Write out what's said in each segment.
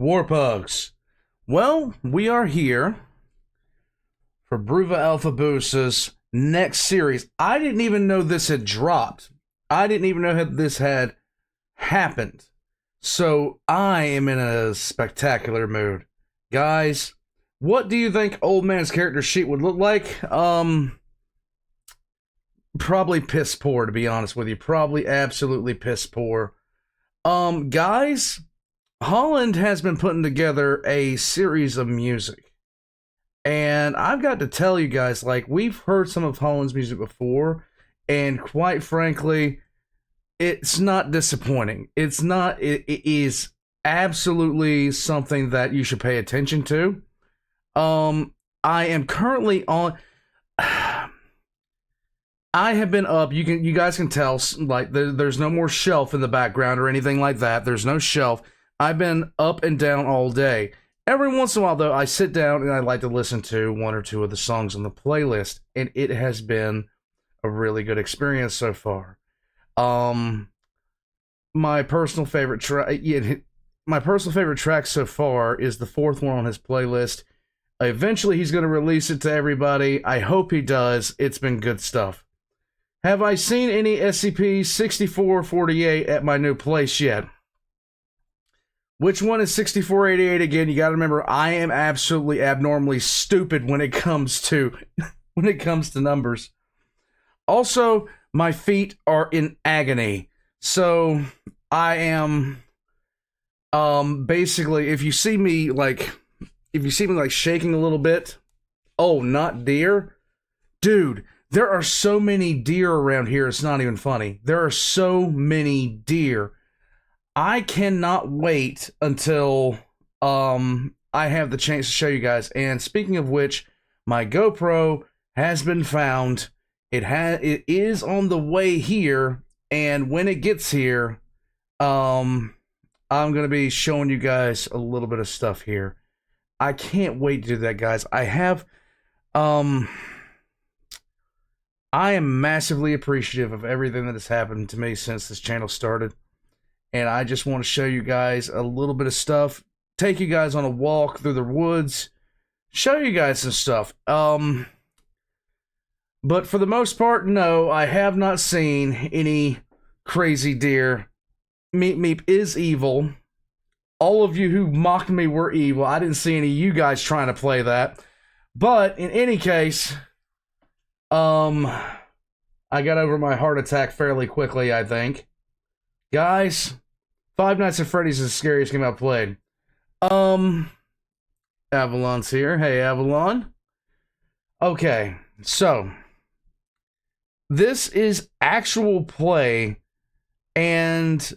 Warpugs. Well, we are here for Bruva Alfabusa's next series. I didn't even know this had dropped. I didn't even know this had happened. So I am in a spectacular mood. Guys, what do you think Old Man's character sheet would look like? Probably piss poor, to be honest with you. Probably absolutely piss poor. Guys, Holland has been putting together a series of music. And I've got to tell you guys, like, we've heard some of Holland's music before, and quite frankly, it's not disappointing. It is absolutely something that you should pay attention to. I am currently on... I have been up, you guys can tell, like, there's no more shelf in the background or anything like that. There's no shelf. I've been up and down all day. Every once in a while, though, I sit down and I like to listen to one or two of the songs on the playlist, and it has been a really good experience so far. My personal favorite track so far is the fourth one on his playlist. Eventually, he's going to release it to everybody. I hope he does. It's been good stuff. Have I seen any SCP-6448 at my new place yet? Which one is 6488 again? You got to remember, I am absolutely abnormally stupid when it comes to numbers. Also, my feet are in agony. So, I am basically, if you see me like shaking a little bit, oh, not deer. Dude, there are so many deer around here, it's not even funny. There are so many deer. I cannot wait until I have the chance to show you guys. And speaking of which, my GoPro has been found. It is on the way here, and when it gets here, I'm gonna be showing you guys a little bit of stuff here. I can't wait to do that, guys. I am massively appreciative of everything that has happened to me since this channel started. And I just want to show you guys a little bit of stuff. Take you guys on a walk through the woods. Show you guys some stuff. But for the most part, no, I have not seen any crazy deer. Meep Meep is evil. All of you who mocked me were evil. I didn't see any of you guys trying to play that. But in any case, I got over my heart attack fairly quickly, I think. Guys, Five Nights at Freddy's is the scariest game I've played. Avalon's here. Hey, Avalon. Okay, so this is actual play, and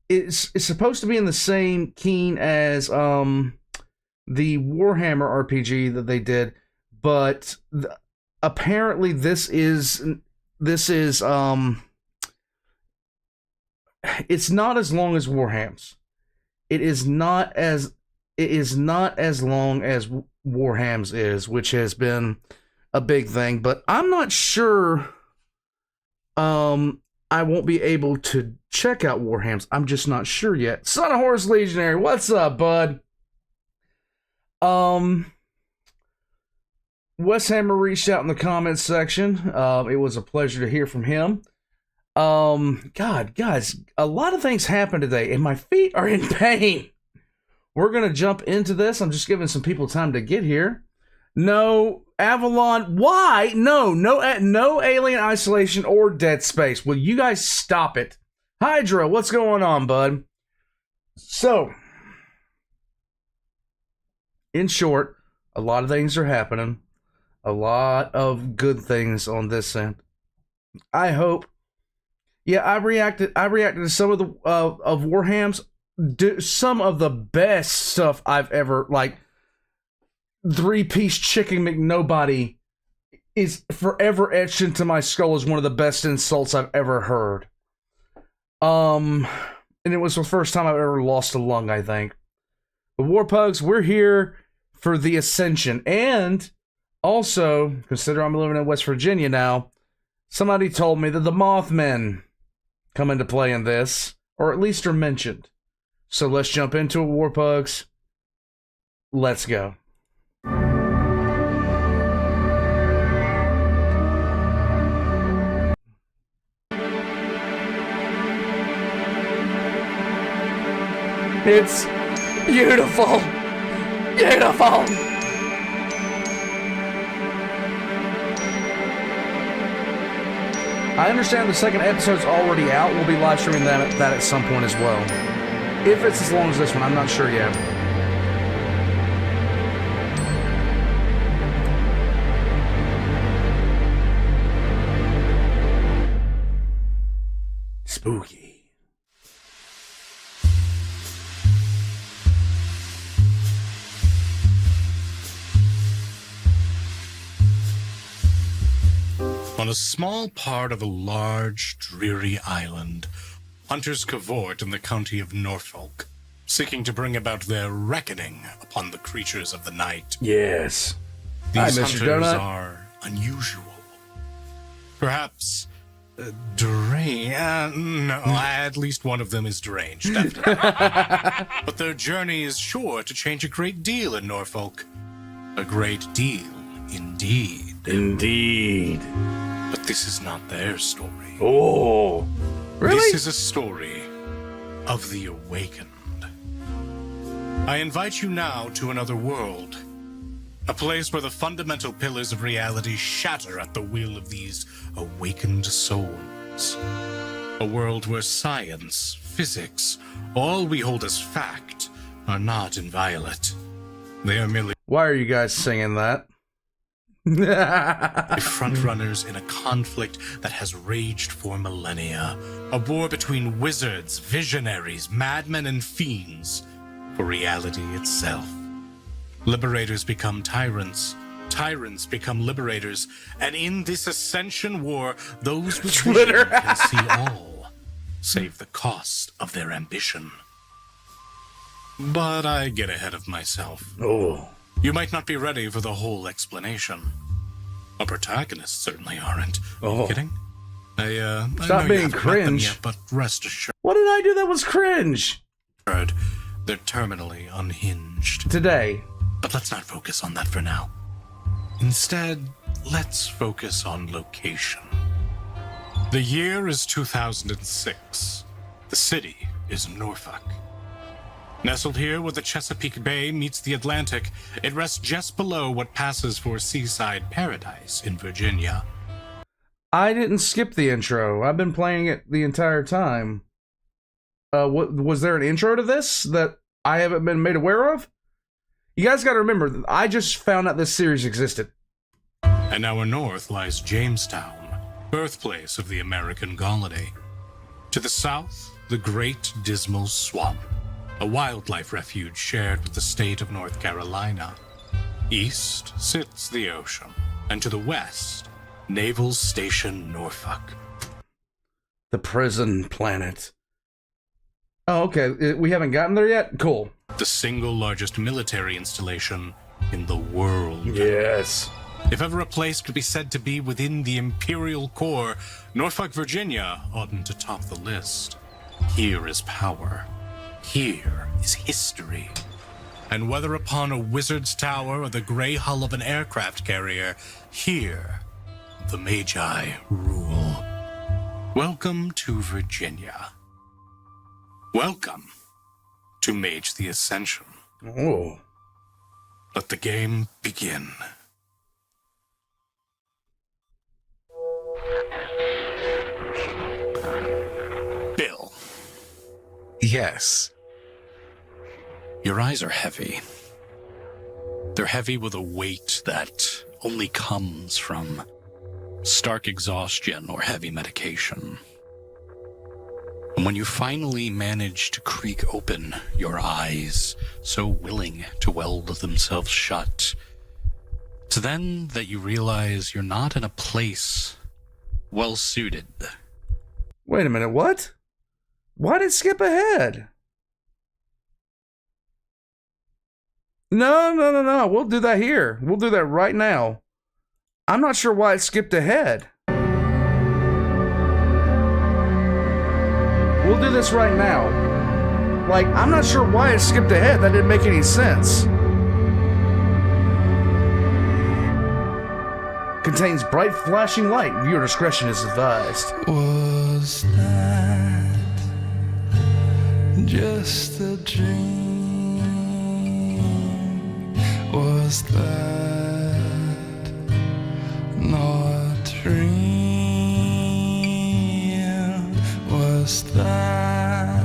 it's supposed to be in the same keen as the Warhammer RPG that they did, but apparently this is it's not as long as Warham's. It is not as long as Warham's is, which has been a big thing, but I'm not sure I won't be able to check out Warham's. I'm just not sure yet. Son of Horse Legionary, what's up, bud? Wes Hammer reached out in the comments section. It was a pleasure to hear from him. God, guys, a lot of things happened today, and my feet are in pain. We're gonna jump into this. I'm just giving some people time to get here. No, Avalon, why? No Alien Isolation or Dead Space. Will you guys stop it? Hydra, what's going on, bud? So, in short, a lot of things are happening. A lot of good things on this end. I hope. Yeah, I reacted to some of the of Warham's, some of the best stuff I've ever, like, three-piece chicken McNobody is forever etched into my skull as one of the best insults I've ever heard. And it was the first time I've ever lost a lung, I think. But Warpugs, we're here for the Ascension, and also, consider I'm living in West Virginia now, somebody told me that the Moth Men come into play in this, or at least are mentioned. So let's jump into it, Warpugs. Let's go. It's beautiful. Beautiful. I understand the second episode's already out. We'll be live streaming that at some point as well. If it's as long as this one, I'm not sure yet. Spooky. On a small part of a large, dreary island, hunters cavort in the county of Norfolk, seeking to bring about their reckoning upon the creatures of the night. Yes. These Hi, Mr. hunters Donut. are unusual. Perhaps deranged. No, at least one of them is deranged, definitely. But their journey is sure to change a great deal in Norfolk. A great deal, indeed. Indeed. But this is not their story. Oh. Really? This is a story of the awakened. I invite you now to another world. A place where the fundamental pillars of reality shatter at the will of these awakened souls. A world where science, physics, all we hold as fact, are not inviolate. They are merely... Why are you guys singing that? frontrunners in a conflict that has raged for millennia. A war between wizards, visionaries, madmen, and fiends for reality itself. Liberators become tyrants. Tyrants become liberators. And in this ascension war, those with vision can see all, save the cost of their ambition. But I get ahead of myself. Oh. You might not be ready for the whole explanation. Our protagonists certainly aren't. Are you kidding? I Stop know being you haven't met them cringe. yet, but rest assured, What did I do that was cringe? they're terminally unhinged. Today. But let's not focus on that for now. Instead, let's focus on location. The year is 2006. The city is Norfolk. Nestled here where the Chesapeake Bay meets the Atlantic, it rests just below what passes for seaside paradise in Virginia. I didn't skip the intro. I've been playing it the entire time. What was there an intro to this that I haven't been made aware of? You guys got to remember, I just found out this series existed. An hour north lies Jamestown, birthplace of the American colony. To the south, the Great Dismal Swamp, a wildlife refuge shared with the state of North Carolina. East sits the ocean, and to the west, Naval Station Norfolk. The prison planet. Oh, okay. We haven't gotten there yet? Cool. The single largest military installation in the world. Yes. If ever a place could be said to be within the imperial core, Norfolk, Virginia oughtn't to top the list. Here is power. Here is history. And whether upon a wizard's tower or the gray hull of an aircraft carrier, here, the Magi rule. Welcome to Virginia. Welcome to Mage the Ascension. Oh. Let the game begin. Bill. Yes. Your eyes are heavy. They're heavy with a weight that only comes from stark exhaustion or heavy medication. And when you finally manage to creak open your eyes, so willing to weld themselves shut, it's then that you realize you're not in a place well suited. Wait a minute, what? Why did it skip ahead? No. We'll do that here. We'll do that right now. I'm not sure why it skipped ahead. We'll do this right now. Like, I'm not sure why it skipped ahead. That didn't make any sense. Contains bright flashing light. Viewer discretion is advised. Was that just a dream? Was that not real? Was that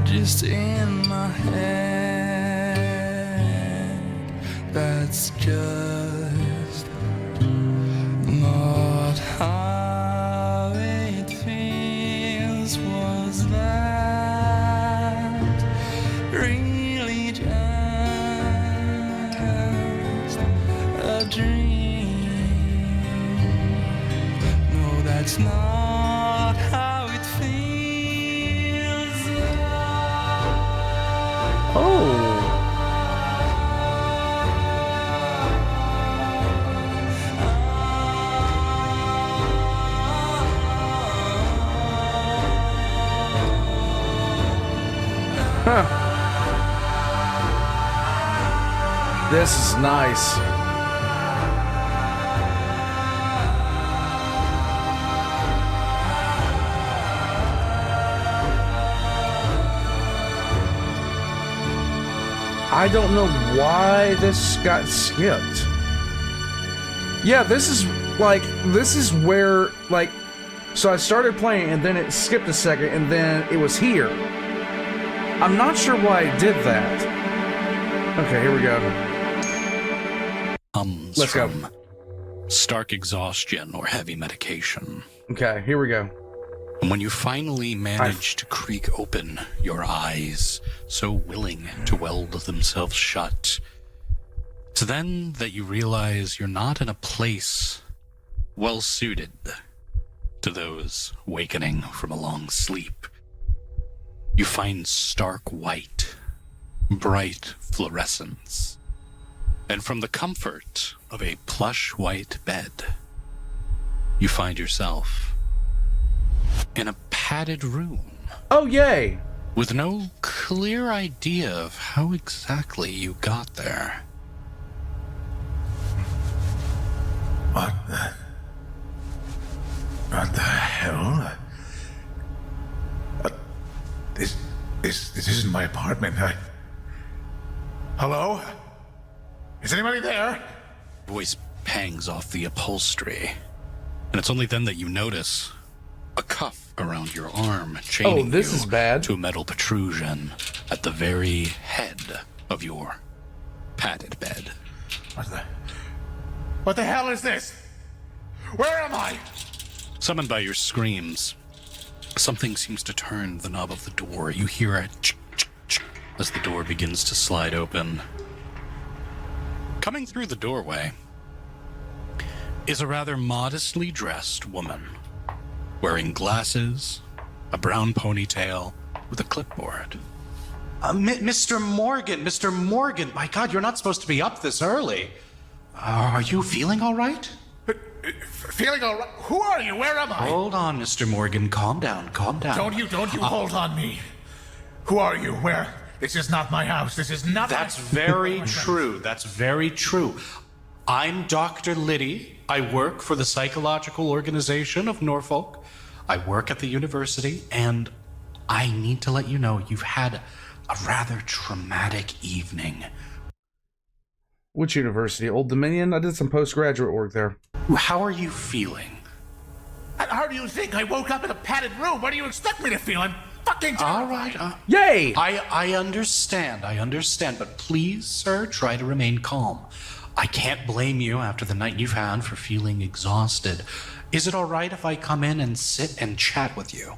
just in my head? That's just not how it feels. Was that really just a dream? No, that's not how it feels. Oh. Huh. This is nice. I don't know why this got skipped. Yeah, this is where, like, so I started playing and then it skipped a second and then it was here. I'm not sure why I did that. Okay, here we go. Let's go. Stark exhaustion or heavy medication. Okay, here we go. And when you finally manage to creak open your eyes, so willing to weld themselves shut, it's then that you realize you're not in a place well suited to those wakening from a long sleep. You find stark white, bright fluorescence, and from the comfort of a plush white bed, you find yourself in a padded room. Oh, yay! With no clear idea of how exactly you got there. What the hell? This isn't my apartment. Hello? Is anybody there? Voice pangs off the upholstery, and it's only then that you notice a cuff around your arm chaining this you is bad. to a metal protrusion at the very head of your padded bed. What the hell is this? Where am I? Summoned by your screams, something seems to turn the knob of the door. You hear a ch-ch-ch as the door begins to slide open. Coming through the doorway is a rather modestly dressed woman, wearing glasses, a brown ponytail, with a clipboard. Mr. Morgan, my God, you're not supposed to be up this early. Are you feeling all right? Feeling all right? Who are you? Where am I? Hold on, Mr. Morgan, calm down. Don't you hold on me. Who are you? Where? This is not my house. This is not That's very true. That's very true. I'm Dr. Liddy. I work for the Psychological Organization of Norfolk. I work at the university, and I need to let you know you've had a rather traumatic evening. Which university? Old Dominion? I did some postgraduate work there. How are you feeling? How do you think I woke up in a padded room? What do you expect me to feel? I'm fucking terrified. All right. Yay! I understand, but please, sir, try to remain calm. I can't blame you after the night you've had for feeling exhausted. Is it all right if I come in and sit and chat with you?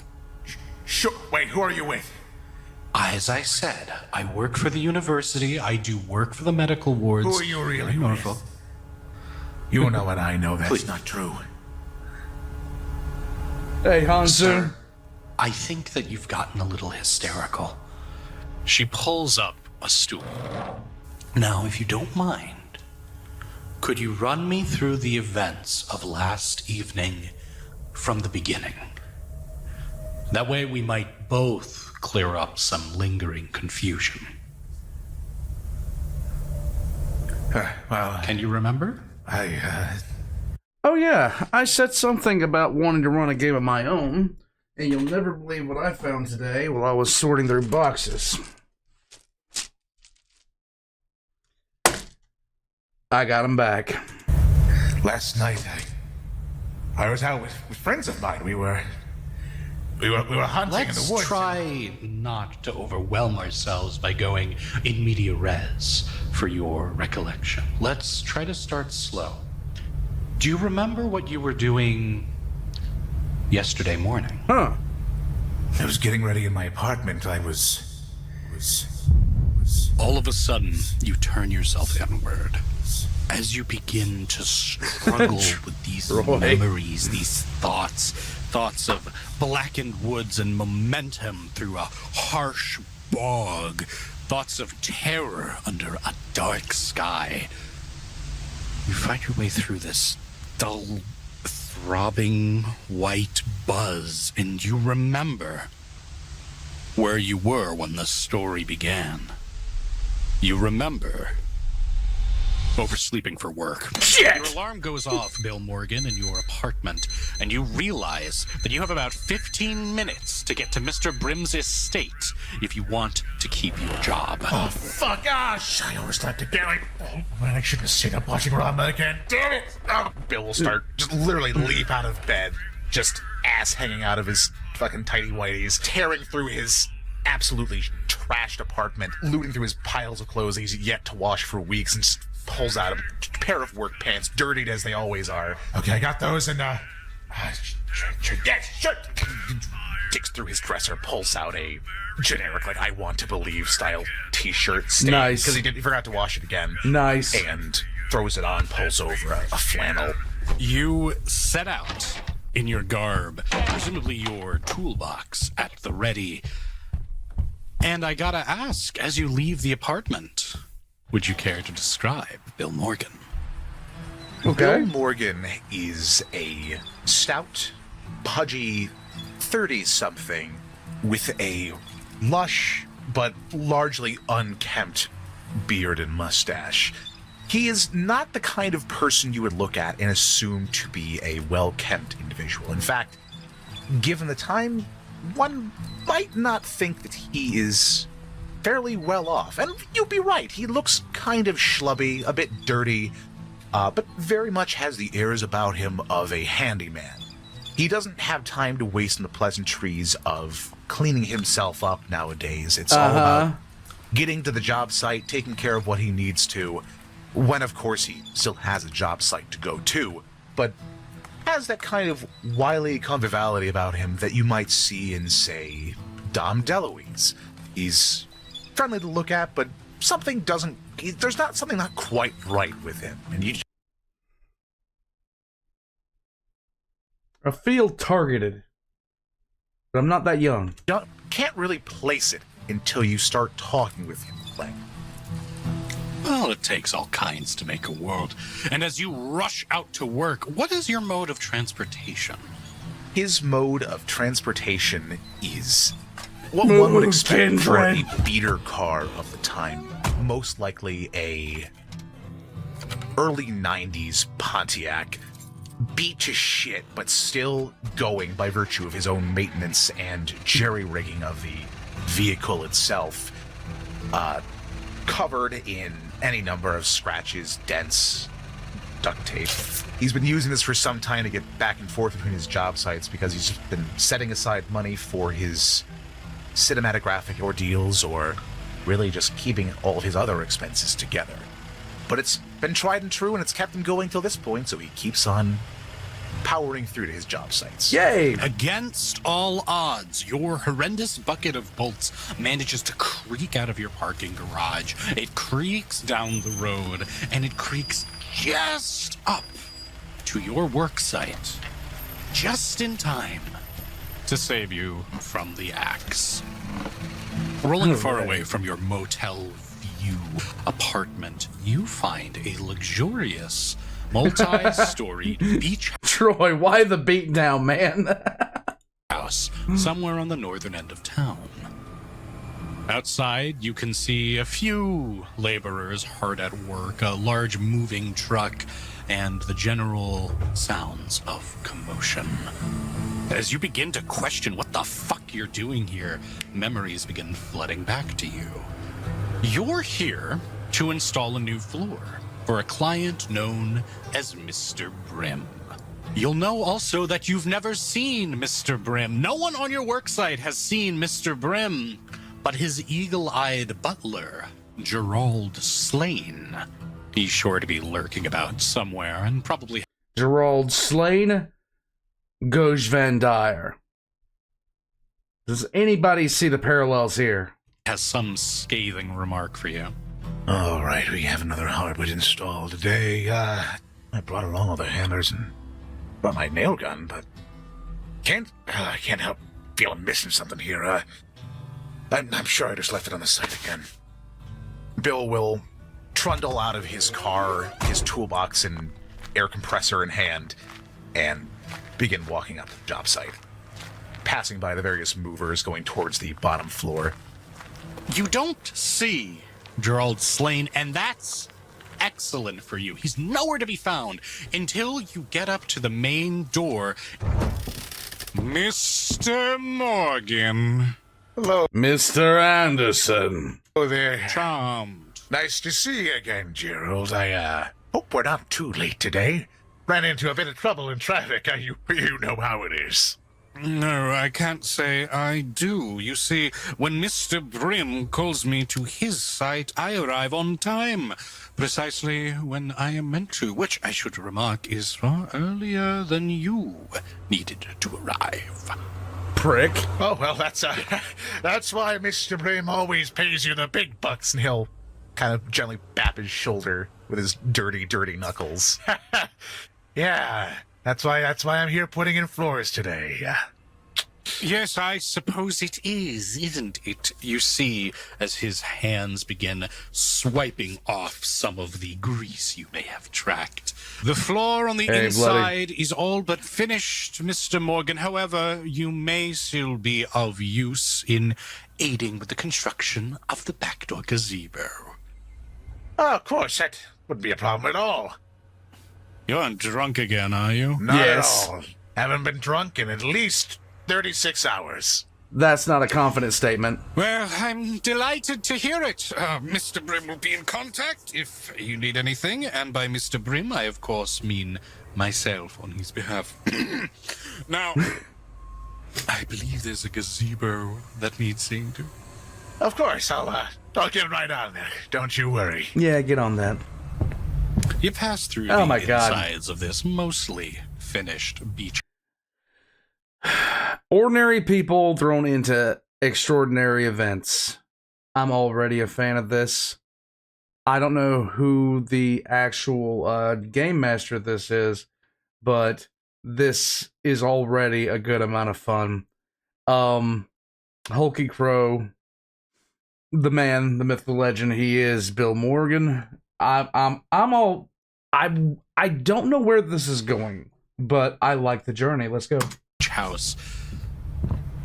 Sure. Wait, who are you with? As I said, I work for the university. I do work for the medical wards. Who are you really in Norfolk? with? You know what I know. That's Please. not true. Hey, Hansu. Sir, I think that you've gotten a little hysterical. She pulls up a stool. Now, if you don't mind, could you run me through the events of last evening from the beginning? That way we might both clear up some lingering confusion. Well, Can you remember? Oh yeah, I said something about wanting to run a game of my own, and you'll never believe what I found today while I was sorting through boxes. I got them back. Last night, I was out with friends of mine. We were hunting in the Let's woods. try not to overwhelm ourselves by going in media res for your recollection. Let's try to start slow. Do you remember what you were doing yesterday morning? Huh. I was getting ready in my apartment. I was All of a sudden, you turn yourself inward as you begin to struggle with these Roy. memories, these thoughts of blackened woods and momentum through a harsh bog, thoughts of terror under a dark sky. You find your way through this dull, throbbing white buzz, and you remember where you were when the story began. You remember oversleeping for work. Shit! Your alarm goes off, Bill Morgan, in your apartment, and you realize that you have about 15 minutes to get to Mr. Brim's estate if you want to keep your job. Oh, fuck! Gosh! I always like to get it. Oh, man, I shouldn't have stayed up watching Rama again. Damn it! Oh, Bill will start just literally leap out of bed, just ass hanging out of his fucking tighty whities, tearing through his absolutely trashed apartment, looting through his piles of clothes that he's yet to wash for weeks, and just pulls out a pair of work pants, dirtied as they always are. Okay, I got those, and digs through his dresser, pulls out a generic, like, I Want to Believe style t-shirt stain. Nice. Because he forgot to wash it again. Nice. And throws it on, pulls over a flannel. You set out in your garb, presumably your toolbox at the ready. And I gotta ask, as you leave the apartment, would you care to describe Bill Morgan? Okay. Bill Morgan is a stout, pudgy 30-something with a lush but largely unkempt beard and mustache. He is not the kind of person you would look at and assume to be a well-kept individual. In fact, given the time, one might not think that he is fairly well off. And you'd be right, he looks kind of schlubby, a bit dirty, but very much has the airs about him of a handyman. He doesn't have time to waste in the pleasantries of cleaning himself up nowadays. It's all about getting to the job site, taking care of what he needs to, when of course he still has a job site to go to, but has that kind of wily conviviality about him that you might see in, say, Dom DeLuise. He's friendly to look at, but there's something not quite right with him, and you I feel targeted. But I'm not that young. can't really place it until you start talking with him, Clank. Well, it takes all kinds to make a world. And as you rush out to work, what is your mode of transportation? His mode of transportation is what one would expect for a beater car of the time. Most likely a early 90s Pontiac, beat to shit, but still going by virtue of his own maintenance and jerry-rigging of the vehicle itself. Covered in any number of scratches, dents, duct tape. He's been using this for some time to get back and forth between his job sites because he's just been setting aside money for his cinematographic ordeals or really just keeping all of his other expenses together. But it's been tried and true, and it's kept him going till this point, so he keeps on powering through to his job sites. Yay! Against all odds, your horrendous bucket of bolts manages to creak out of your parking garage. It creaks down the road, and it creaks just up to your work site, just in time to save you from the axe. Rolling far away from your motel view apartment, you find a luxurious multi-storied beach Troy, why the beat down, man? house somewhere on the northern end of town. Outside, you can see a few laborers hard at work, a large moving truck, and the general sounds of commotion. As you begin to question what the fuck you're doing here, memories begin flooding back to you. You're here to install a new floor for a client known as Mr. Brim. You'll know also that you've never seen Mr. Brim. No one on your worksite has seen Mr. Brim, but his eagle-eyed butler, Gerald Slane. He's sure to be lurking about somewhere and probably... Gerald Slane, Goj Van Dyer. Does anybody see the parallels here? has some scathing remark for you. All right, we have another hardwood install today. I brought along all the hammers and brought my nail gun, but I can't help feel I'm missing something here. I'm sure I just left it on the site again. Bill will trundle out of his car, his toolbox and air compressor in hand, and begin walking up the job site, passing by the various movers going towards the bottom floor. You don't see Gerald Slane, and that's excellent for you. He's nowhere to be found until you get up to the main door. Mr. Morgan. Hello. Mr. Anderson. Hello there. Charmed. Nice to see you again, Gerald. I hope we're not too late today. Ran into a bit of trouble in traffic. You know how it is. No, I can't say I do. You see, when Mr. Brim calls me to his site, I arrive on time. Precisely when I am meant to, which I should remark is far earlier than you needed to arrive. Prick. Oh, well, that's why Mr. Brim always pays you the big bucks, and he'll kind of gently bap his shoulder with his dirty, dirty knuckles. Yeah, that's why I'm here putting in floors today. Yes, I suppose it is, isn't it? You see, as his hands begin swiping off some of the grease you may have tracked. The floor on the inside is all but finished, Mr. Morgan. However, you may still be of use in aiding with the construction of the backdoor gazebo. Oh, of course, that wouldn't be a problem at all. You're drunk again, are you? Not Yes. at all. Haven't been drunk in at least 36 hours. That's not a confident statement. Well, I'm delighted to hear it. Mr. Brim will be in contact if you need anything, and by Mr. Brim, I of course mean myself on his behalf. Now, I believe there's a gazebo that needs seeing to. Of course, I'll get right on there. Don't you worry. Yeah, get on that. You pass through Oh the my God. insides of this mostly finished beach. Ordinary people thrown into extraordinary events. I'm already a fan of this. I don't know who the actual game master this is, but this is already a good amount of fun. Hulky Crow, the man, the myth, the legend, he is Bill Morgan. I don't know where this is going, but I like the journey. Let's go. House.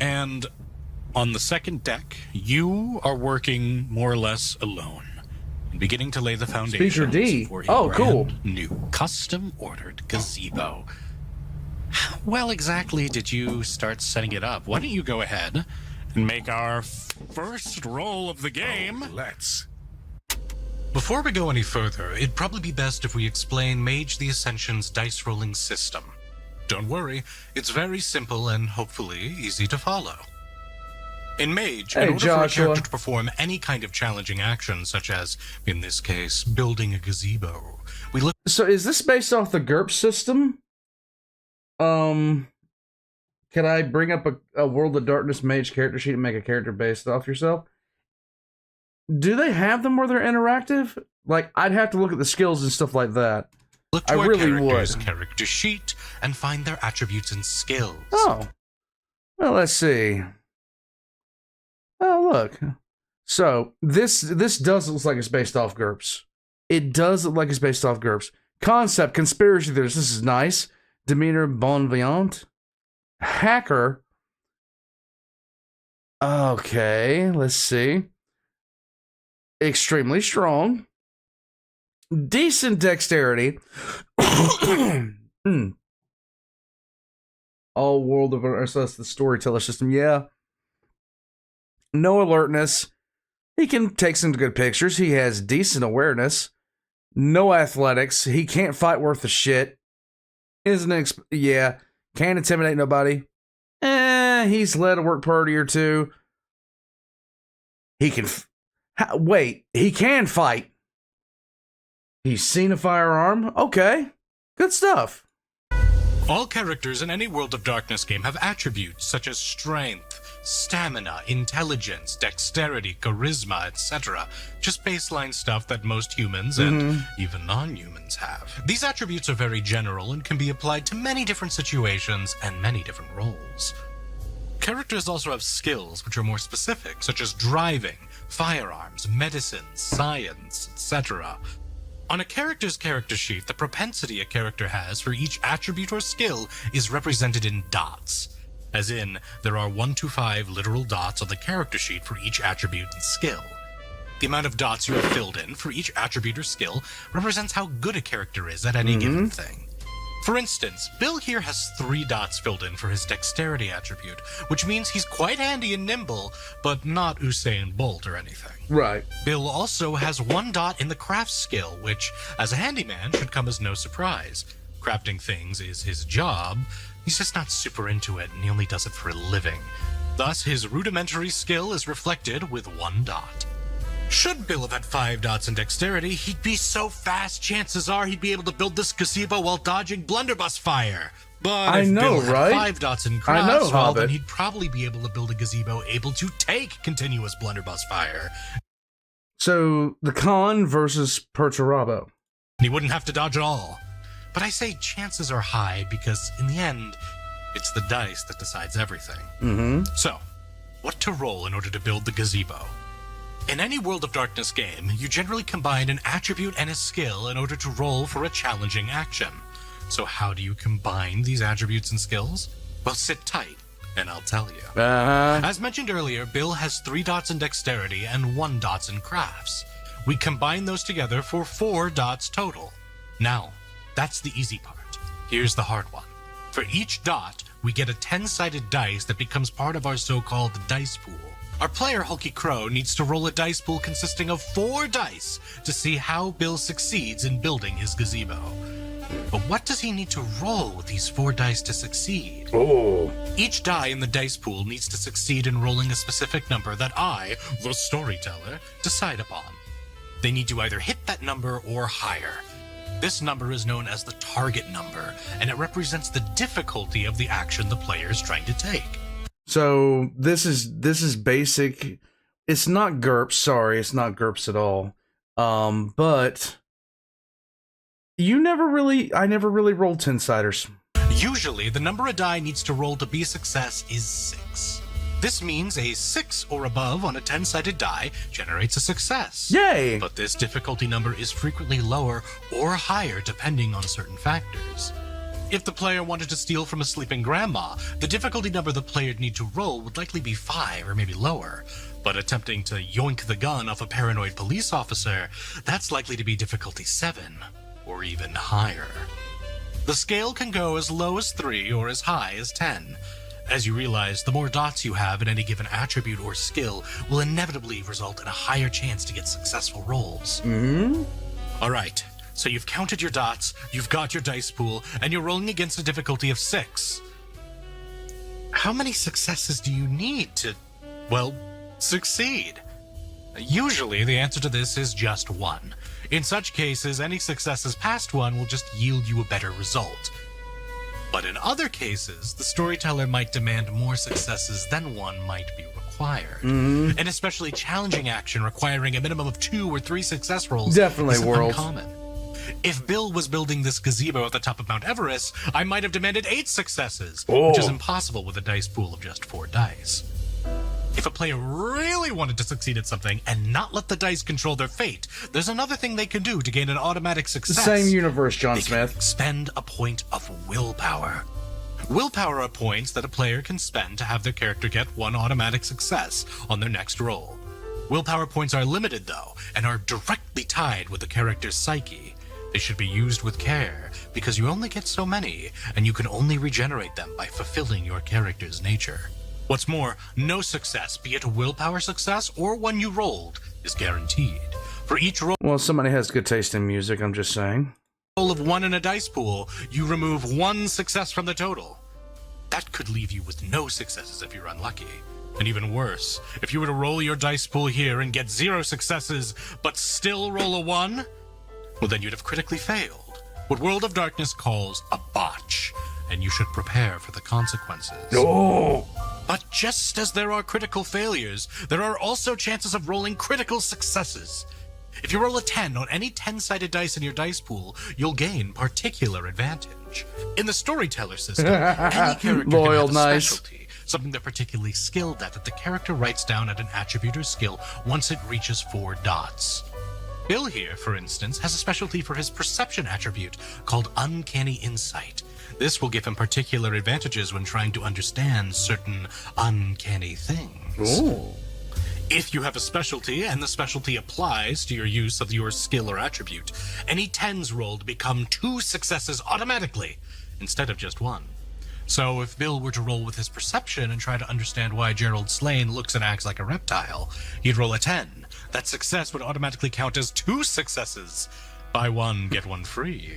And on the second deck, you are working more or less alone, and beginning to lay the foundations Speaker D. for a Oh, brand cool. new custom-ordered gazebo. How well exactly did you start setting it up? Why don't you go ahead and make our first roll of the game? Let's. Before we go any further, it'd probably be best if we explain Mage the Ascension's dice rolling system. Don't worry, it's very simple and hopefully easy to follow. In Mage, in order for a Joshua. character to perform any kind of challenging action, such as, in this case, building a gazebo, we look... So is this based off the GURP system? Can I bring up a World of Darkness mage character sheet and make a character based off yourself? Do they have them where they're interactive? Like, I'd have to look at the skills and stuff like that. Look to I our really character's would. character sheet and find their attributes and skills. Oh. Well, let's see. Oh, look. So, this does look like it's based off GURPS. It does look like it's based off GURPS. Concept, conspiracy theories. This is nice. Demeanor, bon vivant. Hacker. Okay, let's see. extremely strong, decent dexterity. All world of so that's the storyteller system. Yeah. No alertness. He can take some good pictures. He has decent awareness. No athletics. He can't fight worth a shit. Can't intimidate nobody. He's led a work party or two. He can he can fight. He's seen a firearm. Okay. Good stuff. All characters in any World of Darkness game have attributes such as strength, stamina, intelligence, dexterity, charisma, etc. Just baseline stuff that most humans and even non-humans have. These attributes are very general and can be applied to many different situations and many different roles. Characters also have skills which are more specific, such as driving, firearms, medicine, science, etc. On a character's character sheet, the propensity a character has for each attribute or skill is represented in dots. As in, there are 1 to 5 literal dots on the character sheet for each attribute and skill. The amount of dots you have filled in for each attribute or skill represents how good a character is at any given thing. For instance, Bill here has 3 dots filled in for his dexterity attribute, which means he's quite handy and nimble, but not Usain Bolt or anything. Right. Bill also has 1 dot in the crafts skill, which, as a handyman, should come as no surprise. Crafting things is his job. He's just not super into it, and he only does it for a living. Thus, his rudimentary skill is reflected with 1 dot. Should Bill have had 5 dots in dexterity, he'd be so fast, chances are he'd be able to build this gazebo while dodging blunderbuss fire. But if Bill had 5 dots in crafts, well, then he'd probably be able to build a gazebo able to take continuous blunderbuss fire. So, the con versus Perturabo. He wouldn't have to dodge at all. But I say chances are high because, in the end, it's the dice that decides everything. So, what to roll in order to build the gazebo? In any World of Darkness game, you generally combine an attribute and a skill in order to roll for a challenging action. So how do you combine these attributes and skills? Well, sit tight, and I'll tell you. As mentioned earlier, Bill has 3 dots in dexterity and 1 dot in crafts. We combine those together for 4 dots total. Now, that's the easy part. Here's the hard one. For each dot, we get a 10-sided dice that becomes part of our so-called dice pool. Our player, Hulky Crow, needs to roll a dice pool consisting of 4 dice to see how Bill succeeds in building his gazebo. But what does he need to roll with these 4 dice to succeed? Each die in the dice pool needs to succeed in rolling a specific number that I, the storyteller, decide upon. They need to either hit that number or higher. This number is known as the target number, and it represents the difficulty of the action the player is trying to take. So this is basic. It's not GURPS. Sorry, it's not GURPS at all. But I never really rolled 10-siders. Usually, the number a die needs to roll to be a success is 6. This means a 6 or above on a 10-sided die generates a success. Yay! But this difficulty number is frequently lower or higher depending on certain factors. If the player wanted to steal from a sleeping grandma, the difficulty number the player'd need to roll would likely be 5 or maybe lower. But attempting to yoink the gun off a paranoid police officer, that's likely to be difficulty 7 or even higher. The scale can go as low as 3 or as high as 10. As you realize, the more dots you have in any given attribute or skill will inevitably result in a higher chance to get successful rolls. All right. So you've counted your dots, you've got your dice pool, and you're rolling against a difficulty of 6. How many successes do you need to, well, succeed? Usually, the answer to this is just 1. In such cases, any successes past 1 will just yield you a better result. But in other cases, the storyteller might demand more successes than 1 might be required. An especially challenging action requiring a minimum of 2 or 3 success rolls is uncommon. If Bill was building this gazebo at the top of Mount Everest, I might have demanded 8 successes, which is impossible with a dice pool of just 4 dice. If a player really wanted to succeed at something and not let the dice control their fate, there's another thing they can do to gain an automatic success. Same universe, John Smith. They can expend a point of willpower. Willpower are points that a player can spend to have their character get 1 automatic success on their next roll. Willpower points are limited, though, and are directly tied with the character's psyche. They should be used with care, because you only get so many, and you can only regenerate them by fulfilling your character's nature. What's more, no success, be it a willpower success or one you rolled, is guaranteed. For each roll Well, somebody has good taste in music, I'm just saying. of 1 in a dice pool, you remove 1 success from the total. That could leave you with no successes if you're unlucky. And even worse, if you were to roll your dice pool here and get 0 successes, but still roll a 1, well, then you'd have critically failed. What World of Darkness calls a botch, and you should prepare for the consequences. Oh! But just as there are critical failures, there are also chances of rolling critical successes. If you roll a 10 on any 10-sided dice in your dice pool, you'll gain particular advantage. In the storyteller system, any character Loyal, can have a nice. specialty, something they're particularly skilled at that the character writes down at an attribute or skill once it reaches 4 dots. Bill here, for instance, has a specialty for his perception attribute called Uncanny Insight. This will give him particular advantages when trying to understand certain uncanny things. Ooh. If you have a specialty and the specialty applies to your use of your skill or attribute, any 10s rolled become 2 successes automatically, instead of just 1. So if Bill were to roll with his perception and try to understand why Gerald Slane looks and acts like a reptile, he'd roll a 10. That success would automatically count as 2 successes. Buy 1, get 1 free.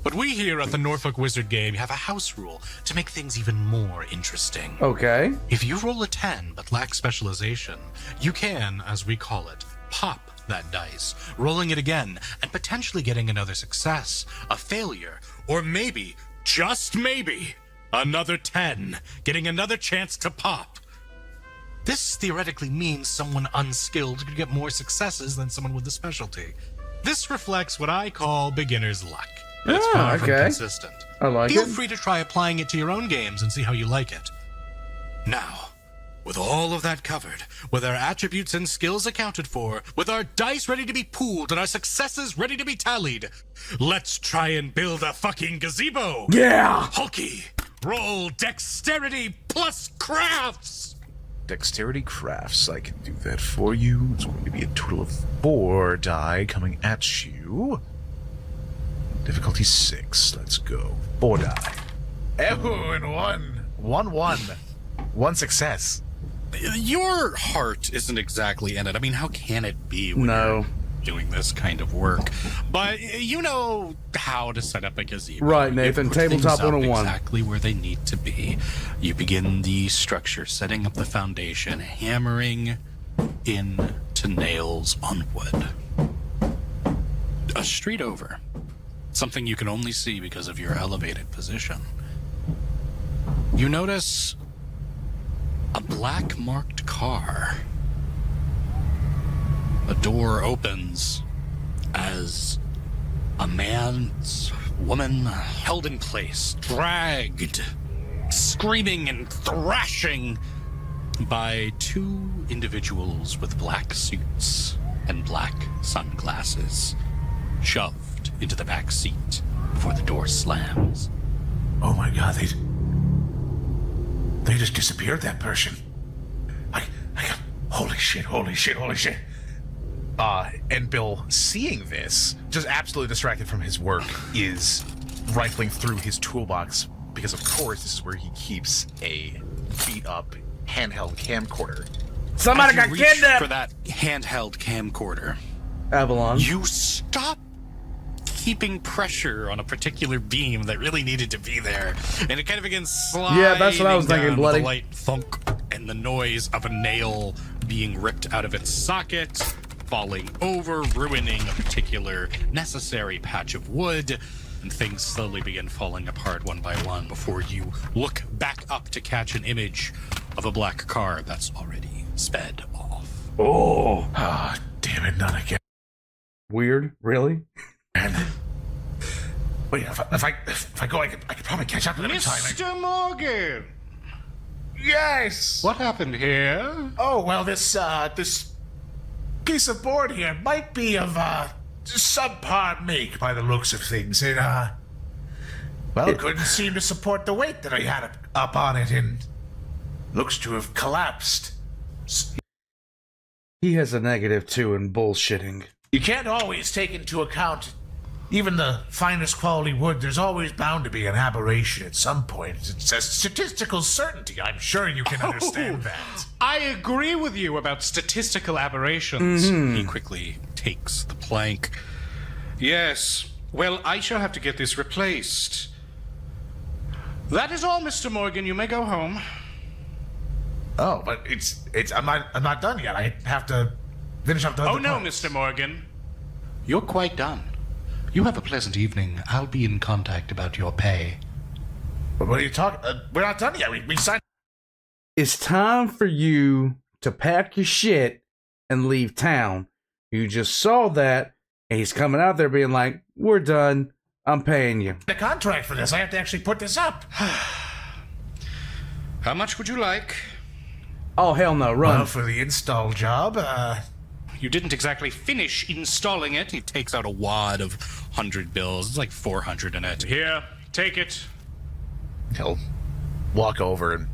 But we here at the Norfolk Wizard game have a house rule to make things even more interesting. Okay. If you roll a 10 but lack specialization, you can, as we call it, pop that dice, rolling it again and potentially getting another success, a failure, or maybe, just maybe, another 10, getting another chance to pop. This theoretically means someone unskilled could get more successes than someone with a specialty. This reflects what I call beginner's luck. It's far from okay. consistent. I like Feel it. free to try applying it to your own games and see how you like it. Now, with all of that covered, with our attributes and skills accounted for, with our dice ready to be pooled and our successes ready to be tallied, let's try and build a fucking gazebo! Yeah! Hulky, roll dexterity plus crafts! Dexterity crafts. I can do that for you. It's going to be a total of 4 die coming at you. Difficulty 6. Let's go. 4 die. Oh, and 1. 1. 1 success. Your heart isn't exactly in it. I mean, how can it be when No. you're doing this kind of work? But you know how to set up a gazebo. Right, You Nathan. put Tabletop things up 101. exactly where they need to be. You begin the structure, setting up the foundation, hammering into nails on wood. A street over. Something you can only see because of your elevated position. You notice a black marked car. A door opens as a man's woman held in place, dragged, screaming and thrashing by 2 individuals with black suits and black sunglasses, shoved into the back seat before the door slams. Oh my god, they just disappeared, that person. I got, holy shit. And Bill, seeing this, just absolutely distracted from his work, is rifling through his toolbox, because of course this is where he keeps a beat-up handheld camcorder. Somebody As you got reach kidnapped! for that handheld camcorder, Avalon. you stop keeping pressure on a particular beam that really needed to be there, and it kind of begins sliding. Yeah, that's what I was thinking, down with bloody. a light thunk and the noise of a nail being ripped out of its socket, falling over, ruining a particular necessary patch of wood, and things slowly begin falling apart one by one before you look back up to catch an image of a black car that's already sped off. Oh. Ah, damn it, not again. Weird. Really? And wait, if I go, I could probably catch up to them in time. Mr. Morgan! Yes. What happened here? Oh well, this piece of board here might be of subpar make by the looks of things. It it couldn't seem to support the weight that I had up on it, and looks to have collapsed. He has a negative too in bullshitting. You can't always take into account even the finest quality wood. There's always bound to be an aberration at some point. It's a statistical certainty. I'm sure you can understand that. I agree with you about statistical aberrations. He quickly takes the plank. Yes. Well, I shall have to get this replaced. That is all, Mr. Morgan. You may go home. Oh, but it's I'm not done yet. I have to finish up the other Oh, no, parts. Mr. Morgan. You're quite done. You have a pleasant evening. I'll be in contact about your pay. But what are you talking? We're not done yet. We signed. It's time for you to pack your shit and leave town. You just saw that, and he's coming out there being like, we're done. I'm paying you. The contract for this. I have to actually put this up. How much would you like? Oh, hell no, run. Well, for the install job, You didn't exactly finish installing it. He takes out a wad of 100 bills. It's like 400 in it. Here, take it. He'll walk over and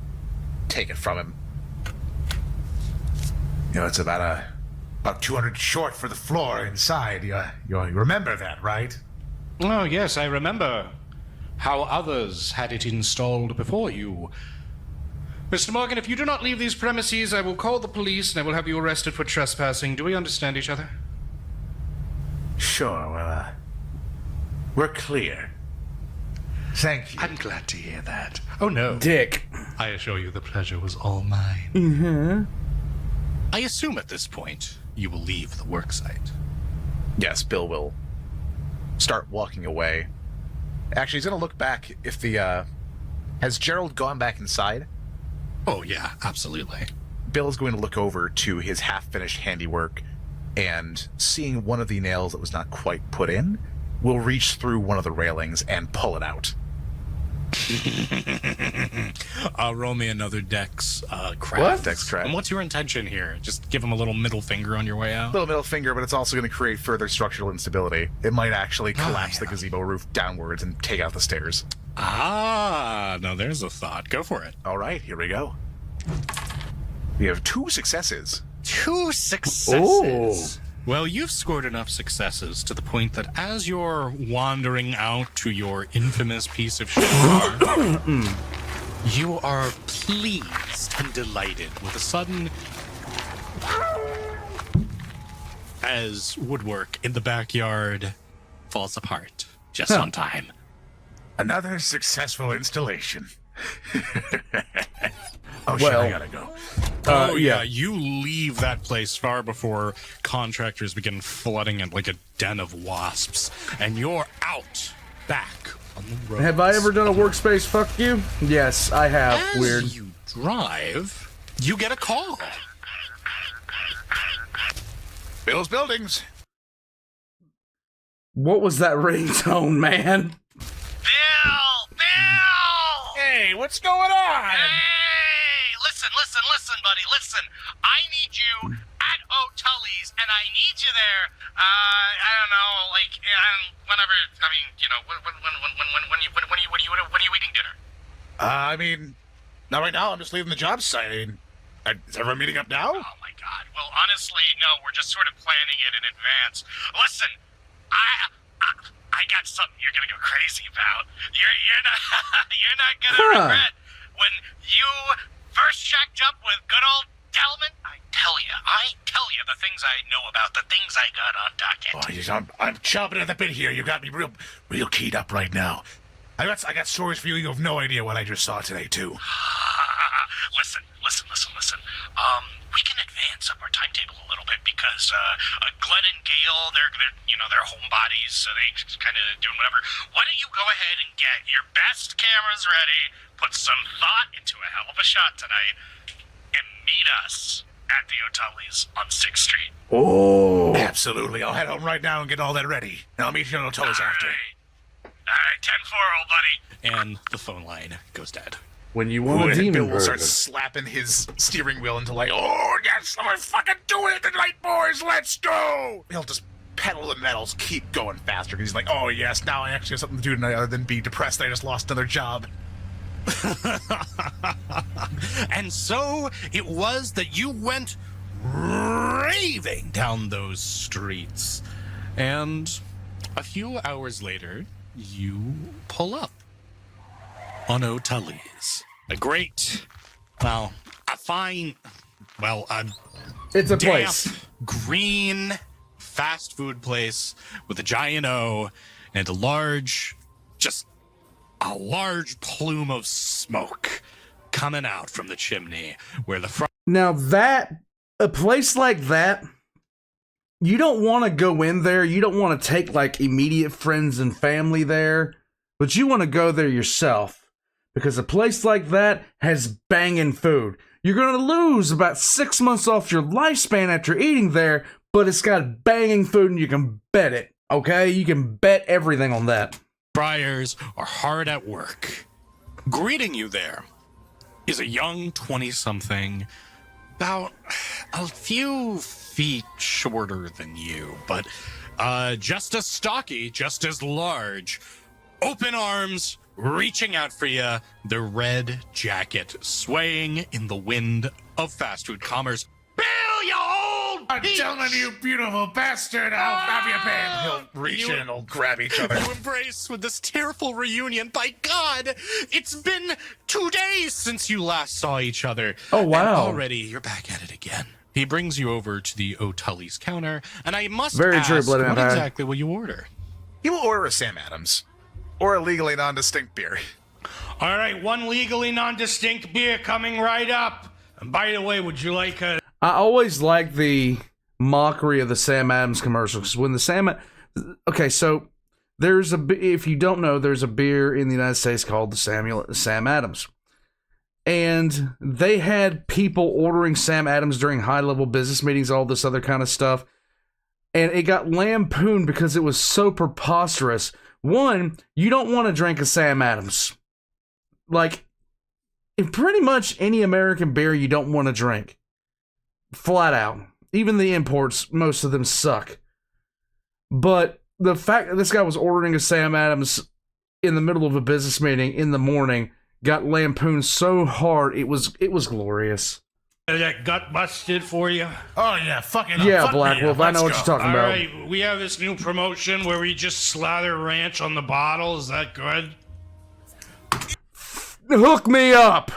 take it from him. you know, it's about 200 short for the floor inside. You remember that, right? Oh, yes, I remember how others had it installed before you. Mr. Morgan, if you do not leave these premises, I will call the police and I will have you arrested for trespassing. Do we understand each other? Sure, well, we're clear. Thank you. I'm glad to hear that. Oh, no. Dick. I assure you the pleasure was all mine. Mm-hmm. I assume at this point you will leave the worksite. Yes, Bill will start walking away. Actually, he's going to look back if the, has Gerald gone back inside? Oh, yeah, absolutely. Bill is going to look over to his half-finished handiwork, and seeing one of the nails that was not quite put in, will reach through one of the railings and pull it out. Roll me another dex craft. Dex craft. And what's your intention here? Just give him a little middle finger on your way out? Little middle finger, but it's also going to create further structural instability. It might actually collapse the yeah. gazebo roof downwards and take out the stairs. Ah, now there's a thought. Go for it. All right, here we go. We have 2 successes. 2 successes. Well, you've scored enough successes to the point that as you're wandering out to your infamous piece of shit car, you are pleased and delighted with a sudden as woodwork in the backyard falls apart just on time. Another successful installation. Oh, shit, Well, I gotta go. Yeah. You leave that place far before contractors begin flooding it like a den of wasps, and you're out back on the road. Have I ever done a workspace fuck you? Yes, I have. As Weird. you drive, you get a call. Bill's Buildings. What was that ringtone, man? Bill! Hey, what's going on? Hey! Listen, buddy, listen. I need you at O'Tully's, and I need you there, I don't know, like, whenever, I mean, you know, when are you eating dinner? I mean, not right now. I'm just leaving the job site. I mean, is everyone meeting up now? Oh, my God. Well, honestly, no, we're just sort of planning it in advance. Listen, I got something you're gonna go crazy about. You're not you're not gonna regret when you first shacked up with good old Delman. I tell you the things I know about, the things I got on docket. Oh, I'm chomping at the bit here. You got me real keyed up right now. I got stories for you. You have no idea what I just saw today, too. Listen. We can advance up our timetable a little bit because Glenn and Gail, they're homebodies, so they just kind of doing whatever. Why don't you go ahead and get your best cameras ready, put some thought into a hell of a shot tonight, and meet us at the O'Tully's on 6th Street. Oh. Absolutely. I'll head home right now and get all that ready. And I'll meet you at O'Tully's after. All right, 10-4, old buddy. And the phone line goes dead. When you want a And demon Bill will burger. start slapping his steering wheel into like, oh, yes, we're fucking doing it tonight, boys, let's go! He'll just pedal the metals, keep going faster, because he's like, oh, yes, now I actually have something to do tonight other than be depressed that I just lost another job. And so it was that you went right raving down those streets. And a few hours later, you pull up on O'Tully's. A great, well, a fine, well, a It's a damp, place. green fast food place with a giant O and a large plume of smoke coming out from the chimney where the front. Now a place like that, you don't want to go in there. You don't want to take like immediate friends and family there, but you want to go there yourself because a place like that has banging food. You're going to lose about 6 months off your lifespan after eating there, but it's got banging food and you can bet it, okay? You can bet everything on that. Friars are hard at work. Greeting you there is a young 20-something, about a few feet shorter than you, but just as stocky, just as large. Open arms, reaching out for you, the red jacket swaying in the wind of fast food commerce. Bill, you old I'm telling you, beautiful bastard, I'll have you been. He'll reach in and he'll grab each other. You embrace with this tearful reunion. By God, it's been 2 days since you last saw each other. Oh, wow. And already you're back at it again. He brings you over to the O'Tully's counter, and I must Very ask, true, Bloody what Vampire. exactly will you order? He will order a Sam Adams. Or a legally non-distinct beer. All right, one legally non-distinct beer coming right up. And by the way, would you like a... I always like the mockery of the Sam Adams commercials. When the Sam... Okay, so if you don't know, there's a beer in the United States called the Sam Adams. And they had people ordering Sam Adams during high-level business meetings, all this other kind of stuff. And it got lampooned because it was so preposterous. One, you don't want to drink a Sam Adams. Like, in pretty much any American beer you don't want to drink. Flat out. Even the imports, most of them suck. But the fact that this guy was ordering a Sam Adams in the middle of a business meeting in the morning got lampooned so hard, it was glorious. that gut busted for you? Oh, yeah, fucking Yeah, fuck Black me Wolf, up. I know what Let's you're go. talking All about. right, we have this new promotion where we just slather ranch on the bottle. Is that good? Hook me up!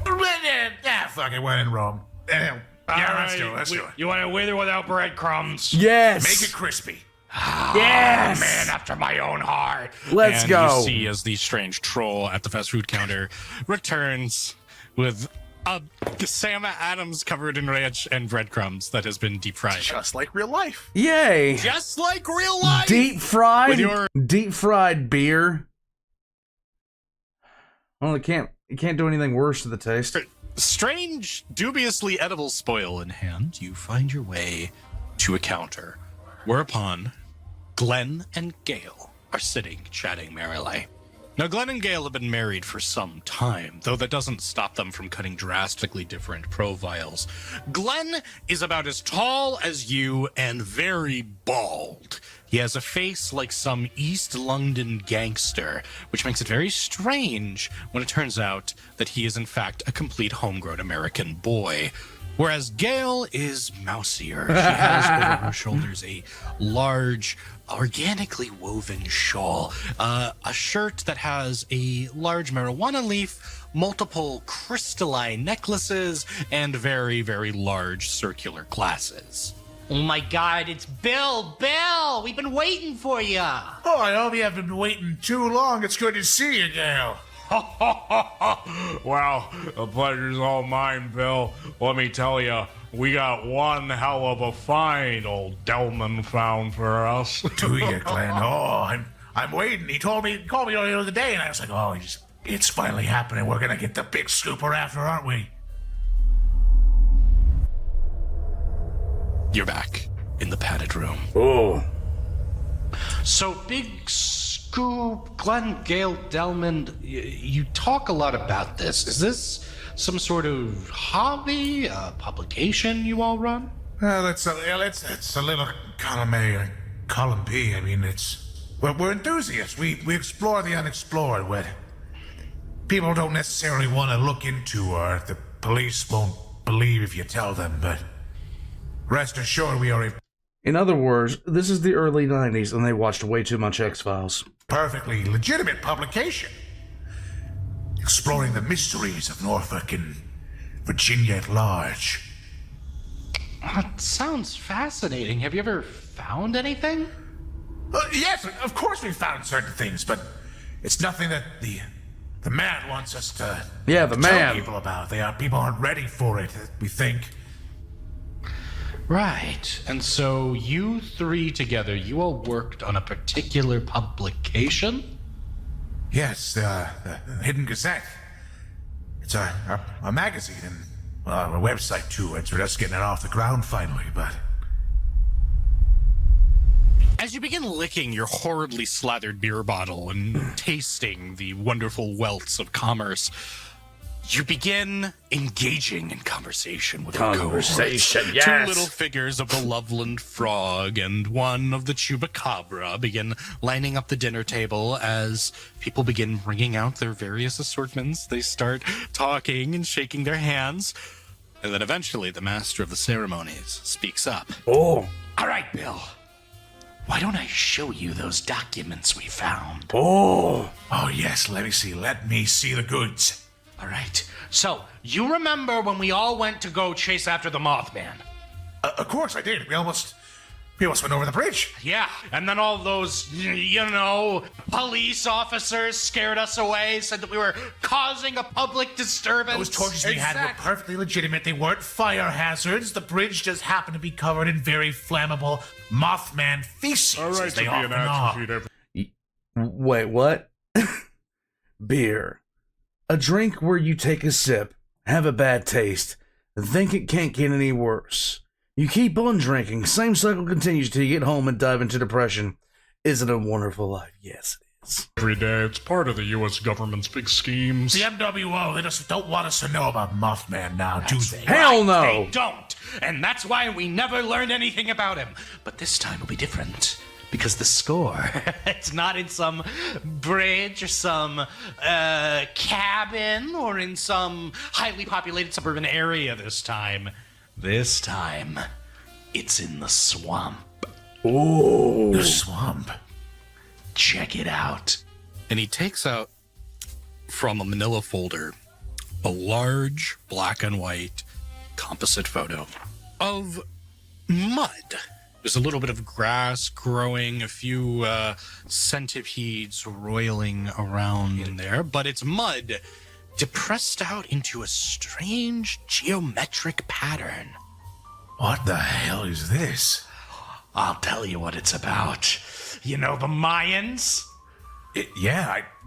Yeah, fucking when in Rome. Yeah, let's do it, let's do it. You want it with or without breadcrumbs? Yes! Make it crispy. Yes! Man after my own heart. Let's and go. you see as the strange troll at the fast food counter returns with a Sam Adams covered in ranch and breadcrumbs that has been deep fried. Just like real life. Yay! Just like real life! Deep fried? With your- Deep fried beer? Well, you can't do anything worse to the taste. Strange, dubiously edible spoil in hand, you find your way to a counter, whereupon Glenn and Gail are sitting, chatting merrily. Now, Glenn and Gail have been married for some time, though that doesn't stop them from cutting drastically different profiles. Glenn is about as tall as you and very bald. He has a face like some East London gangster, which makes it very strange when it turns out that he is in fact a complete homegrown American boy. Whereas Gail is mousier. She has over her shoulders a large, organically woven shawl, a shirt that has a large marijuana leaf, multiple crystalline necklaces, and very, very large circular glasses. Oh my God, it's Bill! Bill! We've been waiting for you! Oh, I hope you haven't been waiting too long. It's good to see you, Gail. Well, the pleasure's all mine, Bill. Let me tell you, we got one hell of a find old Delman found for us. Do you, Glenn? Oh, I'm waiting. He called me earlier in the day, and I was like, oh, it's finally happening. We're gonna get the big scooper after, aren't we? You're back in the padded room. Oh. So, Big Scoop, Glenn, Gail, Delman, you talk a lot about this. Is this some sort of hobby, a publication you all run? It's a little column B. I mean, we're enthusiasts. We explore the unexplored. What people don't necessarily want to look into, or the police won't believe if you tell them. But Rest assured we are a In other words, this is the early 90s and they watched way too much X-Files. perfectly legitimate publication. Exploring the mysteries of Norfolk and Virginia at large. That sounds fascinating. Have you ever found anything? Yes, of course we found certain things, but it's nothing that the man wants us to Yeah, the tell man. people about. People aren't ready for it, we think. Right. And so you three together, you all worked on a particular publication? Yes, the Hidden Gazette. It's a magazine and a website too. It's for us getting it off the ground finally, but As you begin licking your horribly slathered beer bottle and tasting the wonderful welts of commerce, you begin engaging in conversation with your Conversation, cohorts. yes. Two little figures of the Loveland Frog and one of the Chupacabra begin lining up the dinner table as people begin bringing out their various assortments. They start talking and shaking their hands. And then eventually the master of the ceremonies speaks up. Oh. All right, Bill. Why don't I show you those documents we found? Oh. oh yes, let me see the goods. All right. So, you remember when we all went to go chase after the Moth Man? Of course I did. We almost went over the bridge. Yeah, and then all those, police officers scared us away, said that we were causing a public disturbance. Those torches we had were perfectly legitimate. They weren't fire hazards. The bridge just happened to be covered in very flammable Mothman feces. All right, as to they be often an are. answer sheet. Wait, what? Beer. A drink where you take a sip, have a bad taste, and think it can't get any worse. You keep on drinking, same cycle continues till you get home and dive into depression. Isn't it a wonderful life? Yes, it is. Every day, it's part of the U.S. government's big schemes. The MWO, they just don't want us to know about Mothman now, do they? Hell no! They don't. And that's why we never learned anything about him. But this time will be different. Because the score, it's not in some bridge or some cabin or in some highly populated suburban area this time. This time, it's in the swamp. Oh. The swamp. Check it out. And he takes out from a manila folder a large black and white composite photo of mud. There's a little bit of grass growing, a few centipedes roiling around in there, but it's mud depressed out into a strange geometric pattern. What the hell is this? I'll tell you what it's about. You know the Mayans?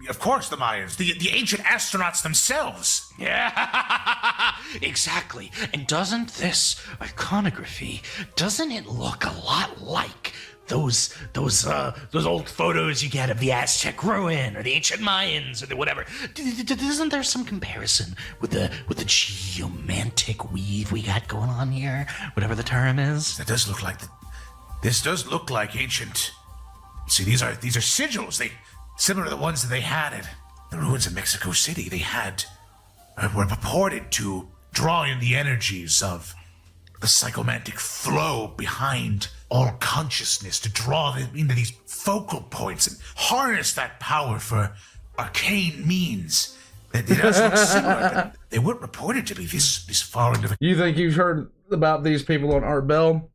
Of course the Mayans. The ancient astronauts themselves. Yeah, exactly. And doesn't this iconography, doesn't it look a lot like those old photos you get of the Aztec ruin or the ancient Mayans or the whatever? Isn't there some comparison with the geomantic weave we got going on here? Whatever the term is. That does look like this does look like ancient. See, these are sigils. They similar to the ones that they had at the ruins of Mexico City. They were purported to draw in the energies of the psychomantic flow behind all consciousness, to draw them into these focal points and harness that power for arcane means. It does look similar, but they weren't reported to be this far into the You think you've heard about these people on Art Bell?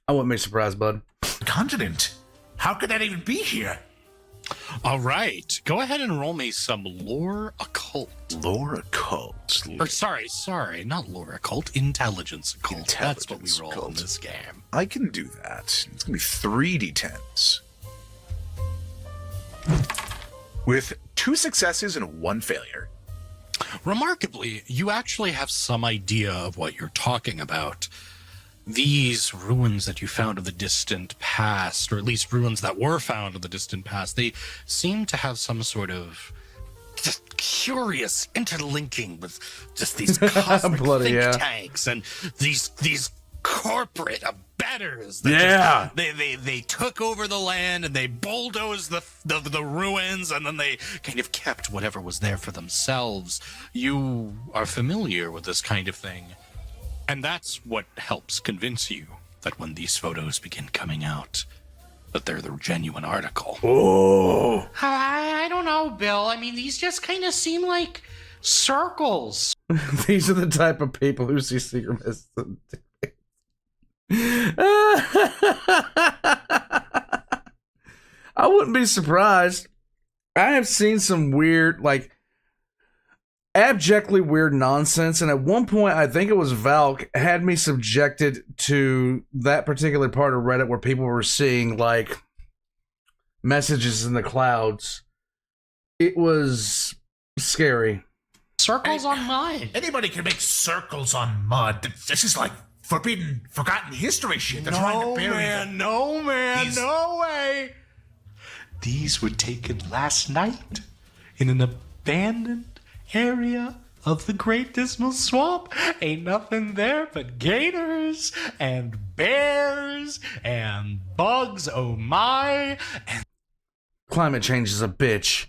I wouldn't be surprised, bud. continent. How could that even be here? All right, go ahead and roll me some lore occult. Lore occult. Or sorry, not lore occult, intelligence occult. That's what we Intelligence roll in occult. this game. I can do that. It's gonna be 3d10s. With 2 successes and 1 failure. Remarkably, you actually have some idea of what you're talking about. These ruins that you found of the distant past, or at least ruins that were found of the distant past, they seem to have some sort of just curious interlinking with just these cosmic Bloody think yeah. tanks and these corporate abettors. That Yeah. they took over the land and they bulldozed the ruins, and then they kind of kept whatever was there for themselves. You are familiar with this kind of thing. And that's what helps convince you that when these photos begin coming out, that they're the genuine article. Oh. I don't know, Bill. I mean, these just kind of seem like circles. These are the type of people who see secret messages. I wouldn't be surprised. I have seen some weird, like, abjectly weird nonsense, and at one point, I think it was Valk, had me subjected to that particular part of Reddit where people were seeing, like, messages in the clouds. It was scary. Circles on mud. Anybody can make circles on mud. This is like forgotten history shit. They're trying to bury them. No These- no way. These were taken last night in an abandoned area of the Great Dismal Swamp. Ain't nothing there but gators and bears and bugs, oh my. And Climate change is a bitch.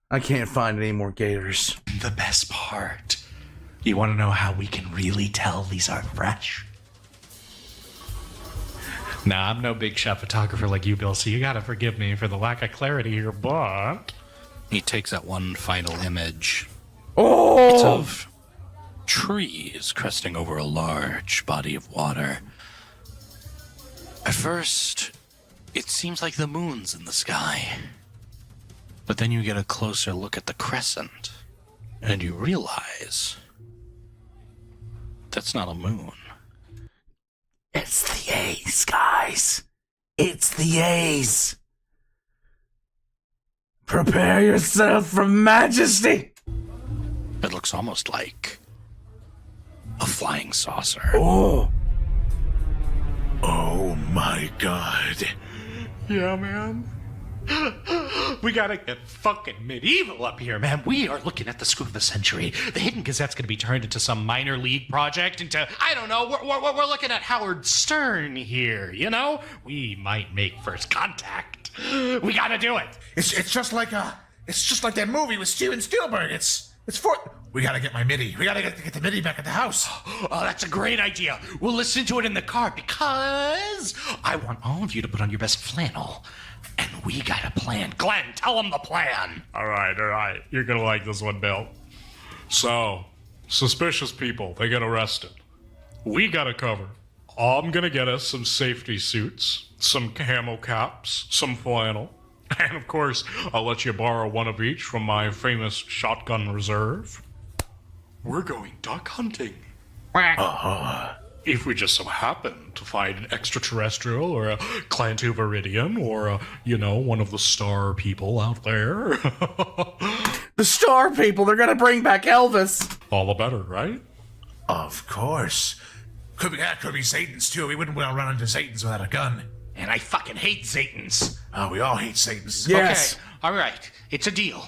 I can't find any more gators. the best part, you want to know how we can really tell these are fresh? Now, I'm no big shot photographer like you, Bill, so you gotta forgive me for the lack of clarity here, but... He takes that one final image. Oh! It's of trees cresting over a large body of water. At first, it seems like the moon's in the sky. But then you get a closer look at the crescent, and you realize that's not a moon. It's the A's, guys. It's the A's. Prepare yourself for majesty. It looks almost like a flying saucer. Oh. Oh my god. Yeah, man. We gotta get fucking medieval up here, man. We are looking at the scoop of the century. The Hidden Gazette's gonna be turned into some minor league project, into, I don't know, we're looking at Howard Stern here, you know? We might make first contact. We gotta do it. It's just like that movie with Steven Spielberg. We gotta get my MIDI. We gotta get the MIDI back at the house. Oh, that's a great idea. We'll listen to it in the car because I want all of you to put on your best flannel. And we got a plan. Glenn, tell them the plan. All right. You're gonna like this one, Bill. So, suspicious people, they get arrested. We got to cover. I'm gonna get us some safety suits, some camo caps, some flannel, and of course, I'll let you borrow one of each from my famous shotgun reserve. We're going duck hunting. If we just so happen to find an extraterrestrial or a Clantoviridian or one of the star people out there. The star people, they're gonna bring back Elvis. All the better, right? Of course. Could be Satans too. We wouldn't want to run into Satans without a gun. And I fucking hate Satans. Oh, we all hate Satans. Yes. Okay, all right. It's a deal.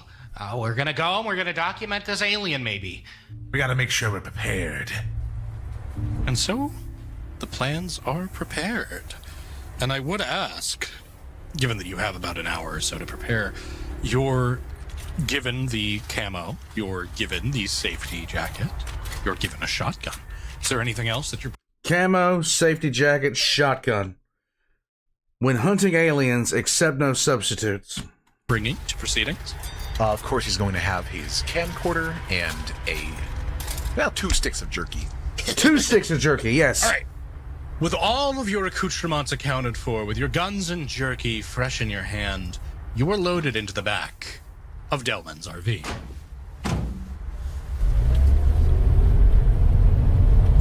We're gonna go and we're gonna document this alien, maybe. We gotta make sure we're prepared. And so, the plans are prepared. And I would ask, given that you have about an hour or so to prepare, you're given the camo, you're given the safety jacket, you're given a shotgun. Is there anything else that you're Camo, safety jacket, shotgun. When hunting aliens, accept no substitutes. bringing to proceedings? Of course, he's going to have his camcorder and 2 sticks of jerky. 2 sticks of jerky, yes. All right. With all of your accoutrements accounted for, with your guns and jerky fresh in your hand, you are loaded into the back of Delman's RV.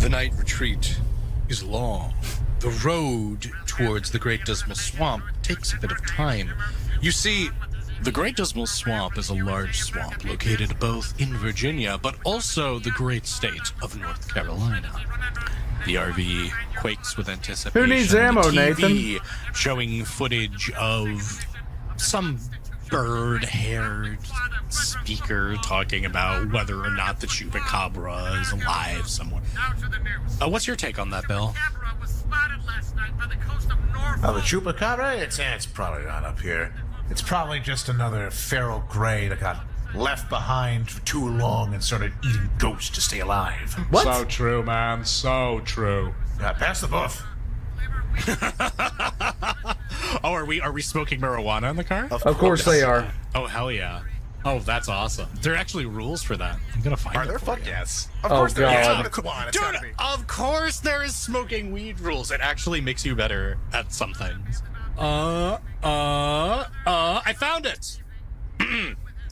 The night retreat is long. The road towards the Great Dismal Swamp takes a bit of time. You see, the Great Dismal Swamp is a large swamp located both in Virginia, but also the great state of North Carolina. The RV quakes with anticipation. Who needs ammo, The TV Nathan? showing footage of some bird-haired speaker talking about whether or not the chupacabra is alive somewhere. What's your take on that, Bill? Oh, the chupacabra? It's probably not up here. It's probably just another feral gray that got left behind for too long and started eating ghosts to stay alive. What? So true, man. So true. Pass the buff. Oh, are we smoking marijuana in the car? Of course they are. Oh, hell yeah. Oh, that's awesome. There are actually rules for that. I'm gonna find Are it there? for Fuck you. yes. Of Oh, course there is. God. Come on, it's Dude, gotta be. of course there is smoking weed rules. It actually makes you better at some things. I found it!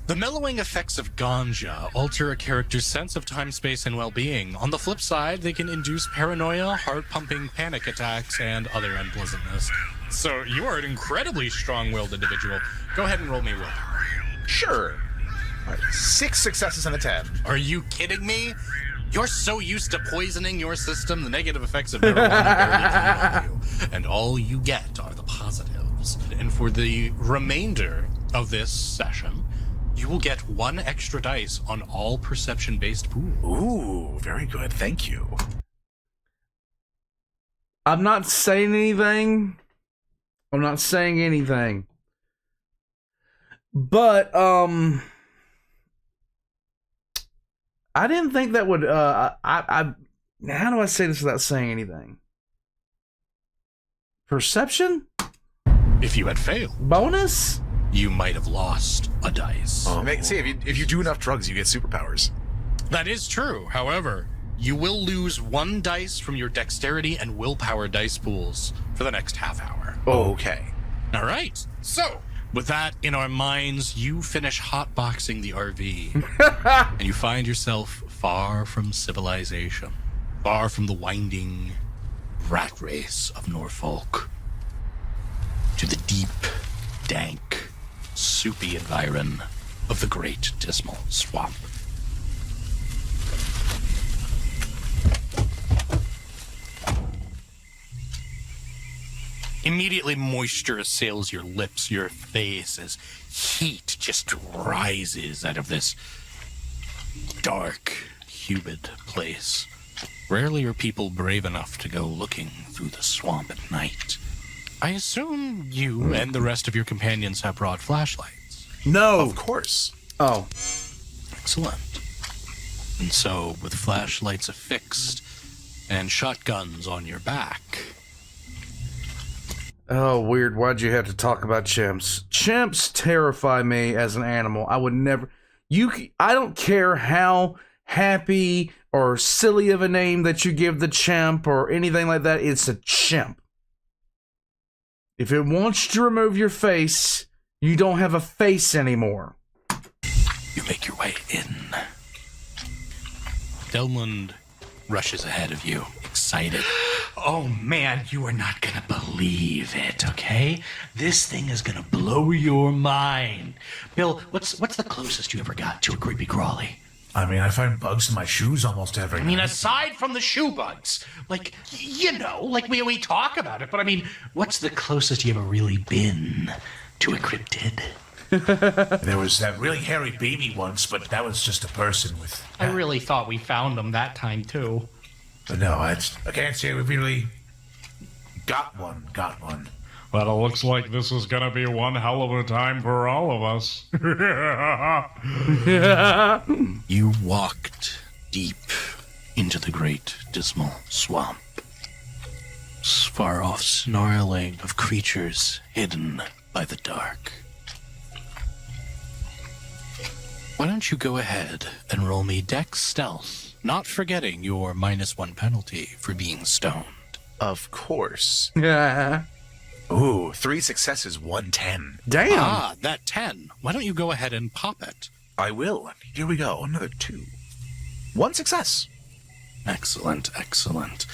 The mellowing effects of ganja alter a character's sense of time, space, and well-being. On the flip side, they can induce paranoia, heart-pumping panic attacks, and other unpleasantness. So you are an incredibly strong-willed individual. Go ahead and roll me willpower. Sure. All right, 6 successes and a 10. Are you kidding me? You're so used to poisoning your system, the negative effects of marijuana barely feed on you. And all you get are the positives. And for the remainder of this session, you will get 1 extra dice on all perception-based pools. Ooh, very good. Thank you. I'm not saying anything. I'm not saying anything. But, I didn't think that would, how do I say this without saying anything? Perception? If you had failed, Bonus? you might have lost a dice. See, if you do enough drugs, you get superpowers. That is true. However, you will lose 1 dice from your dexterity and willpower dice pools for the next half hour. Okay. All right. So, with that in our minds, you finish hotboxing the RV, and you find yourself far from civilization, far from the winding rat race of Norfolk, to the deep, dank, soupy environ of the Great Dismal Swamp. Immediately, moisture assails your lips, your face, as heat just rises out of this dark, humid place. Rarely are people brave enough to go looking through the swamp at night. I assume you and the rest of your companions have brought flashlights. No. Of course. Oh. Excellent. And so, with flashlights affixed and shotguns on your back, Oh, weird. Why'd you have to talk about chimps? Chimps terrify me as an animal. I would never... I don't care how happy or silly of a name that you give the chimp or anything like that. It's a chimp. If it wants to remove your face, you don't have a face anymore. you make your way in. Delmund rushes ahead of you, excited. Oh man, you are not gonna believe it, okay? This thing is gonna blow your mind. Bill, what's the closest you ever got to a creepy crawly? I mean, I find bugs in my shoes almost every I mean, night. aside from the shoe bugs, like, you know, like we talk about it, but I mean, what's the closest you ever really been to a cryptid? There was that really hairy baby once, but that was just a person with... I really thought we found them that time, too. But no, I can't say we really got one. Well, it looks like this is gonna be one hell of a time for all of us. You walked deep into the great dismal swamp. Far off snarling of creatures hidden by the dark. Why don't you go ahead and roll me Dex Stealth, not forgetting your -1 penalty for being stoned. Of course. Yeah. Ooh, 3 successes, 110. Damn. Ah, that 10. Why don't you go ahead and pop it? I will. Here we go. Another 2. 1 success. Excellent, excellent.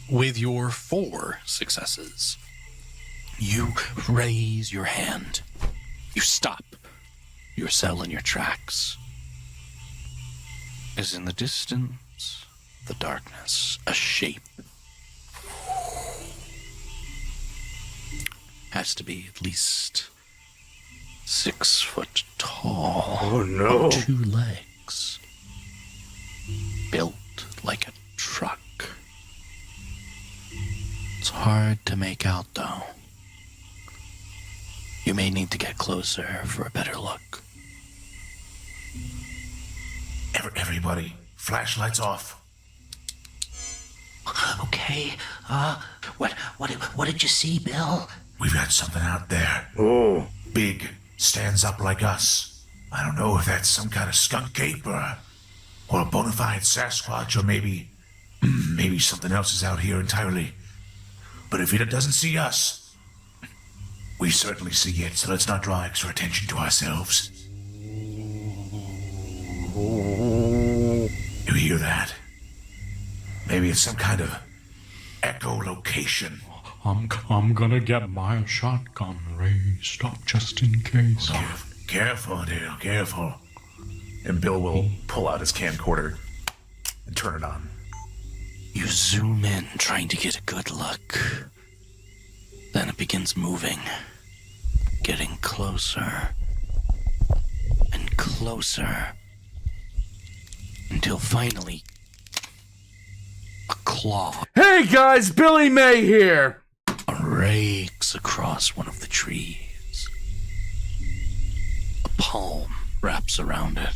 With your 4 successes, you raise your hand. You stop yourself in your tracks. As in the distance, the darkness, a shape has to be at least 6 foot tall. Oh, no. 2 legs. Built like a truck. It's hard to make out, though. You may need to get closer for a better look. Everybody, flashlights off. Okay. What did you see, Bill? We've got something out there. Oh. Big, stands up like us. I don't know if that's some kind of skunk ape or a bona fide Sasquatch, or maybe something else is out here entirely. But if it doesn't see us, we certainly see it, so let's not draw extra attention to ourselves. You hear that? Maybe it's some kind of echolocation. I'm gonna get my shotgun raised up just in case. Careful, Dale, careful. And Bill will pull out his camcorder and turn it on. You zoom in, trying to get a good look. Then it begins moving, getting closer and closer, until finally a claw Hey guys, Billy May here. rakes across one of the trees. A palm wraps around it,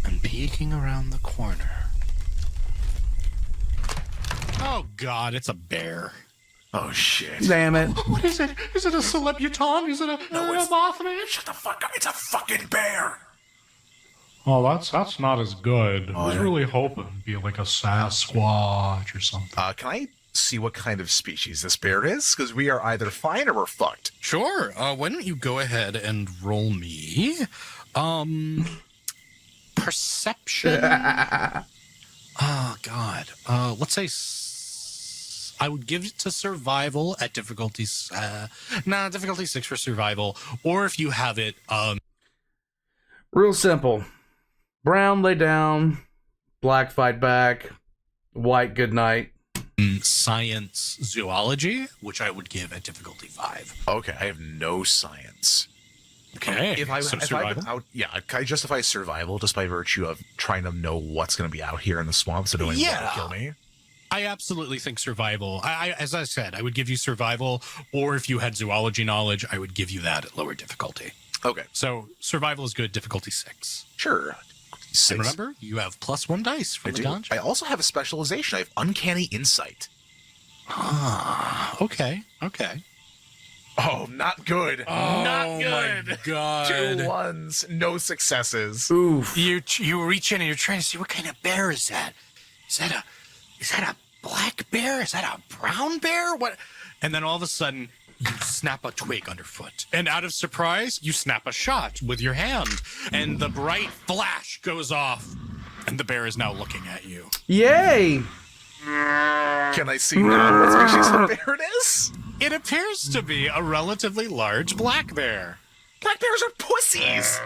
and peeking around the corner. Oh God, it's a bear. Oh, shit. Damn it. What is it? Is it a celebuton? Is it a Mothman? Shut the fuck up. It's a fucking bear. Oh, that's not as good. I was really hoping it'd be like a Sasquatch or something. Can I see what kind of species this bear is? Because we are either fine or we're fucked. Sure. Why don't you go ahead and roll me, perception. Oh God. Let's say I would give it to survival at difficulty. Difficulty 6 for survival. Or if you have it, Real simple. Brown lay down, black fight back, white good night. science zoology, which I would give at difficulty 5. Okay, I have no science. Okay. If survival. can I justify survival just by virtue of trying to know what's going to be out here in the swamp so no one will kill me? I absolutely think survival. As I said, I would give you survival, or if you had zoology knowledge, I would give you that at lower difficulty. Okay, So survival is good, difficulty 6. sure. 6. And remember, you have +1 dice I from the do. dungeon. I also have a specialization. I have uncanny insight. Okay. Oh, not good. Not good. My God. 2 1s, no successes. Oof. You reach in and you're trying to see what kind of bear is that? Is that a black bear? Is that a brown bear? What? And then all of a sudden, you snap a twig underfoot. And out of surprise, you snap a shot with your hand. And the bright flash goes off. And the bear is now looking at you. Yay! Can I see what species of bear it is? It appears to be a relatively large black bear. Black bears are pussies.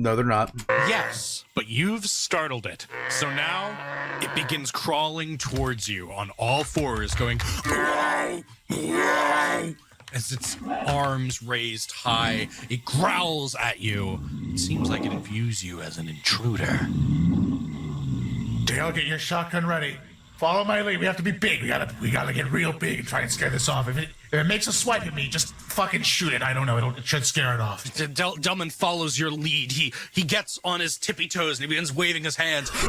No, they're not. Yes, but you've startled it. So now it begins crawling towards you on all fours, going as its arms raised high. It growls at you. It seems like it views you as an intruder. Dale, get your shotgun ready. Follow my lead. We have to be big. We gotta get real big and try and scare this off. If it makes a swipe at me, just fucking shoot it. I don't know. It should scare it off. Delman follows your lead. He gets on his tippy toes and he begins waving his hands. Why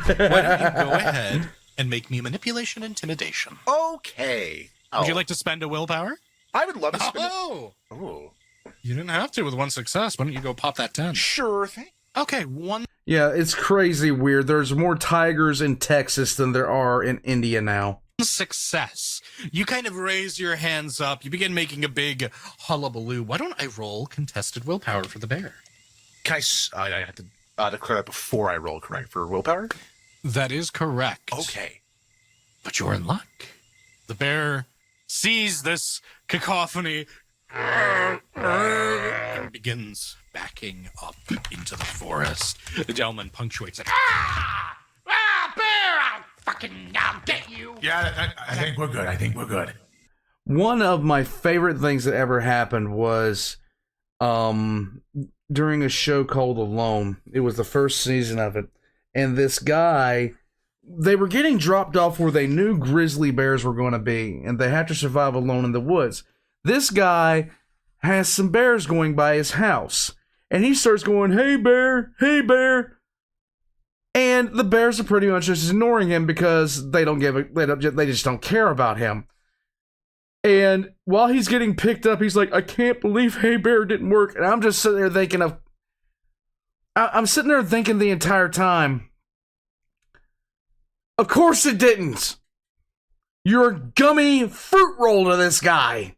don't you go ahead and make me a manipulation intimidation? Okay. Would you like to spend a willpower? I would love to spend Oh, Oh, you didn't have to with 1 success. Why don't you go pop that 10? sure thing. Okay, 1. Yeah, it's crazy weird. There's more tigers in Texas than there are in India now. Success. You kind of raise your hands up. You begin making a big hullabaloo. Why don't I roll contested willpower for the bear? Can I have to declare that before I roll, correct, for willpower? That is correct. Okay. But you're in luck. The bear sees this cacophony and begins backing up into the forest. The gentleman punctuates it. I'll get you. Yeah, I think we're good. One of my favorite things that ever happened was during a show called Alone. It was the first season of it. And this guy they were getting dropped off where they knew grizzly bears were going to be, and they had to survive alone in the woods. This guy has some bears going by his house, and he starts going, "Hey bear, hey bear," and the bears are pretty much just ignoring him because they just don't care about him. And while he's getting picked up, he's like, "I can't believe Hey Bear didn't work," and I'm just sitting there thinking I'm sitting there thinking the entire time, of course it didn't. You're a gummy fruit roll to this guy.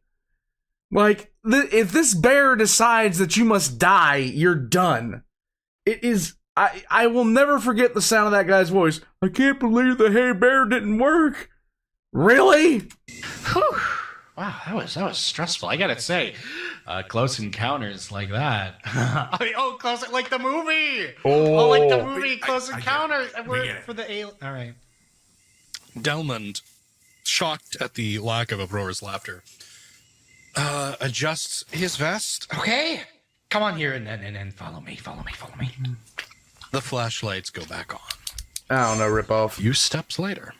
Like, if this bear decides that you must die, you're done. It is... I will never forget the sound of that guy's voice. "I can't believe the Hey Bear didn't work." Really? Whew. Wow, that was stressful. I gotta say, close encounters like that. Close, like the movie. Oh, like the movie Close Encounters. For the alien. All right. Delmond, shocked at the lack of Aurora's laughter, adjusts his vest. Okay, come on here and follow me. The flashlights go back on. I don't know, ripoff. A few steps later,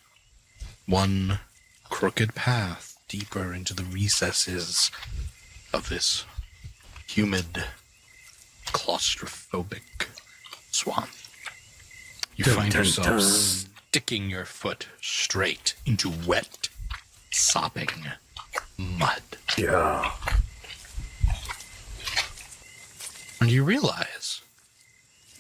one crooked path deeper into the recesses of this humid, claustrophobic swamp. You find yourself sticking your foot straight into wet, sopping mud. Yeah. And you realize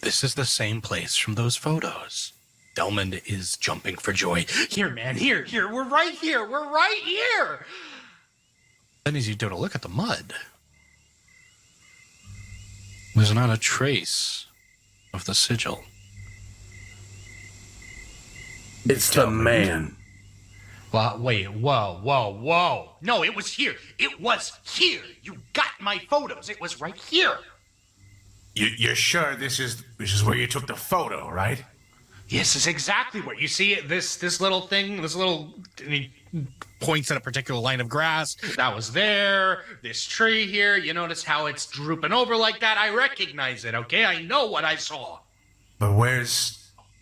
this is the same place from those photos. Delmond is jumping for joy. Here, man, here, we're right here. Then as you take a look at the mud, there's not a trace of the sigil. It's the man. Well, wait, whoa. No, it was here. You got my photos. It was right here. You're sure this is where you took the photo, right? Yes, it's exactly where you see it. This little thing, and he points at a particular line of grass that was there. This tree here, you notice how it's drooping over like that. I recognize it. Okay, I know what I saw. But where's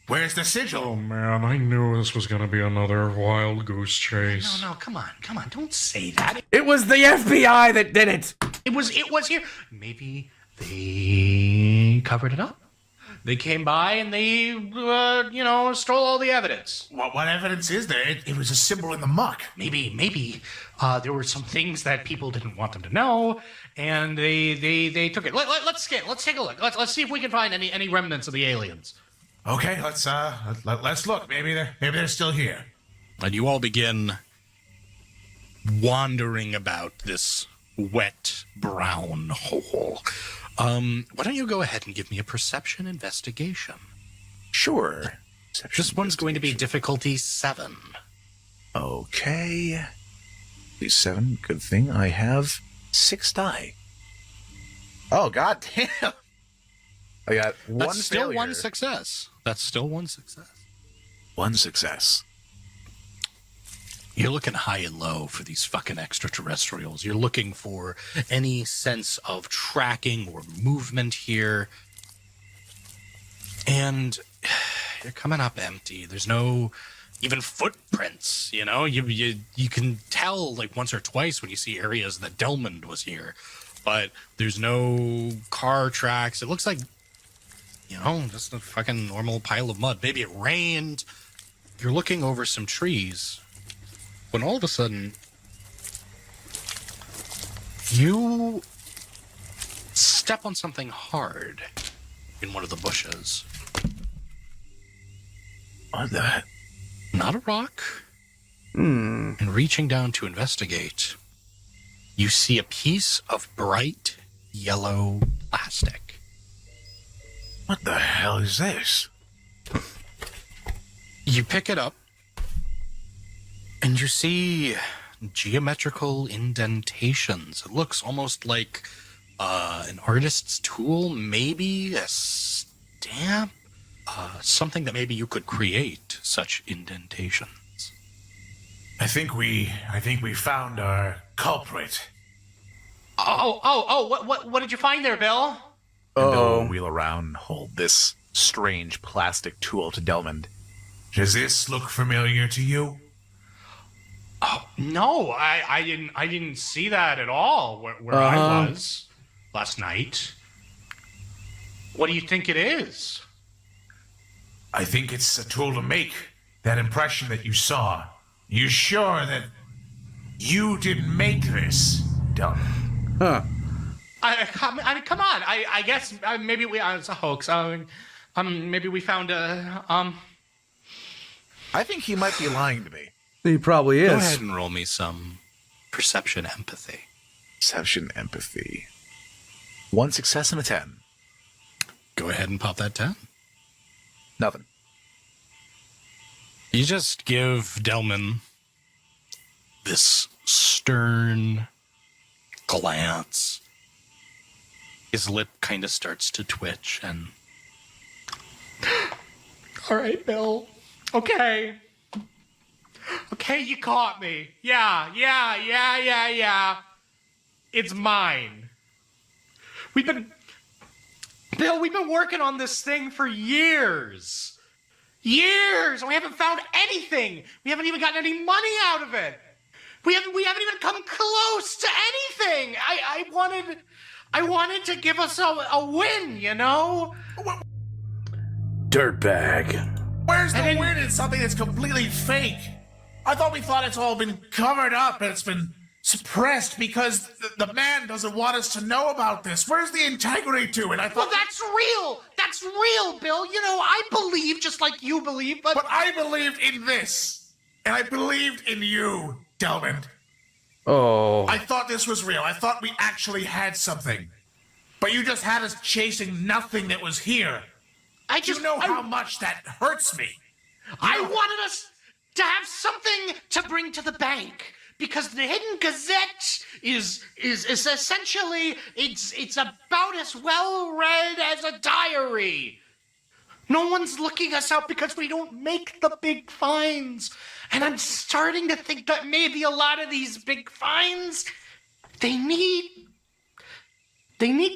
the sigil? Oh man, I knew this was gonna be another wild goose chase. No, come on, don't say that. It was the FBI that did it. It was here. Maybe they covered it up. They came by and they, stole all the evidence. What evidence is there? It was a symbol in the muck. Maybe there were some things that people didn't want them to know, and they took it. Let's scan. Let's take a look. Let's see if we can find any remnants of the aliens. Okay, let's look. Maybe they're still here. And you all begin wandering about this wet brown hole. Why don't you go ahead and give me a perception investigation? Sure. This one's going to be difficulty 7. Okay. 7. Good thing I have 6 die. Oh, god damn. I got one That's still failure. one success. That's still one success. One success. You're looking high and low for these fucking extraterrestrials. You're looking for any sense of tracking or movement here. And you're coming up empty. There's no even footprints, you know? You can tell, like, once or twice when you see areas that Delmond was here. But there's no car tracks. It looks like, just a fucking normal pile of mud. Maybe it rained. You're looking over some trees when all of a sudden you step on something hard in one of the bushes. What the? Not a rock. And reaching down to investigate, you see a piece of bright yellow plastic. What the hell is this? You pick it up, and you see geometrical indentations. It looks almost like an artist's tool, maybe a stamp, something that maybe you could create such indentations. I think we found our culprit. What did you find there, Bill? And Bill will wheel around and hold this strange plastic tool to Delmond. Does this look familiar to you? No, I didn't see that at all where I was last night. What do you think it is? I think it's a tool to make that impression that you saw. You sure that you didn't make this, Dumb? Huh. I mean, come on. I guess maybe it's a hoax. Maybe we found a I think he might be lying to me. He probably is. Go ahead and roll me some perception empathy. Perception, empathy. 1 success and a 10. Go ahead and pop that 10. Nothing. You just give Delman this stern glance. His lip kind of starts to twitch and... All right, Bill. Okay, you caught me. Yeah. It's mine. Bill, we've been working on this thing for years. And we haven't found anything. We haven't even gotten any money out of it. We haven't even come close to anything. I wanted to give us a win, you know? Dirtbag. Where's the win in something that's completely fake? I thought it's all been covered up and it's been suppressed because the man doesn't want us to know about this. Where's the integrity to it? Well, that's real. That's real, Bill. You know, I believe just like you believe, but I believed in this. And I believed in you, Delman. Oh. I thought this was real. I thought we actually had something. But you just had us chasing nothing that was here. You know how much that hurts me. I wanted us to have something to bring to the bank because the Hidden Gazette is essentially it's about as well read as a diary. No one's looking us out because we don't make the big finds. And I'm starting to think that maybe a lot of these big finds they need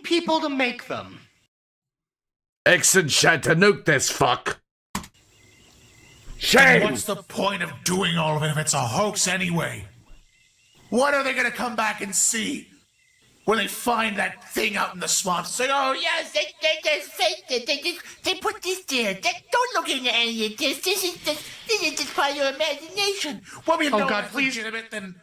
people to make them. Exit shot to nuke this fuck. And Shame! what's the point of doing all of it if it's a hoax anyway? What are they gonna come back and see when they find that thing out in the swamp? Say, oh yes, They just faked it. They put this there. Don't look into any of this. This is just part of your imagination. well, we know God, it's please. legitimate, then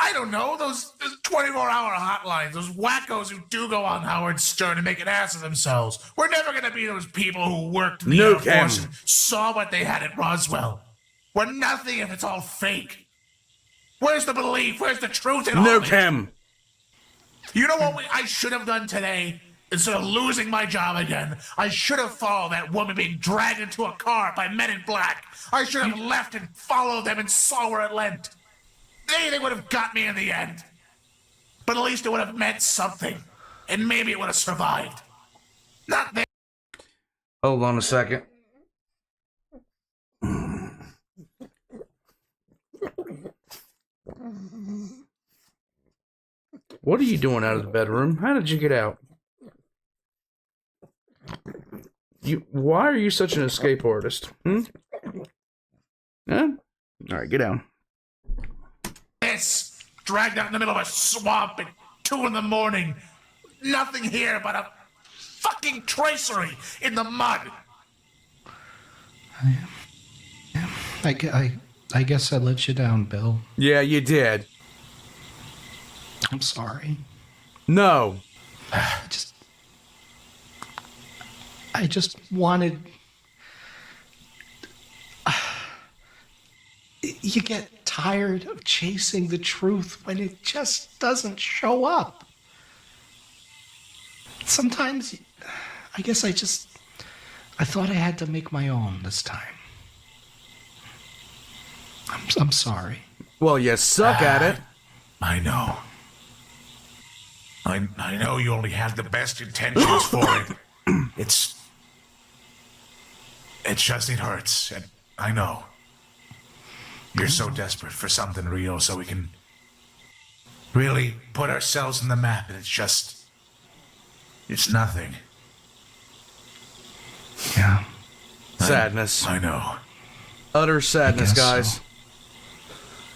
I don't know, those 24-hour hotlines, those wackos who do go on Howard Stern and make an ass of themselves. We're never gonna be those people who worked in the Air Nuke him. Force and saw what they had at Roswell. We're nothing if it's all fake. Where's the belief? Where's the truth in all Nuke of it? him! You know what I should have done today? Instead of losing my job again, I should have followed that woman being dragged into a car by men in black. I should have left and followed them and saw where it led. Anything would have got me in the end. But at least it would have meant something. And maybe it would have survived. Not that. Hold on a second. What are you doing out of the bedroom? How did you get out? Why are you such an escape artist? Huh? Alright, get down. This dragged out in the middle of a swamp at 2 a.m. Nothing here but a fucking tracery in the mud. I guess I let you down, Bill. Yeah, you did. I'm sorry. No. I just wanted... You get tired of chasing the truth when it just doesn't show up. Sometimes, I guess I thought I had to make my own this time. I'm sorry. Well, you suck at it. I know. I know you only had the best intentions for it. It hurts, and I know. You're so desperate for something real so we can really put ourselves on the map, and it's nothing. Yeah. Sadness. I know. utter sadness, guess guys. so.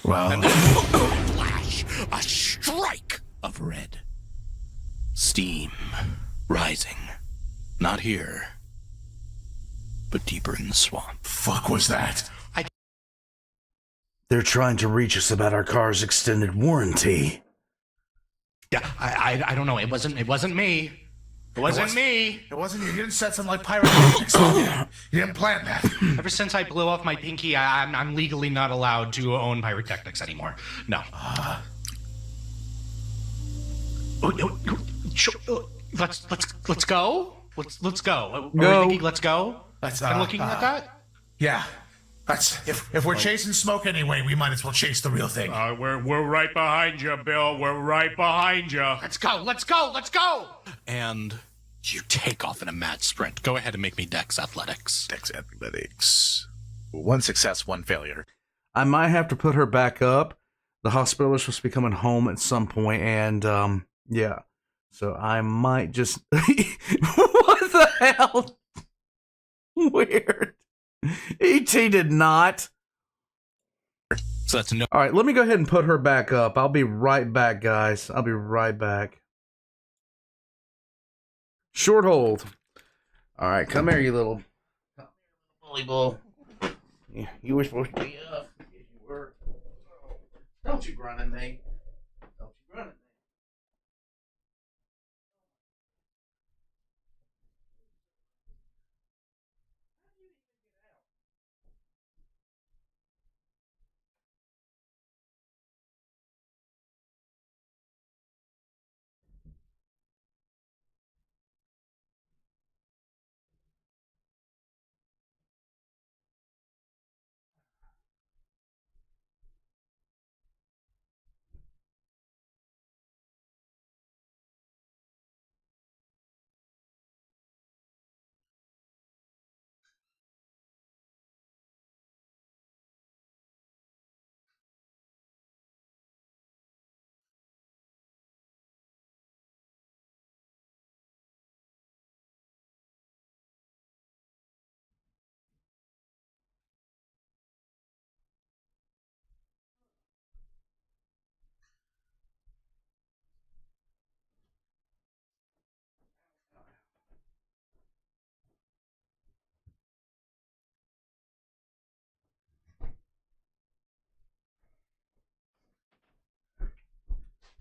Well, Flash, a strike of red. Steam rising. Not here, but deeper in the swamp. fuck was that? They're trying to reach us about our car's extended warranty. Yeah, I don't know. It wasn't me. It wasn't me. It wasn't you. You didn't set something like pyrotechnics. You didn't plan that. Ever since I blew off my pinky, I'm legally not allowed to own pyrotechnics anymore. No. Let's go. Let's go. Are we Go. thinking let's go? Let's, I'm looking at that. Yeah. That's if we're chasing smoke anyway, we might as well chase the real thing. We're right behind you, Bill. We're right behind you. Let's go. Let's go. Let's go. And you take off in a mad sprint. Go ahead and make me Dex Athletics. Dex Athletics. 1 success, 1 failure. I might have to put her back up. The hospital is supposed to be coming home at some point, and yeah. So I might just. What the hell? Weird. E.T. did not. So that's no. All right, let me go ahead and put her back up. I'll be right back, guys. I'll be right back. Short hold. All right, come here, you little bully bull. Yeah, you were supposed to be up. Yes, you were. Don't you grunt at me. Don't you grunt at me.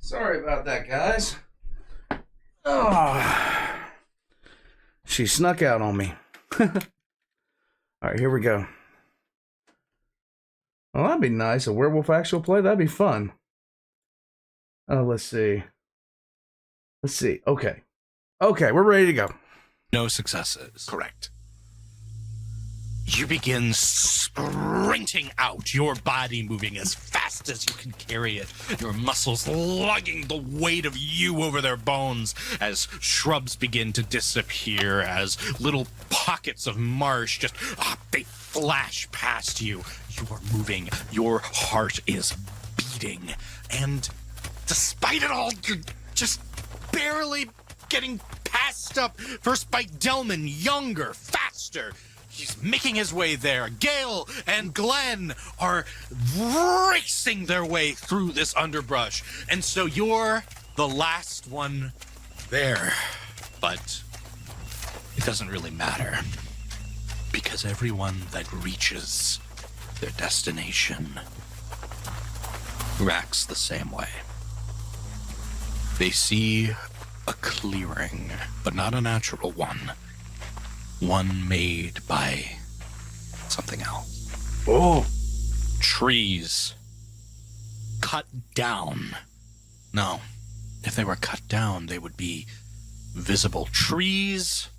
Sorry about that, guys. Oh, she snuck out on me. All right, here we go. Oh, that'd be nice. A werewolf actual play? That'd be fun. Let's see. Let's see. Okay. Okay, we're ready to go. No successes. Correct. You begin sprinting out, your body moving as fast as you can carry it, your muscles lugging the weight of you over their bones as shrubs begin to disappear, as little pockets of marsh just, they flash past you. You are moving, your heart is beating, and despite it all, you're just barely getting passed up, first by Delman, younger, faster. He's making his way there. Gail and Glenn are racing their way through this underbrush. And so you're the last one there. But it doesn't really matter. Because everyone that reaches their destination reacts the same way. They see a clearing, but not a natural one. One made by something else. Oh. Trees. Cut down. No. If they were cut down, they would be visible. Trees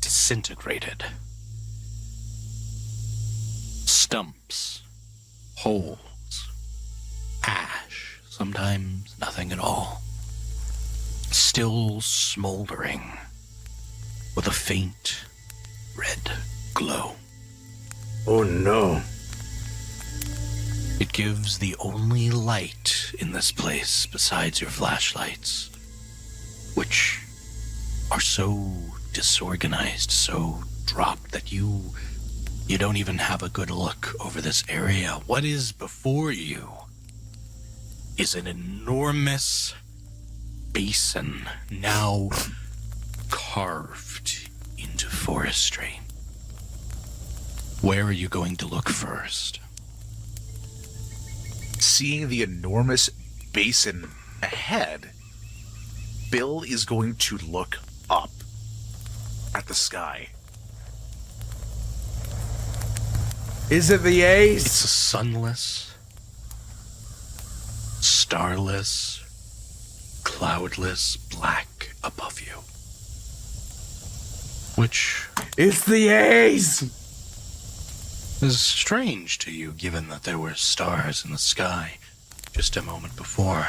disintegrated. Stumps. Holes. Ash. Sometimes nothing at all. Still smoldering. With a faint red glow. Oh no. It gives the only light in this place besides your flashlights, which are so disorganized, so dropped that you You don't even have a good look over this area. What is before you is an enormous basin now carved into forestry. Where are you going to look first? Seeing the enormous basin ahead, Bill is going to look up at the sky. Is it the A's? It's a sunless, starless, cloudless black above you. Which It's the A's! is strange to you, given that there were stars in the sky just a moment before.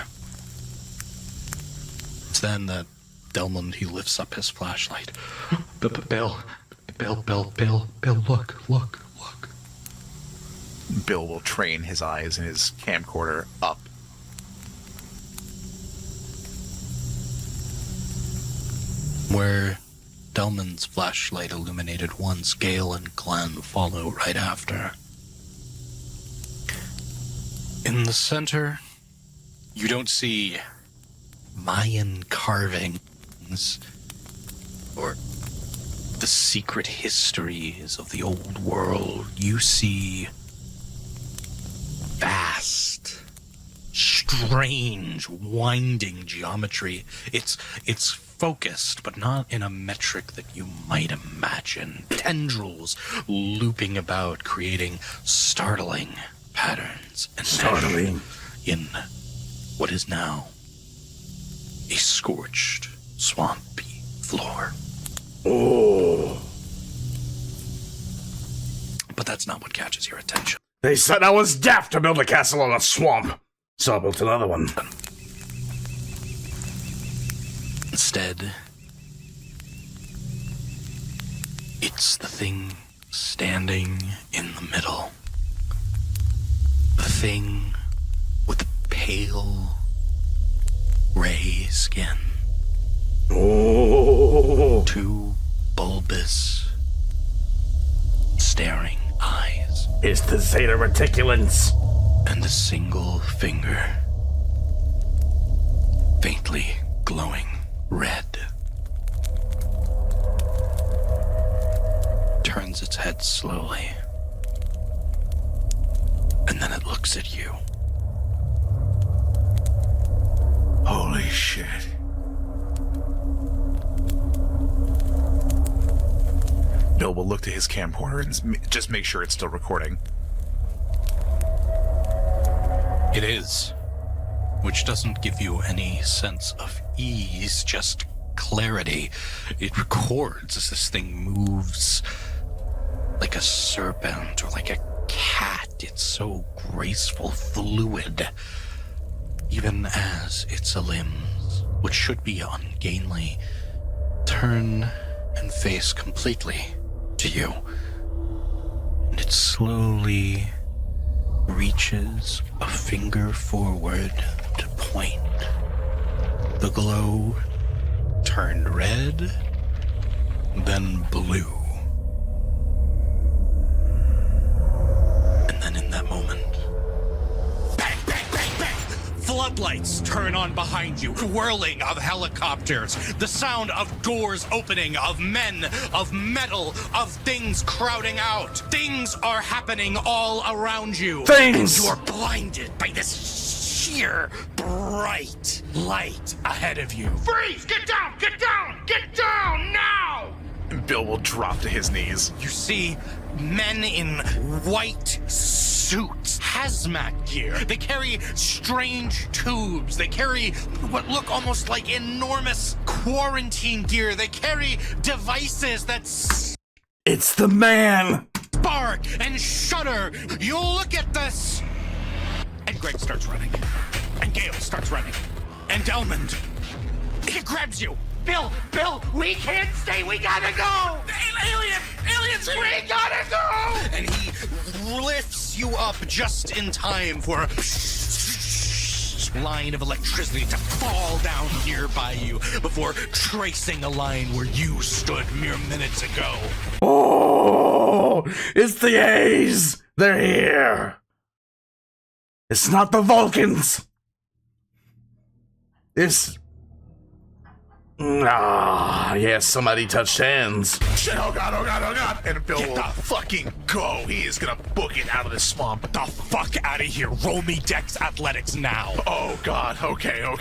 It's then that Delmond, he lifts up his flashlight. Bill, look. Bill will train his eyes and his camcorder up. Where Delmond's flashlight illuminated once, Gail and Glenn follow right after. In the center, you don't see Mayan carvings or the secret histories of the old world. You see vast, strange, winding geometry. It's focused, but not in a metric that you might imagine. Tendrils looping about, creating startling patterns and Startling. in what is now a scorched, swampy floor. Oh. But that's not what catches your attention. They said I was daft to build a castle on a swamp, so I built another one. Instead, it's the thing standing in the middle. The thing with the pale gray skin. Oh. Two bulbous, staring eyes. It's the Zeta Reticulans. And a single finger, faintly glowing red, turns its head slowly, and then it looks at you. Holy shit. Bill will look to his camcorder and just make sure it's still recording. It is, which doesn't give you any sense of ease, just clarity. It records as this thing moves like a serpent or like a cat. It's so graceful, fluid, even as its limbs, which should be ungainly, turn and face completely to you. And it slowly reaches a finger forward to point. The glow turned red, then blue. And then in that moment, bang, bang, bang, bang! Floodlights turn on behind you, whirling of helicopters, the sound of doors opening, of men, of metal, of things crowding out. Things are happening all around you. Things! And you're blinded by this sheer, bright light ahead of you. Freeze! Get down! Get down! Get down now! Bill will drop to his knees. You see men in white suits, hazmat gear. They carry strange tubes. They carry what look almost like enormous quarantine gear. They carry devices that It's the man! spark and shudder. You look at this. And Greg starts running. And Gail starts running. And Delmond, he grabs you. Bill, we can't stay. We gotta go. Aliens! We gotta go. And he lifts you up just in time for a line of electricity to fall down nearby you before tracing a line where you stood mere minutes ago. Oh! Oh, it's the A's. They're here. It's not the Vulcans. It's... yes, somebody touched hands. Shit, oh god, oh god, oh god. And Bill will fucking go. He is gonna book it out of this swamp. The fuck out of here. Roll me Dex Athletics now. Oh god, okay. Oh,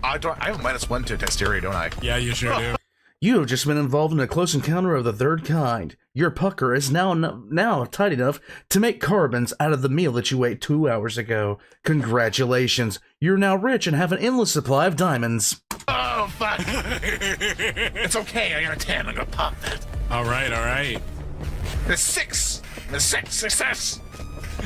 I have a -1 to dexterity, don't I? Yeah, you sure do. You have just been involved in a close encounter of the third kind. Your pucker is now tight enough to make carbons out of the meal that you ate 2 hours ago. Congratulations. You're now rich and have an endless supply of diamonds. Oh, fuck. It's okay, I got a 10. I'm gonna pop that. All right. The 6. The 6 success.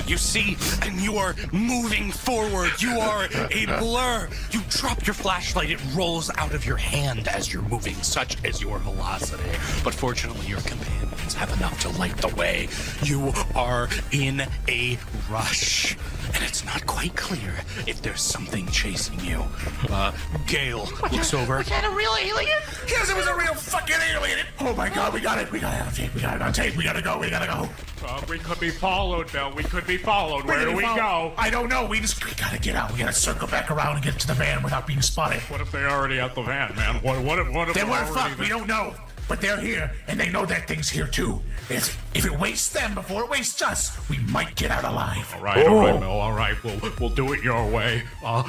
You see, and you are moving forward. You are a blur. You drop your flashlight. It rolls out of your hand as you're moving, such is your velocity. But fortunately, your companions have enough to light the way. You are in a rush. And it's not quite clear if there's something chasing you. Gail looks over. Was that a real alien? Yes, it was a real fucking alien. Oh my god, we got it. We got it on tape. We got it on tape. We gotta go. We could be followed, Bill. We could be followed. Where do we go? I don't know. We gotta get out. We gotta circle back around and get to the van without being spotted. What if they're already at the van, man? What if They they're were already fucked. We there? don't know. But they're here, and they know that thing's here too. If it wastes them before it wastes us, we might get out alive. All right, Bill. All right, we'll do it your way.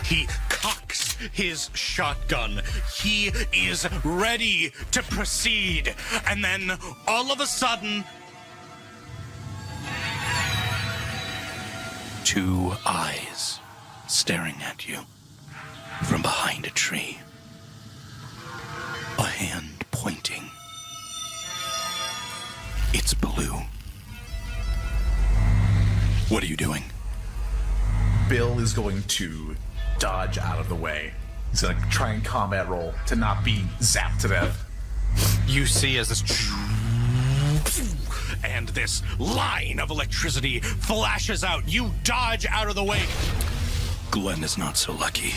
He cocks his shotgun. He is ready to proceed. And then, all of a sudden, 2 eyes staring at you from behind a tree. A hand pointing. It's blue. What are you doing? Bill is going to dodge out of the way. He's gonna try and combat roll to not be zapped to death. You see as this and this line of electricity flashes out. You dodge out of the way. Glenn is not so lucky.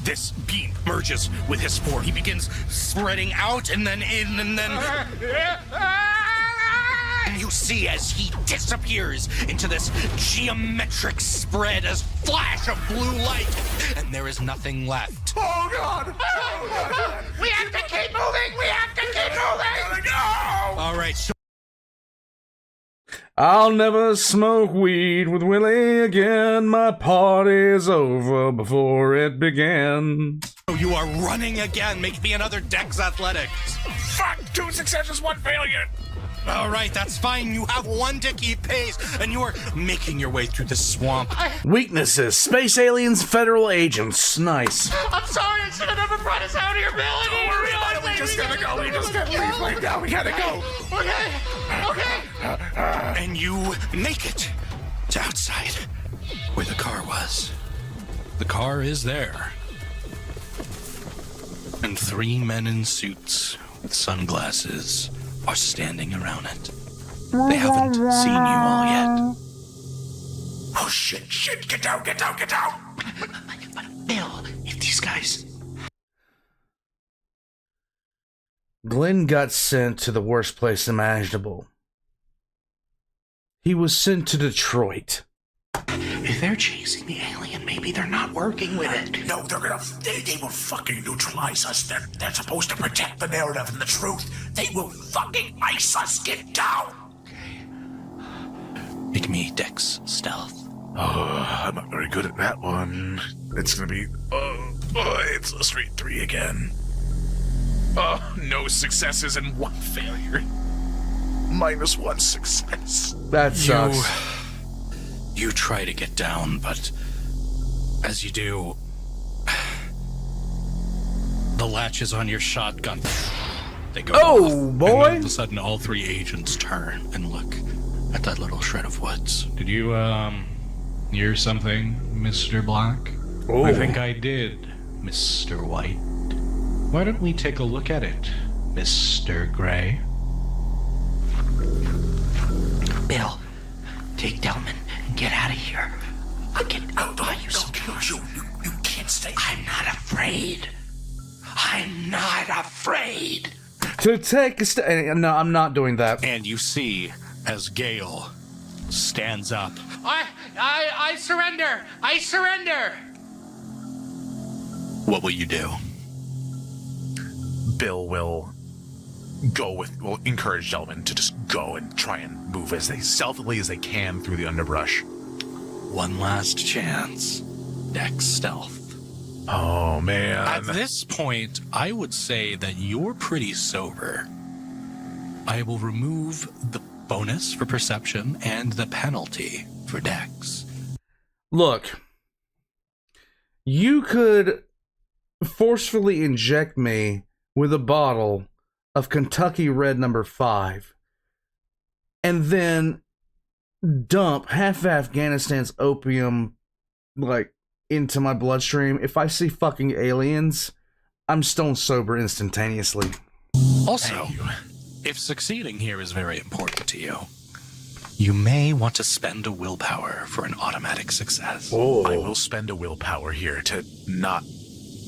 This beam merges with his spore. He begins spreading out and then in and then... And you see as he disappears into this geometric spread as flash of blue light. And there is nothing left. Oh god! Oh god! We have to keep moving! We have to keep moving! All right, so I'll never smoke weed with Willie again. My party's over before it began. you are running again. Make me another Dex Athletics. Fuck! 2 successes, 1 failure! All right, that's fine. You have 1 to keep pace, and you are making your way through the swamp. Weaknesses: space aliens, federal agents. Nice. I'm sorry, I should have never brought us out here, Bill. I didn't realize We just gotta go. We just gotta leave right now. We gotta go. Okay. And you make it to outside where the car was. The car is there. And 3 men in suits with sunglasses are standing around it. They haven't seen you all yet. Oh shit! Get down! Bill, if these guys... Glenn got sent to the worst place imaginable. He was sent to Detroit. If they're chasing the alien, maybe they're not working with it. No, they will fucking neutralize us. They're supposed to protect the narrative and the truth. They will fucking ice us. Get down! Make me Dex Stealth. Oh, I'm not very good at that one. It's gonna be... it's a straight 3 again. Oh, no successes and 1 failure. -1 success. That sucks. You try to get down, but as you do, the latches on your shotgun, they go off. And boy! all of a sudden, all 3 agents turn and look at that little shred of woods. Did you, hear something, Mr. Black? Oh. I think I did, Mr. White. Why don't we take a look at it, Mr. Gray? Bill, take Delman and get out of here. I'll get out of you. You can't stay. I'm not afraid. I'm not afraid. To take a stand. No, I'm not doing that. And you see as Gail stands up. I surrender! I surrender! What will you do? Bill will encourage gentlemen to just go and try and move as stealthily as they can through the underbrush. One last chance. Dex stealth. Oh, man. At this point, I would say that you're pretty sober. I will remove the bonus for perception and the penalty for Dex. Look, you could forcefully inject me with a bottle of Kentucky Red number 5 and then dump half of Afghanistan's opium, like, into my bloodstream. If I see fucking aliens, I'm stone sober instantaneously. Also, if succeeding here is very important to you, you may want to spend a willpower for an automatic success. I will spend a willpower here to not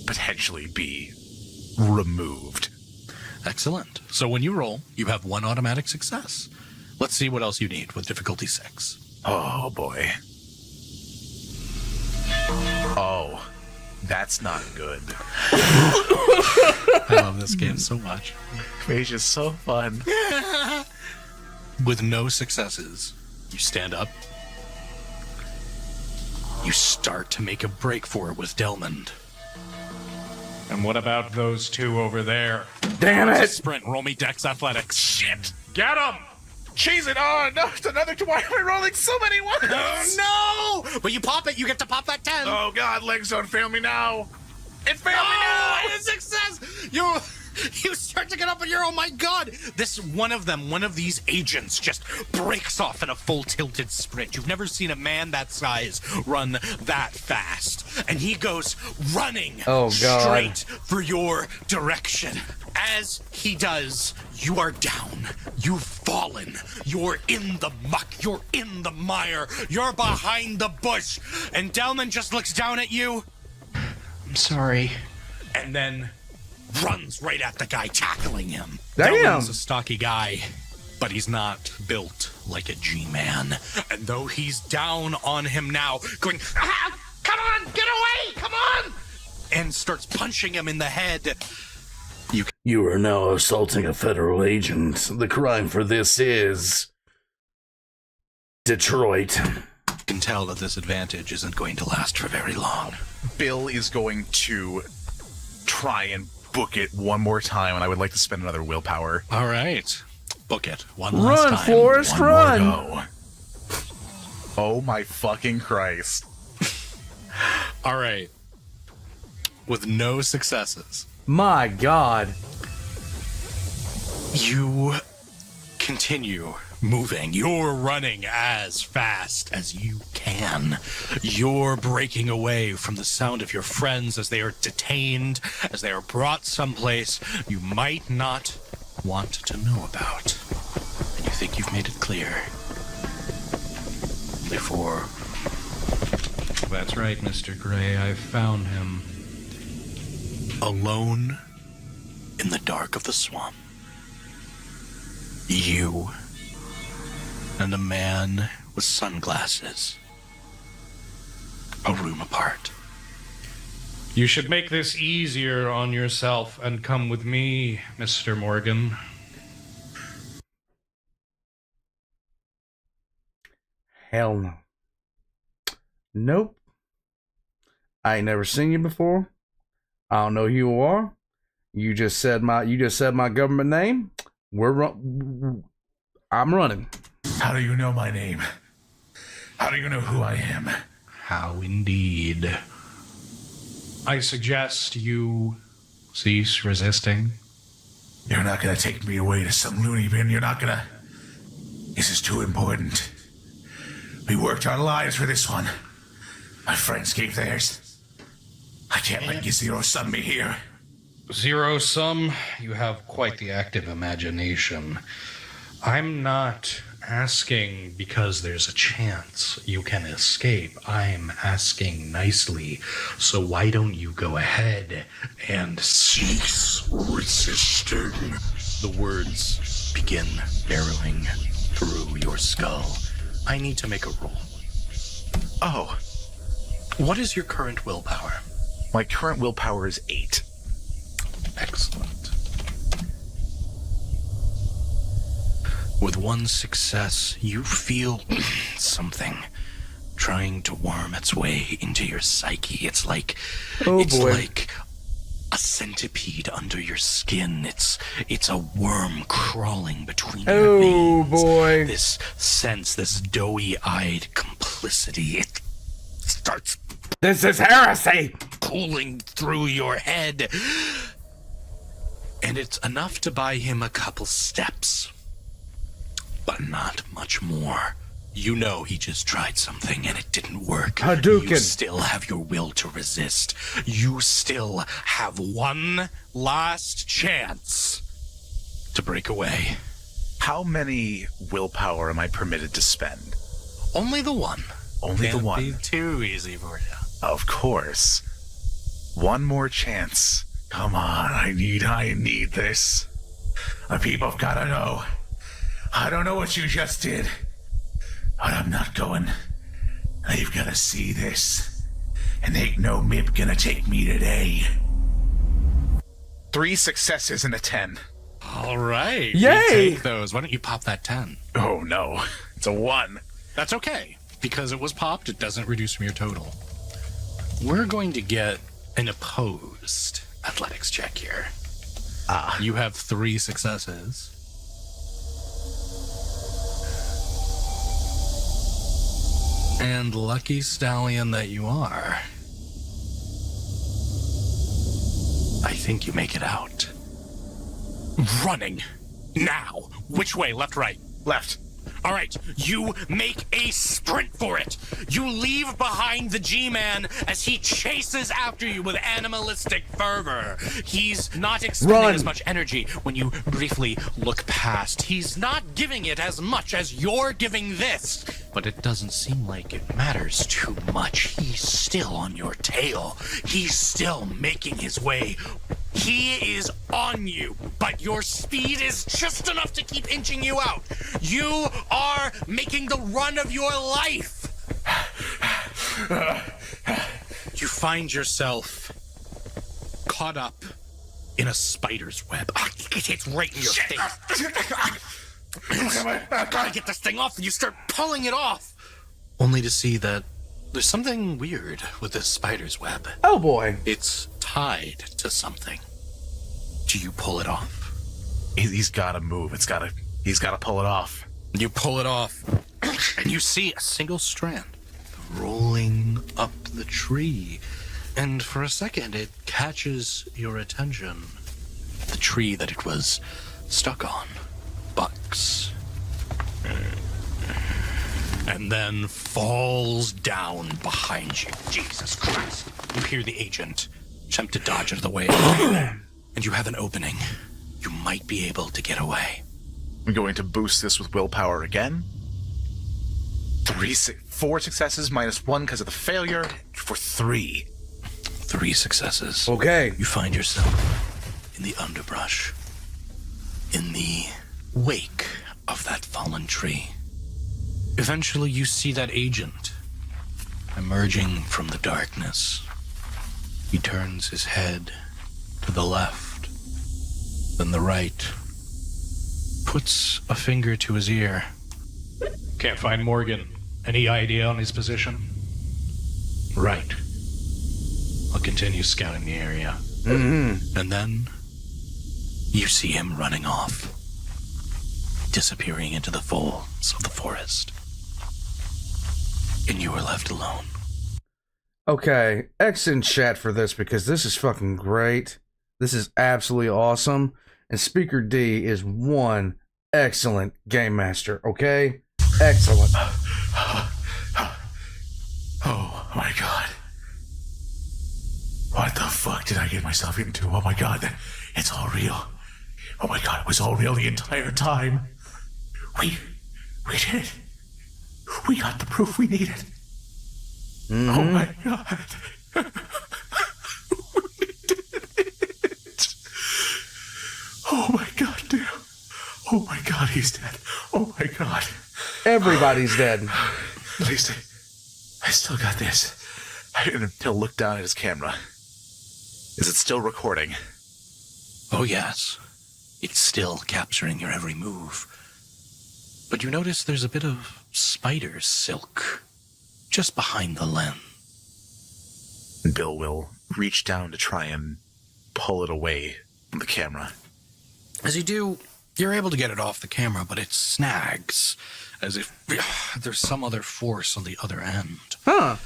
potentially be removed. Excellent. So when you roll, you have 1 automatic success. Let's see what else you need with difficulty 6. Oh, boy. Oh, that's not good. I love this game so much. Mage is so fun. With no successes, you stand up. You start to make a break for it with Delmond. And what about those two over there? Damn it! Sprint, roll me Dex Athletics. Shit. Get them! Cheese it on! No, it's another two. Why am I rolling so many ones? Oh no! But you pop it, you get to pop that 10. Oh, God, legs don't fail me now. It failed me now! Oh, it's a success! You start to get up and you're, oh my god! One of these agents just breaks off in a full tilted sprint. You've never seen a man that size run that fast. And he goes running straight for your direction. As he does, you are down. You've fallen. You're in the muck. You're in the mire. You're behind the bush. And Delman just looks down at you. I'm sorry. And then runs right at the guy, tackling him. Damn! Delman's a stocky guy, but he's not built like a G-man. And though he's down on him now, going, ah, come on, get away, come on! And starts punching him in the head. You are now assaulting a federal agent. The crime for this is Detroit. You can tell that this advantage isn't going to last for very long. Bill is going to try and book it one more time, and I would like to spend another willpower. All right. Book it. One last time. Run, Forrest, One run! more go. Oh my fucking Christ. All right. With no successes, My God. you continue moving. You're running as fast as you can. You're breaking away from the sound of your friends as they are detained, as they are brought someplace you might not want to know about. And you think you've made it clear. Before That's right, Mr. Gray. I've found him. alone in the dark of the swamp, you and a man with sunglasses, a room apart. You should make this easier on yourself and come with me, Mr. Morgan. Hell no. Nope. I ain't never seen you before. I don't know who you are. You just said my government name. I'm running. How do you know my name? How do you know who I am? How indeed. I suggest you cease resisting. You're not gonna take me away to some loony bin. You're not gonna... This is too important. We worked our lives for this one. My friends gave theirs. I can't let you zero-sum me here. Zero sum, you have quite the active imagination. I'm not asking because there's a chance you can escape. I'm asking nicely. So why don't you go ahead and cease resisting? the words begin barreling through your skull, I need to make a roll. Oh, What is your current willpower? my current willpower is 8. Excellent. With one success, you feel something trying to worm its way into your psyche. It's like like a centipede under your skin. It's a worm crawling between your veins. Boy. This sense, this doughy-eyed complicity, it starts This is heresy! pulling through your head. And it's enough to buy him a couple steps. But not much more. You know he just tried something and it didn't work. Hadouken. You still have your will to resist. You still have one last chance to break away. How many willpower am I permitted to spend? Only the one. Only the Can't one. be too easy for you. Of course. One more chance. Come on, I need this. The people have gotta know. I don't know what you just did, but I'm not going. They've gotta see this. And ain't no mip gonna take me today. 3 successes and a 10. All right. Yay! We take those. Why don't you pop that 10? Oh no, it's a 1. That's okay. Because it was popped, it doesn't reduce from your total. We're going to get an opposed athletics check here. You have 3 successes. And lucky stallion that you are, I think you make it out. Running. Now. Which way? Left, right? Left. All right, you make a sprint for it. You leave behind the G-Man as he chases after you with animalistic fervor. He's not expending as much energy when you briefly look past. He's not giving it as much as you're giving this. But it doesn't seem like it matters too much. He's still on your tail. He's still making his way. He is on you, but your speed is just enough to keep inching you out. You are making the run of your life. You find yourself caught up in a spider's web. It's right in your face. Gotta get this thing off, and you start pulling it off. Only to see that there's something weird with this spider's web. Oh boy. It's tied to something. Do you pull it off? He's gotta move. He's gotta pull it off. You pull it off, and you see a single strand rolling up the tree. And for a second, it catches your attention. The tree that it was stuck on bucks. And then falls down behind you. Jesus Christ. You hear the agent attempt to dodge out of the way. And you have an opening. You might be able to get away. I'm going to boost this with willpower again. 4 successes minus 1 because of the failure for 3. 3 successes. Okay. You find yourself in the underbrush, in the wake of that fallen tree. Eventually, you see that agent emerging from the darkness. He turns his head to the left, then the right, puts a finger to his ear. Can't find Morgan. Any idea on his position? Right. I'll continue scouting the area. And then you see him running off, disappearing into the folds of the forest. And you are left alone. Okay, X in chat for this because this is fucking great. This is absolutely awesome. And Speaker D is one excellent game master, okay? Excellent. Oh my god. What the fuck did I get myself into? Oh my god, it's all real. Oh my god, it was all real the entire time. We did it. We got the proof we needed. Oh my god. We did it. Oh my god, dude. Oh my god. Everybody's dead. At least I still got this. He'll look down at his camera. Is it still recording? Oh, yes. It's still capturing your every move. But you notice there's a bit of spider silk just behind the lens. Bill will reach down to try and pull it away from the camera. As you do, you're able to get it off the camera, but it snags, as if there's some other force on the other end. Huh.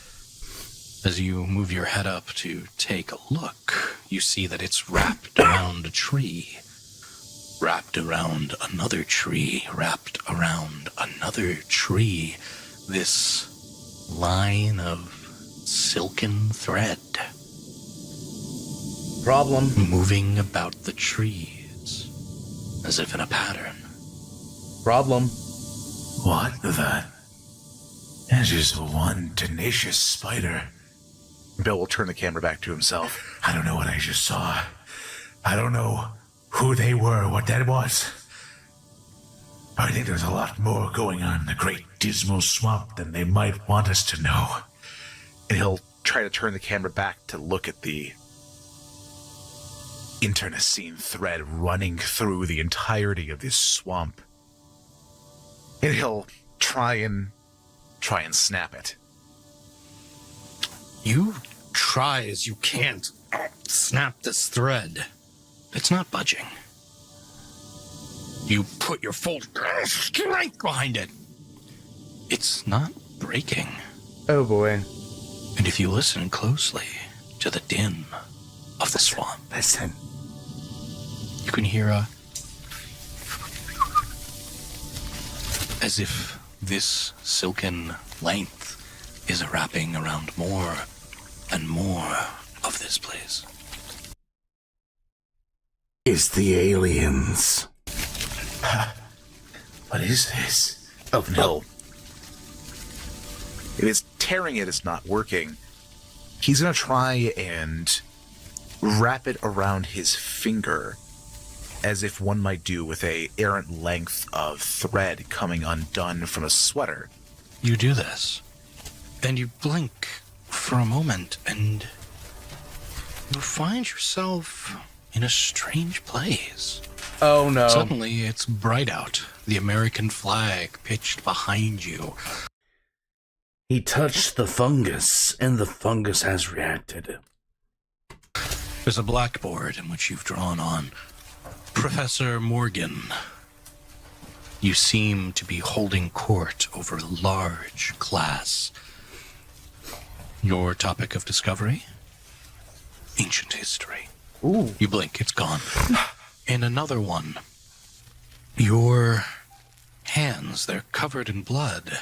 As you move your head up to take a look, you see that it's wrapped around a tree, wrapped around another tree, wrapped around another tree. This line of silken thread Problem. moving about the trees, as if in a pattern. Problem. What the? That's just one tenacious spider. Bill will turn the camera back to himself. I don't know what I just saw. I don't know who they were, what that was. But I think there's a lot more going on in the great dismal swamp than they might want us to know. And he'll try to turn the camera back to look at the internecine thread running through the entirety of this swamp. And he'll try and snap it. You try as you can't snap this thread. It's not budging. You put your full strength behind it. It's not breaking. Oh boy. And if you listen closely to the din of the swamp, Listen. you can hear as if this silken length is wrapping around more and more of this place. It's the aliens. What is this? Oh no. It is tearing it is not working. He's gonna try and wrap it around his finger as if one might do with a errant length of thread coming undone from a sweater. You do this. Then you blink for a moment and you find yourself in a strange place. Oh no. Suddenly it's bright out, the American flag pitched behind you. He touched the fungus, and the fungus has reacted. There's a blackboard in which you've drawn on Professor Morgan. You seem to be holding court over a large class. Your topic of discovery? Ancient history. Ooh. You blink, it's gone. And another one. Your hands, they're covered in blood.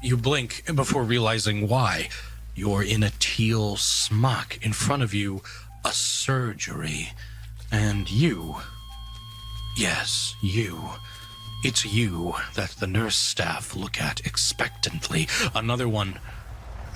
You blink before realizing why. You're in a teal smock. In front of you, a surgery. And you, yes, you. It's you that the nurse staff look at expectantly. Another one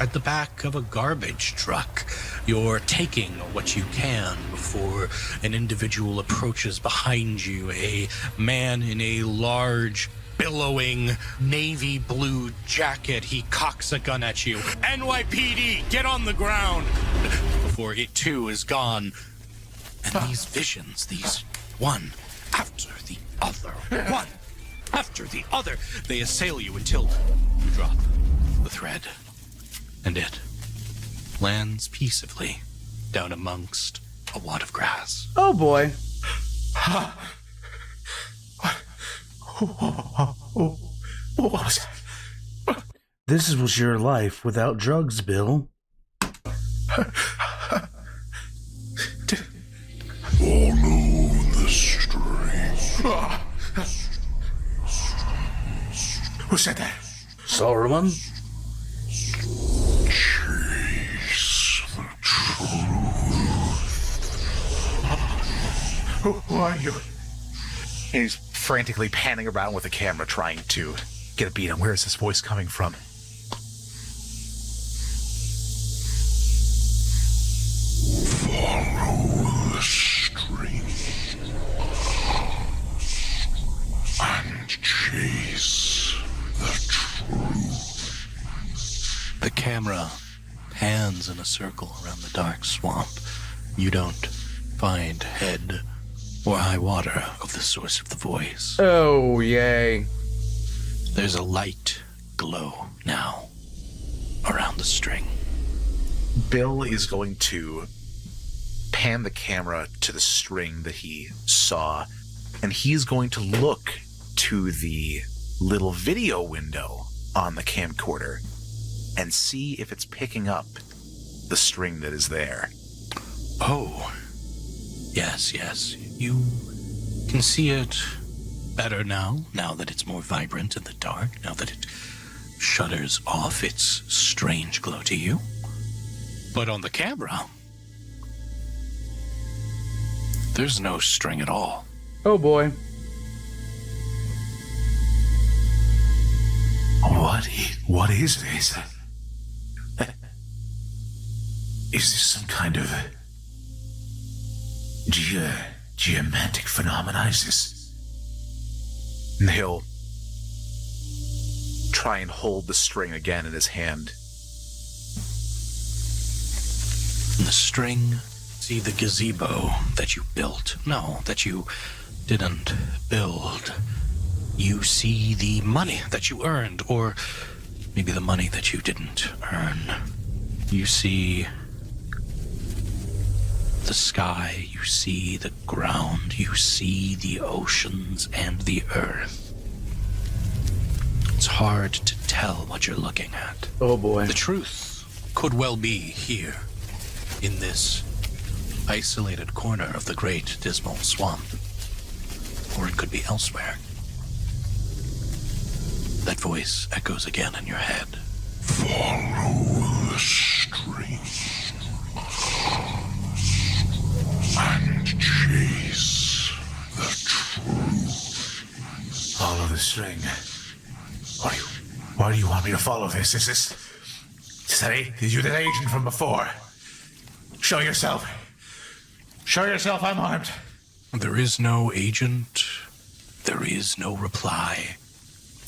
at the back of a garbage truck. You're taking what you can before an individual approaches behind you. A man in a large, billowing navy blue jacket. He cocks a gun at you. NYPD, get on the ground! Before it too is gone. And these visions, these one after the other, one after the other, they assail you until you drop the thread. And it lands peacefully down amongst a wad of grass. Oh boy. What was that? This was your life without drugs, Bill. Follow the streets. Who said that? Solomon? Chase the truth. Who are you? And he's frantically panning around with the camera trying to get a beat on where is this voice coming from. Follow the streets and chase camera pans in a circle around the dark swamp, you don't find head or high water of the source of the voice. Oh, yay. There's a light glow now around the string. Bill is going to pan the camera to the string that he saw, and he's going to look to the little video window on the camcorder and see if it's picking up the string that is there. Oh, yes. You can see it better now that it's more vibrant in the dark, now that it shutters off its strange glow to you. But on the camera, there's no string at all. Oh, boy. What is this? Is this some kind of geomantic phenomena? Is this? And he'll try and hold the string again in his hand. The string, see the gazebo that you built. No, that you didn't build. You see the money that you earned, or maybe the money that you didn't earn. You see the sky, you see the ground, you see the oceans and the earth. It's hard to tell what you're looking at. Oh, boy. The truth could well be here, in this isolated corner of the great dismal swamp. Or it could be elsewhere. That voice echoes again in your head. Follow the string and chase the truth. Follow the string. Why do you want me to follow this? Is you the agent from before? Show yourself. Show yourself I'm armed. There is no agent. There is no reply.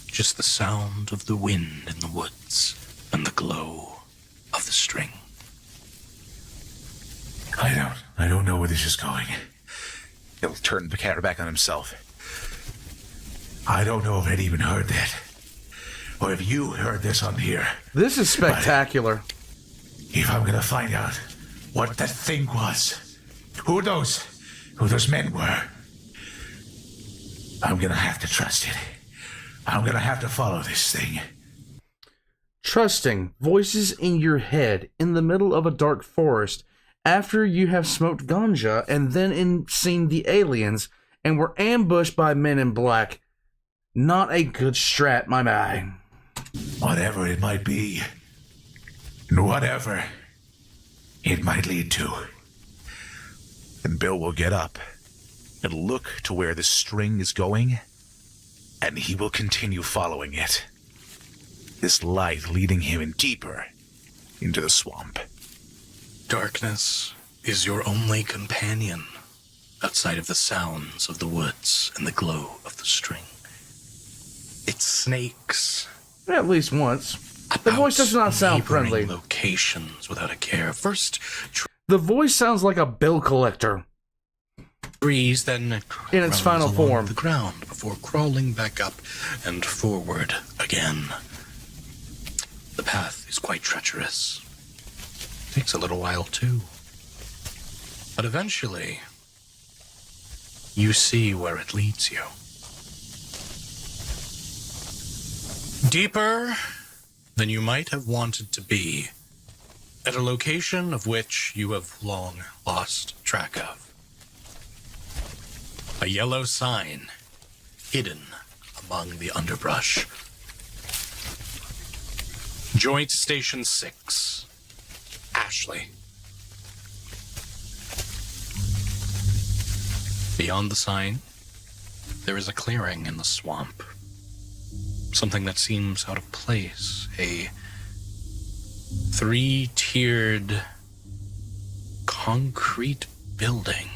Just the sound of the wind in the woods and the glow of the string. I don't know where this is going. He'll turn the camera back on himself. I don't know if I'd even heard that. Or if you heard this on here. This is spectacular. If I'm gonna find out what that thing was, who those men were, I'm gonna have to trust it. I'm gonna have to follow this thing. Trusting voices in your head in the middle of a dark forest after you have smoked ganja and then seen the aliens and were ambushed by men in black. Not a good strat, my man. Whatever it might be, whatever it might lead to. And Bill will get up and look to where the string is going, and he will continue following it. This light leading him in deeper into the swamp. Darkness is your only companion outside of the sounds of the woods and the glow of the string. It snakes. At least once. The voice does not sound friendly. Locations without a care. First, The voice sounds like a bill collector. trees, then In its final along form. the ground before crawling back up and forward again. The path is quite treacherous. Takes a little while too. But eventually, you see where it leads you. Deeper than you might have wanted to be, at a location of which you have long lost track of. A yellow sign hidden among the underbrush. Joint Station 6, Ashley. Beyond the sign, there is a clearing in the swamp. Something that seems out of place. A 3-tiered concrete building.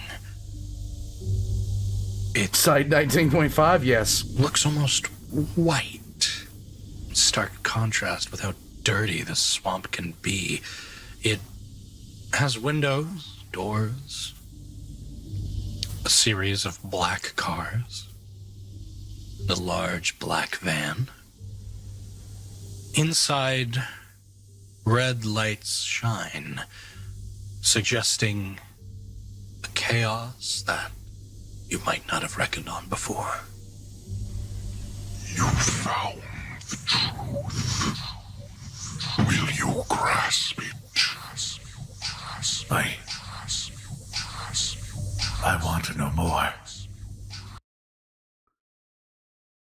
It Site 19.5, yes. looks almost white. Stark contrast with how dirty this swamp can be. It has windows, doors, a series of black cars, a large black van. Inside, red lights shine, suggesting a chaos that you might not have reckoned on before. You found the truth. Will you grasp it? I want to know more.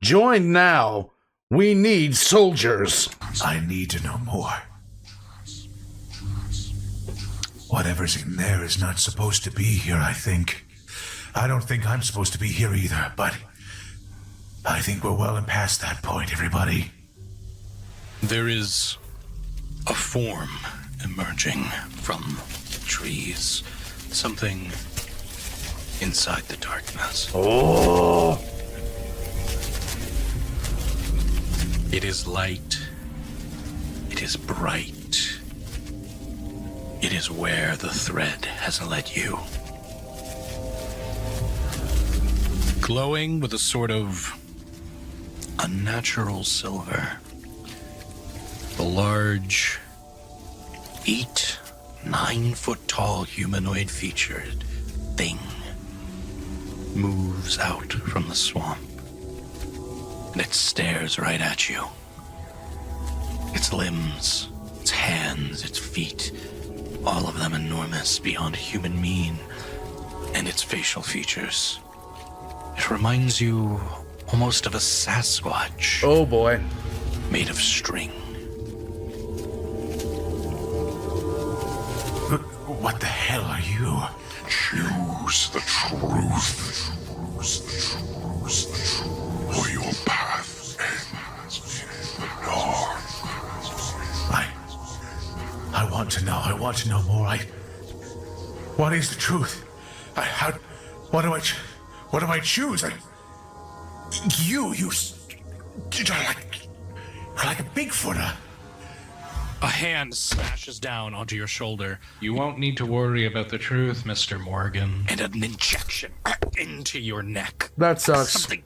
Join now. We need soldiers. I need to know more. Whatever's in there is not supposed to be here, I think. I don't think I'm supposed to be here either, but I think we're well and past that point, everybody. There is a form emerging from the trees. Something inside the darkness. Oh! It is light. It is bright. It is where the thread has led you. Glowing with a sort of unnatural silver. The large, 9-foot tall humanoid featured thing moves out from the swamp. And it stares right at you. Its limbs, its hands, its feet, all of them enormous beyond human mean, and its facial features. It reminds you almost of a Sasquatch. Oh boy. Made of string. What the hell are you? Choose the truth. Or your path ends in the dark. I want to know. I want to know more. What is the truth? What do I choose? You're like a Bigfooter. A hand smashes down onto your shoulder. You won't need to worry about the truth, Mr. Morgan. And an injection into your neck. That sucks. Something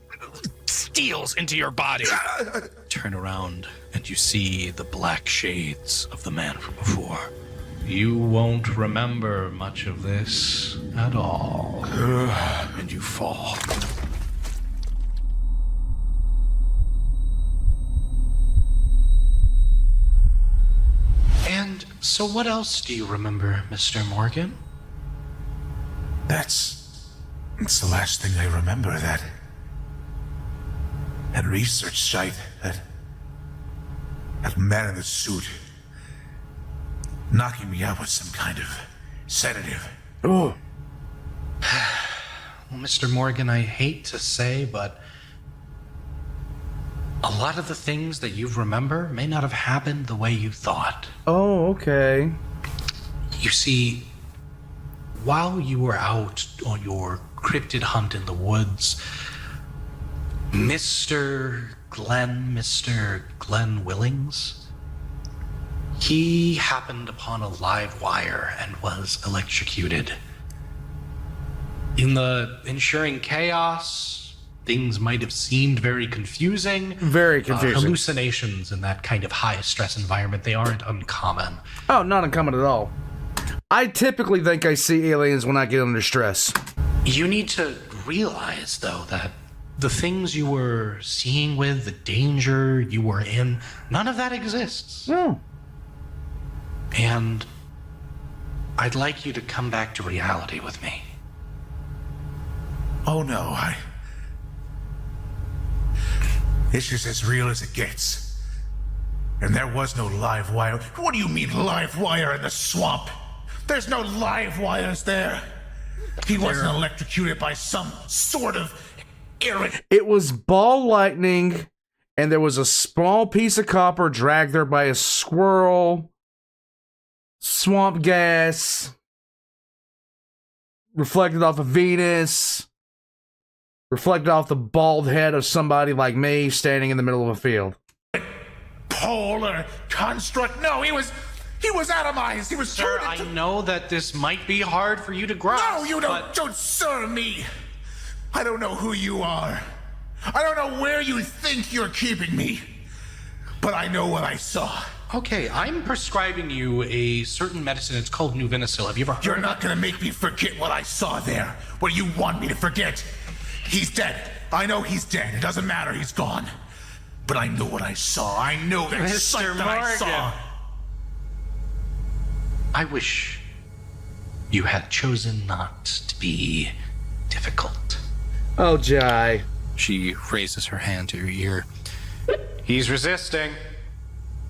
steals into your body. Turn around and you see the black shades of the man from before. You won't remember much of this at all. And you fall. And so what else do you remember, Mr. Morgan? That's the last thing I remember. That research site, that man in the suit knocking me out with some kind of sedative. Oh. Well, Mr. Morgan, I hate to say, but a lot of the things that you remember may not have happened the way you thought. Oh, okay. You see, while you were out on your cryptid hunt in the woods, Mr. Glenn Willings, he happened upon a live wire and was electrocuted. In the ensuing chaos, things might have seemed very confusing. Very confusing. Hallucinations in that kind of high-stress environment, they aren't uncommon. Oh, not uncommon at all. I typically think I see aliens when I get under stress. You need to realize, though, that the things you were seeing with, the danger you were in, none of that exists. No. And I'd like you to come back to reality with me. Oh no, it's just as real as it gets. And there was no live wire. What do you mean live wire in the swamp? There's no live wires there. He wasn't electrocuted by some sort of errant. It was ball lightning, and there was a small piece of copper dragged there by a squirrel. Swamp gas. Reflected off of Venus. Reflected off the bald head of somebody like me standing in the middle of a field. hole or construct. No, he was atomized. He was Sir, turned I into... know that this might be hard for you to grasp. No, you don't serve me. I don't know who you are. I don't know where you think you're keeping me. But I know what I saw. Okay, I'm prescribing you a certain medicine. It's called Nuvinicil. Have you ever heard You're of not gonna make me forget what I saw there. What do you want me to forget? He's dead. I know he's dead. It doesn't matter. He's gone. But I know what I saw. I know that sight that I saw. I wish you had chosen not to be difficult. Oh, Jai. She raises her hand to your ear. He's resisting.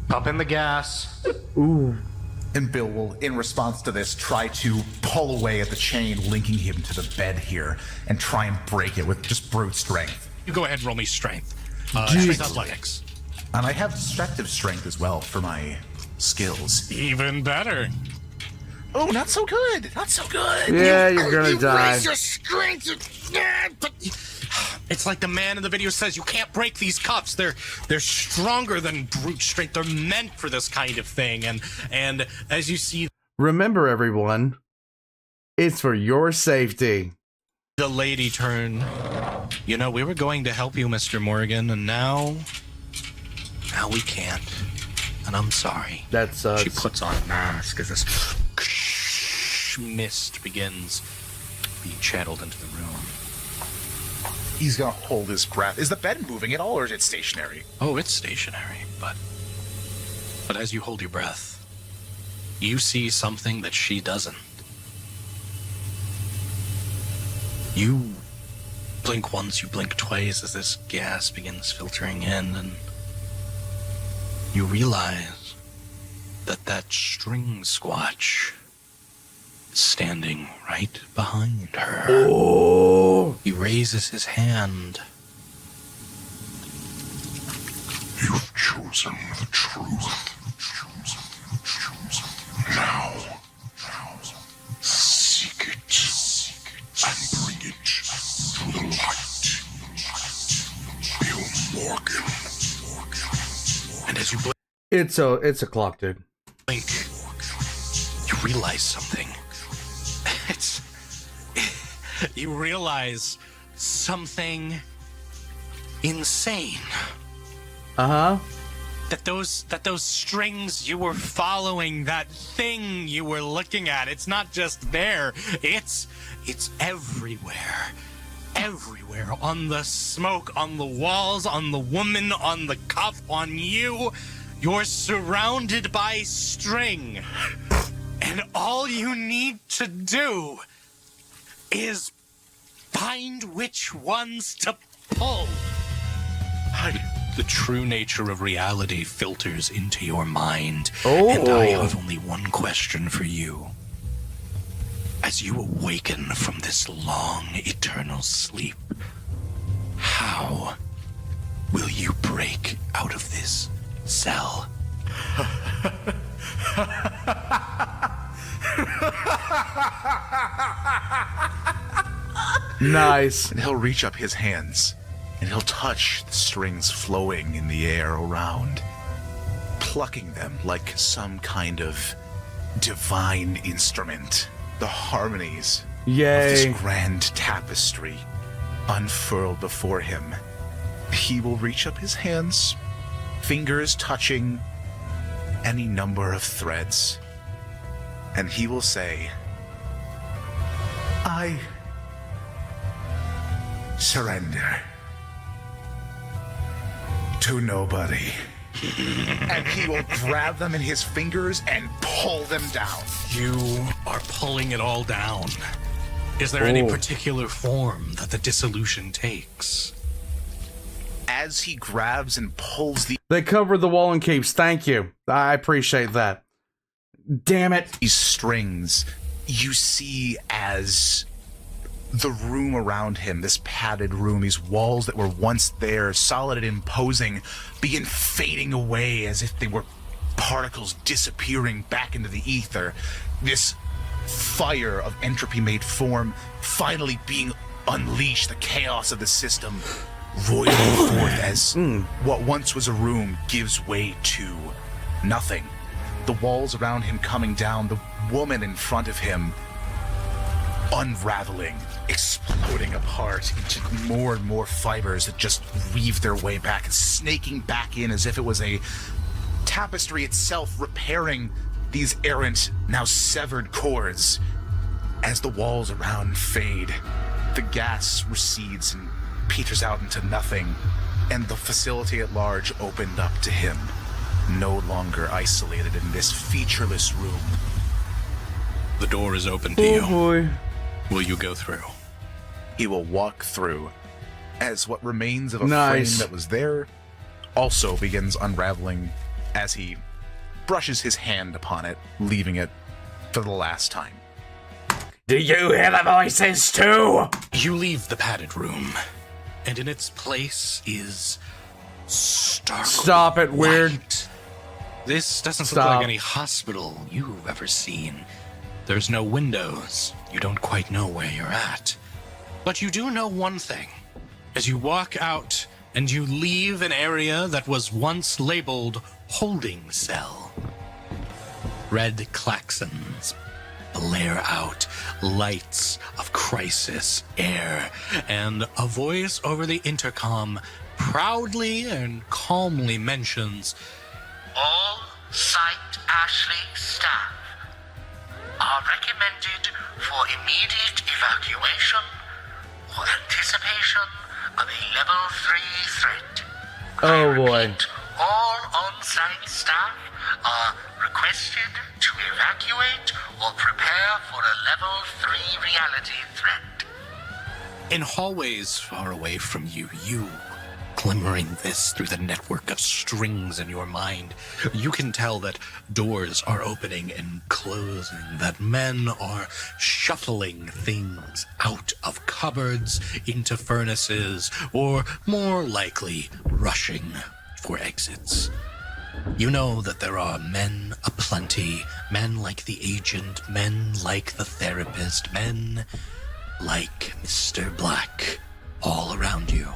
Pump in the gas. Ooh. And Bill will, in response to this, try to pull away at the chain linking him to the bed here and try and break it with just brute strength. You go ahead and roll me strength. Jeez. Strength athletics. And I have destructive strength as well for my skills. Even better. Oh, not so good. Not so good. Yeah, you're gonna die. Raise your strength. But it's like the man in the video says, you can't break these cuffs. They're stronger than brute strength. They're meant for this kind of thing. And as you see Remember, everyone, it's for your safety. the lady turn, you know, we were going to help you, Mr. Morgan, and now we can't. And I'm sorry. That sucks. She puts on a mask as this mist begins being channeled into the room. He's gonna hold his breath. Is the bed moving at all, or is it stationary? Oh, it's stationary, but as you hold your breath, you see something that she doesn't. You blink once, you blink twice as this gas begins filtering in, and you realize that string squatch is standing right behind her. Oh. He raises his hand. You've chosen the truth. Now, seek it and bring it to the light. Bill Morgan. And as you It's a clock, dude. blink, you realize something. You realize something insane. Uh-huh. That those strings you were following, that thing you were looking at, it's not just there. It's everywhere. Everywhere. On the smoke, on the walls, on the woman, on the cuff, on you. You're surrounded by string. And all you need to do is find which ones to pull. The true nature of reality filters into your mind. Oh. And I have only one question for you. As you awaken from this long, eternal sleep, how will you break out of this cell? Nice. And he'll reach up his hands, and he'll touch the strings flowing in the air around, plucking them like some kind of divine instrument. The harmonies of this Yay. grand tapestry unfurled before him. He will reach up his hands, fingers touching any number of threads, and he will say, I surrender to nobody. And he will grab them in his fingers and pull them down. You are pulling it all down. Is there any Oh. particular form that the dissolution takes? As he grabs and pulls They covered the wall in capes. Thank you. I appreciate that. Damn it. these strings, you see as the room around him, this padded room, these walls that were once there, solid and imposing, begin fading away as if they were particles disappearing back into the ether. This fire of entropy made form finally being unleashed, the chaos of the system roiling forth as what once was a room gives way to nothing. The walls around him coming down, the woman in front of him unraveling, exploding apart into more and more fibers that just weave their way back and snaking back in as if it was a tapestry itself, repairing these errant, now severed cords. As the walls around fade, the gas recedes and peters out into nothing, and the facility at large opened up to him, no longer isolated in this featureless room. The door is open to you. Oh boy. Will you go through? He will walk through, as what remains of a Nice. frame that was there also begins unraveling as he brushes his hand upon it, leaving it for the last time. Do you hear the voices too? You leave the padded room, and in its place is stark. Stop it, weird. white. This doesn't look Stop. like any hospital you've ever seen. There's no windows. You don't quite know where you're at. But you do know one thing. As you walk out and you leave an area that was once labeled holding cell, red klaxons blare out, lights of crisis air, and a voice over the intercom proudly and calmly mentions, All Site Ashley staff are recommended for immediate evacuation or anticipation of a level 3 threat. Oh boy. All on-site staff are requested to evacuate or prepare for a level 3 reality threat. in hallways far away from you, glimmering this through the network of strings in your mind, you can tell that doors are opening and closing, that men are shuffling things out of cupboards into furnaces, or more likely, rushing for exits. You know that there are men aplenty, men like the agent, men like the therapist, men like Mr. Black, all around you.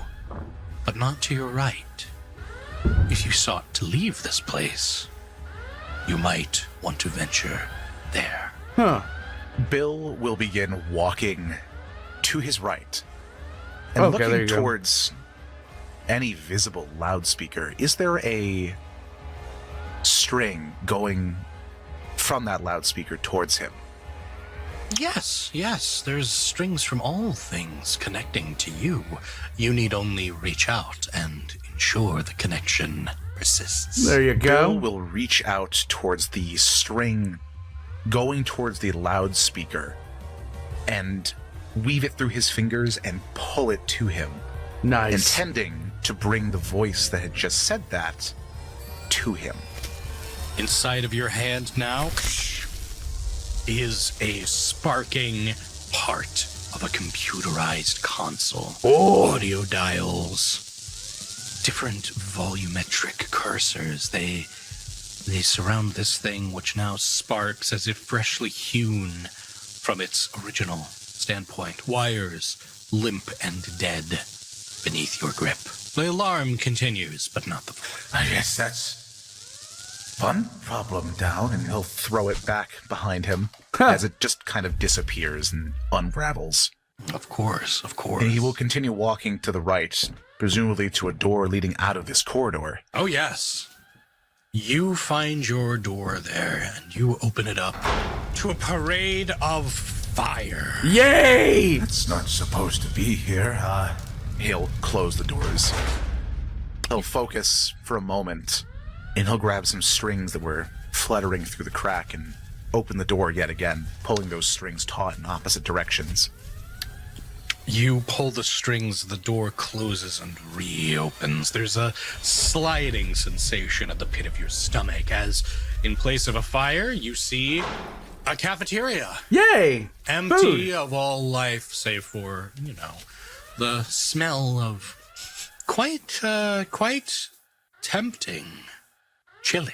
But not to your right. If you sought to leave this place, you might want to venture there. Huh. Bill will begin walking to his right and Okay, there looking you go. towards any visible loudspeaker. Is there a string going from that loudspeaker towards him? Yes, there's strings from all things connecting to you. You need only reach out and ensure the connection persists. There you go. Bill will reach out towards the string going towards the loudspeaker and weave it through his fingers and pull it to him, Nice. intending to bring the voice that had just said that to him. Inside of your hand now is a sparking part of a computerized console. Audio dials, different volumetric cursors. They surround this thing, which now sparks as if freshly hewn from its original standpoint. Wires limp and dead beneath your grip. The alarm continues, but not the voice. I guess that's fun. Problem down, and he'll throw it back behind him as it just kind of disappears and unravels. Of course. And he will continue walking to the right, presumably to a door leading out of this corridor. Oh, yes. You find your door there, and you open it up to a parade of fire. Yay! It's not supposed to be here. He'll close the doors. He'll focus for a moment, and he'll grab some strings that were fluttering through the crack and open the door yet again, pulling those strings taut in opposite directions. You pull the strings, the door closes and reopens. There's a sliding sensation at the pit of your stomach as, in place of a fire, you see a cafeteria. Yay! Empty Food. of all life, save for, the smell of quite tempting chili.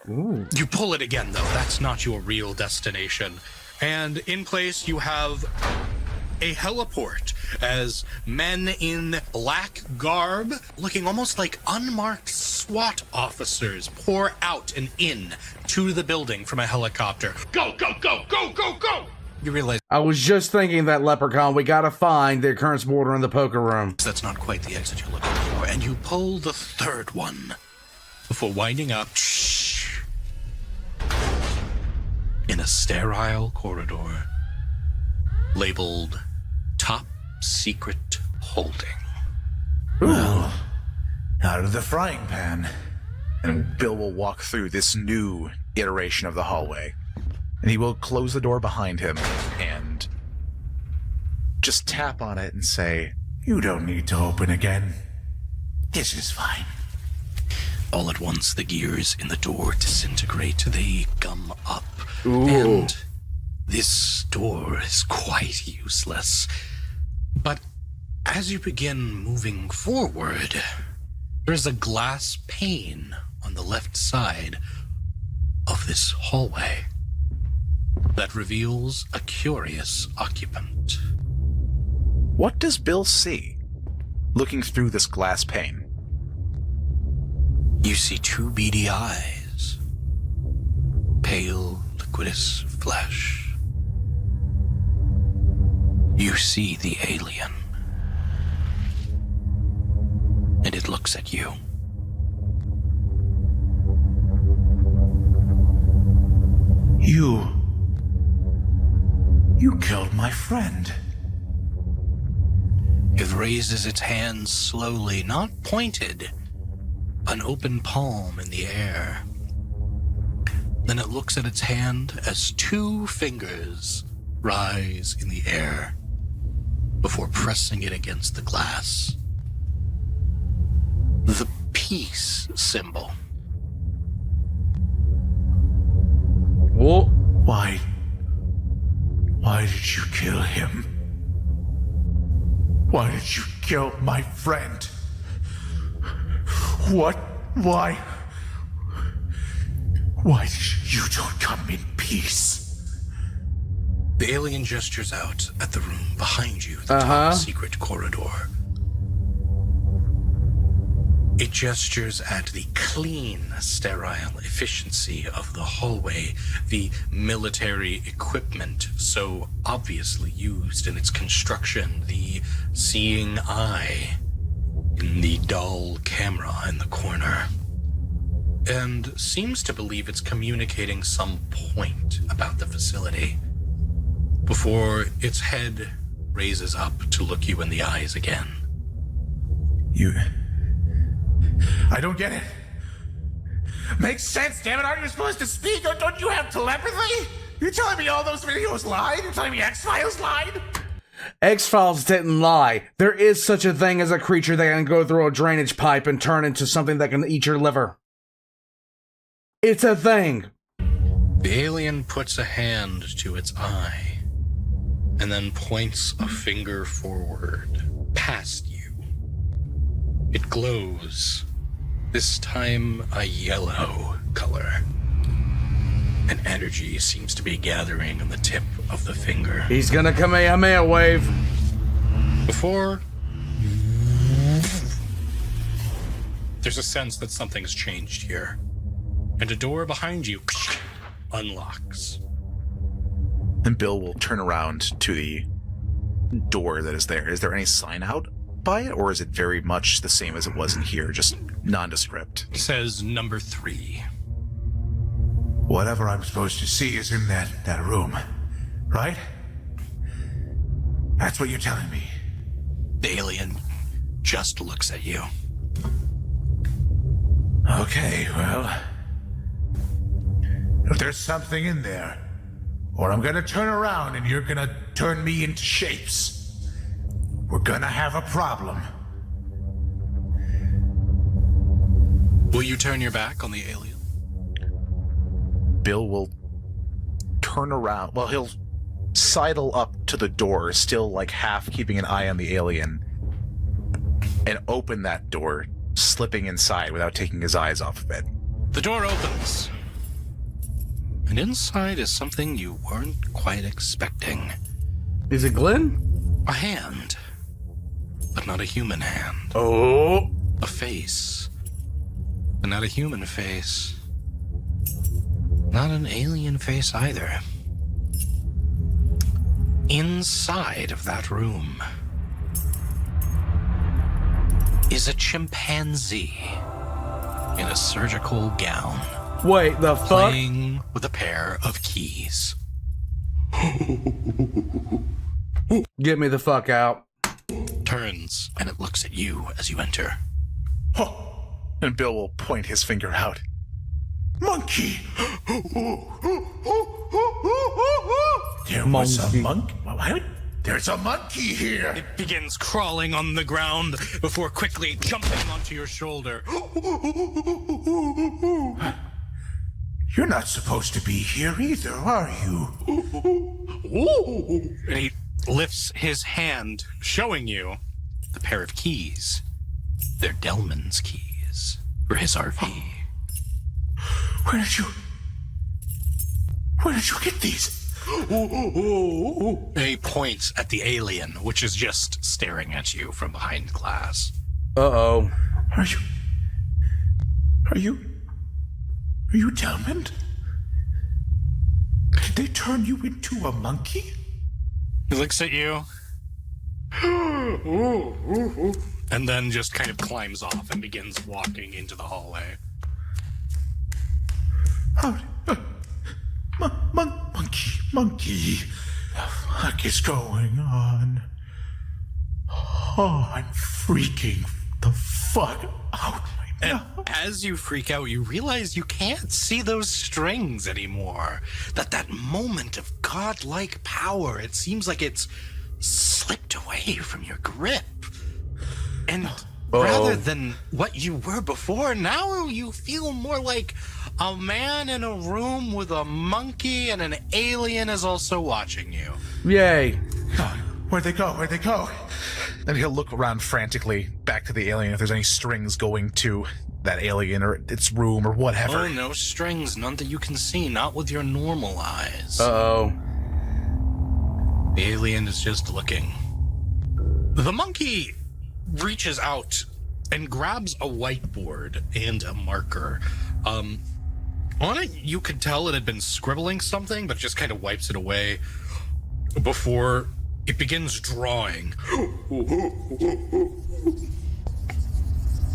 Ooh. You pull it again, though. That's not your real destination. And in place, you have a heliport as men in black garb, looking almost like unmarked SWAT officers, pour out and in to the building from a helicopter. Go, go, go, go, go, go! You realize I was just thinking that leprechaun. We gotta find the occurrence border in the poker room. that's not quite the exit you're looking for, and you pull the third one before winding up in a sterile corridor labeled Top Secret Holding. Well, out of the frying pan. And Bill will walk through this new iteration of the hallway. And he will close the door behind him and just tap on it and say, You don't need to open again. This is fine. All at once, the gears in the door disintegrate. They gum up. Ooh. And this door is quite useless. But as you begin moving forward, there's a glass pane on the left side of this hallway that reveals a curious occupant. What does Bill see looking through this glass pane? You see two beady eyes, pale, liquidous flesh. You see the alien, and it looks at you. You killed my friend. It raises its hands slowly, not pointed, an open palm in the air. Then it looks at its hand as two fingers rise in the air before pressing it against the glass. The peace symbol. Whoa. Why did you kill him? Why did you kill my friend? What? Why? Why did you don't come in peace? The alien gestures out at the room behind you, the top secret corridor. It gestures at the clean, sterile efficiency of the hallway, the military equipment so obviously used in its construction, the seeing eye in the dull camera in the corner, and seems to believe it's communicating some point about the facility before its head raises up to look you in the eyes again. I don't get it. Makes sense, damn it. Aren't you supposed to speak? Don't you have telepathy? You're telling me all those videos lied? You're telling me X-Files lied? X-Files didn't lie. There is such a thing as a creature that can go through a drainage pipe and turn into something that can eat your liver. It's a thing. The alien puts a hand to its eye and then points a finger forward, past you. It glows, this time a yellow color. An energy seems to be gathering on the tip of the finger. He's gonna Kamehameha wave. Before, there's a sense that something's changed here. And a door behind you unlocks. And Bill will turn around to the door that is there. Is there any sign out by it, or is it very much the same as it was in here, just nondescript? It says number 3. Whatever I'm supposed to see is in that room, right? That's what you're telling me. The alien just looks at you. Okay, well, if there's something in there, or I'm gonna turn around and you're gonna turn me into shapes, we're gonna have a problem. Will you turn your back on the alien? Bill will turn around. Well, he'll sidle up to the door, still like half keeping an eye on the alien, and open that door, slipping inside without taking his eyes off of it. The door opens. And inside is something you weren't quite expecting. Is it Glenn? A hand, but not a human hand. Oh. A face, but not a human face. Not an alien face either. Inside of that room is a chimpanzee in a surgical gown. Wait, the fuck? Playing with a pair of keys. Get me the fuck out. Turns and it looks at you as you enter. And Bill will point his finger out. Monkey! There was a monkey. There's a monkey here. It begins crawling on the ground before quickly jumping onto your shoulder. You're not supposed to be here either, are you? And he lifts his hand, showing you the pair of keys. They're Delman's keys for his RV. Where did you get these? And he points at the alien, which is just staring at you from behind glass. Uh-oh. Are you Delman? Did they turn you into a monkey? He looks at you. And then just kind of climbs off and begins walking into the hallway. Monkey. The fuck is going on? Oh, I'm freaking the fuck out right now. And as you freak out, you realize you can't see those strings anymore. That moment of godlike power, it seems like it's slipped away from your grip. And rather than what you were before, now you feel more like a man in a room with a monkey, and an alien is also watching you. Yay. Where'd they go? And he'll look around frantically back to the alien if there's any strings going to that alien or its room or whatever. Oh, no strings, none that you can see, not with your normal eyes. Uh-oh. The alien is just looking. The monkey reaches out and grabs a whiteboard and a marker. On it, you could tell it had been scribbling something, but just kind of wipes it away before it begins drawing.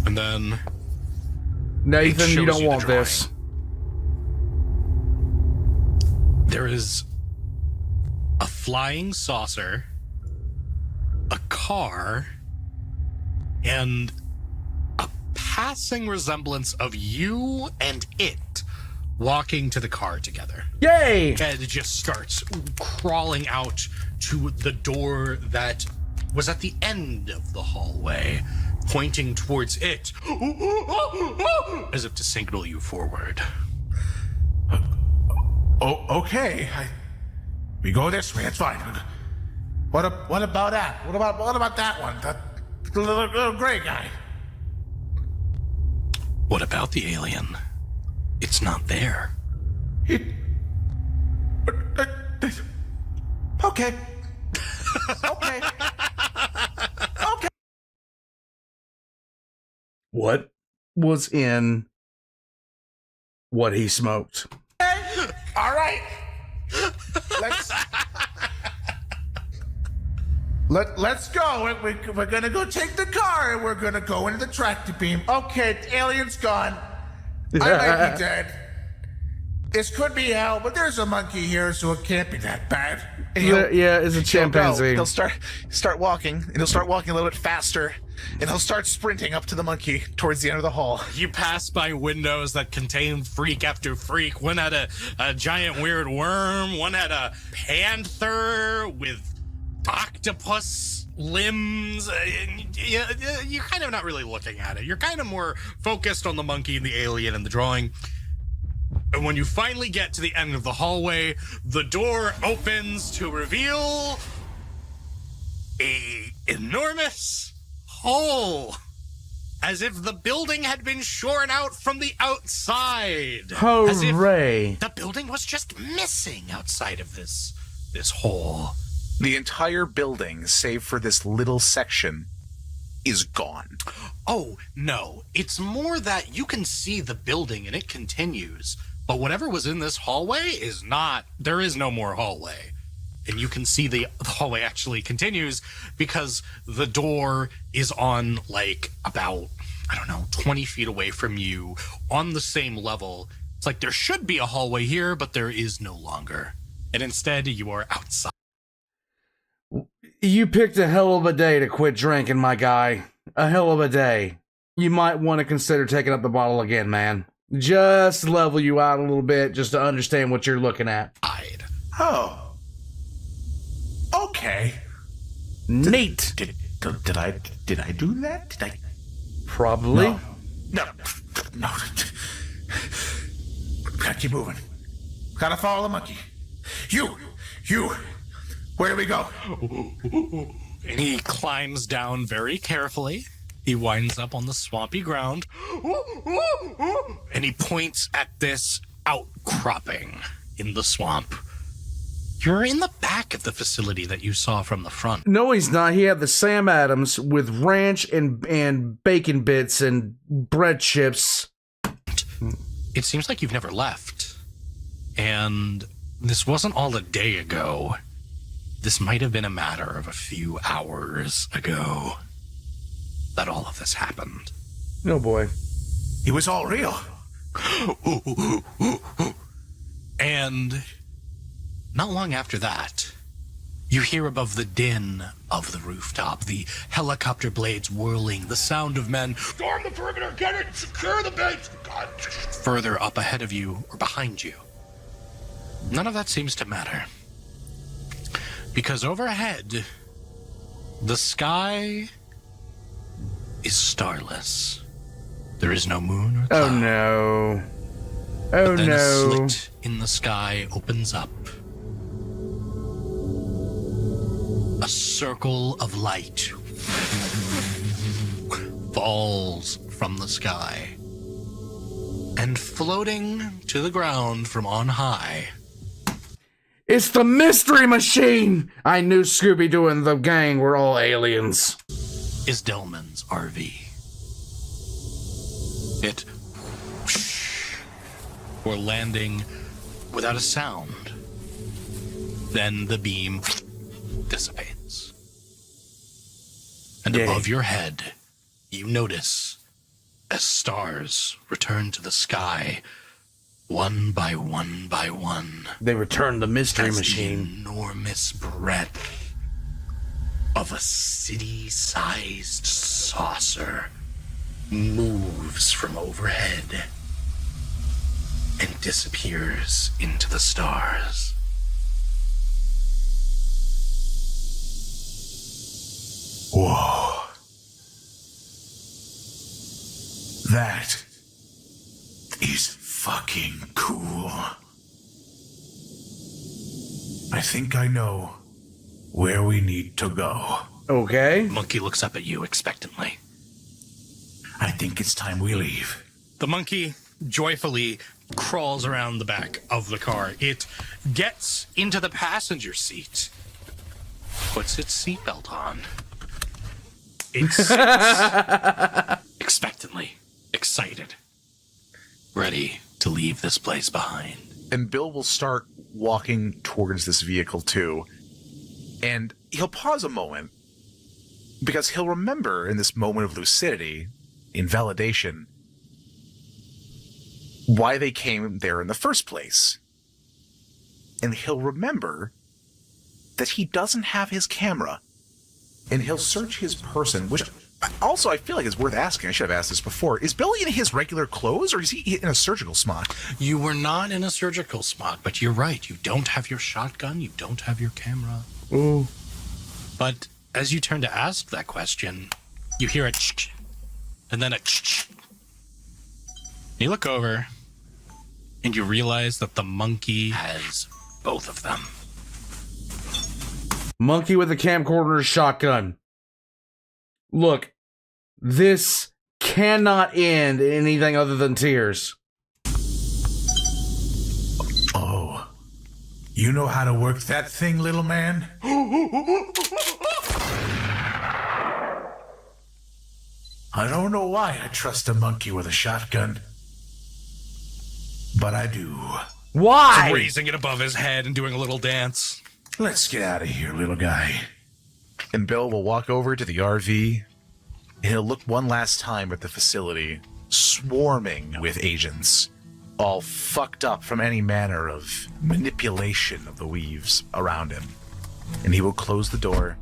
And then... Nathan, you don't want this. There is a flying saucer, a car, and a passing resemblance of you and it walking to the car together. Yay! And it just starts crawling out to the door that was at the end of the hallway, pointing towards it, as if to signal you forward. Oh, okay. We go this way. It's fine. What about that? What about that one? The little gray guy. What about the alien? It's not there. Okay. Okay. What was in what he smoked? All right. Let's go. We're gonna go take the car and we're gonna go into the tractor beam. Okay, the alien's gone. I might be dead. This could be hell, but there's a monkey here, so it can't be that bad. Yeah, it's a chimpanzee. He'll start walking, and he'll start walking a little bit faster, and he'll start sprinting up to the monkey towards the end of the hall. You pass by windows that contain freak after freak. One had a giant weird worm. One had a panther with octopus limbs. You're kind of not really looking at it. You're kind of more focused on the monkey and the alien and the drawing. And when you finally get to the end of the hallway, the door opens to reveal a enormous hole, as if the building had been shorn out from the outside. Hooray! The building was just missing outside of this hole. The entire building, save for this little section, is gone. Oh, no. It's more that you can see the building and it continues. But whatever was in this hallway is not... There is no more hallway. And you can see the hallway actually continues because the door is on, like, about, I don't know, 20 feet away from you on the same level. It's like there should be a hallway here, but there is no longer. And instead, you are outside. You picked a hell of a day to quit drinking, my guy. A hell of a day. You might want to consider taking up the bottle again, man. Just level you out a little bit, just to understand what you're looking at. Oh. Okay. Neat. Did I do that? Did I? Probably. No. Gotta keep moving. Gotta follow the monkey. You. Where do we go? And he climbs down very carefully. He winds up on the swampy ground. And he points at this outcropping in the swamp. You're in the back of the facility that you saw from the front. No, he's not. He had the Sam Adams with ranch and bacon bits and bread chips. It seems like you've never left. And this wasn't all a day ago. This might have been a matter of a few hours ago that all of this happened. Oh boy. It was all real. And not long after that, you hear above the din of the rooftop, the helicopter blades whirling, the sound of men. Storm the perimeter, get it, secure the base. God. Further up ahead of you or behind you. None of that seems to matter. Because overhead, the sky is starless. There is no moon or cloud. Oh no. Oh But then a no. slit in the sky opens up. A circle of light falls from the sky. And floating to the ground from on high. It's the Mystery Machine! I knew Scooby-Doo and the gang were all aliens. Is Delman's RV. It or landing without a sound. Then the beam dissipates. And Yay. above your head, you notice as stars return to the sky, one by one by one. They returned the Mystery As Machine. the enormous breadth of a city-sized saucer moves from overhead and disappears into the stars. Whoa. That is fucking cool. I think I know where we need to go. Okay. Monkey looks up at you expectantly. I think it's time we leave. The monkey joyfully crawls around the back of the car. It gets into the passenger seat, puts its seatbelt on. It sits expectantly, excited, ready to leave this place behind. And Bill will start walking towards this vehicle too. And he'll pause a moment because he'll remember in this moment of lucidity, in validation, why they came there in the first place. And he'll remember that he doesn't have his camera. And he'll search his person, which also I feel like is worth asking. I should have asked this before. Is Bill in his regular clothes or is he in a surgical smock? You were not in a surgical smock, but you're right. You don't have your shotgun. You don't have your camera. Ooh. But as you turn to ask that question, you hear a ch-ch, and then a ch-ch. You look over, and you realize that the monkey has both of them. Monkey with a camcorder and a shotgun. Look, this cannot end in anything other than tears. Oh, You know how to work that thing, little man? I don't know why I trust a monkey with a shotgun, but I do. Why? Raising it above his head and doing a little dance. Let's get out of here, little guy. And Bill will walk over to the RV, and he'll look one last time at the facility, swarming with agents, all fucked up from any manner of manipulation of the weaves around him. And he will close the door,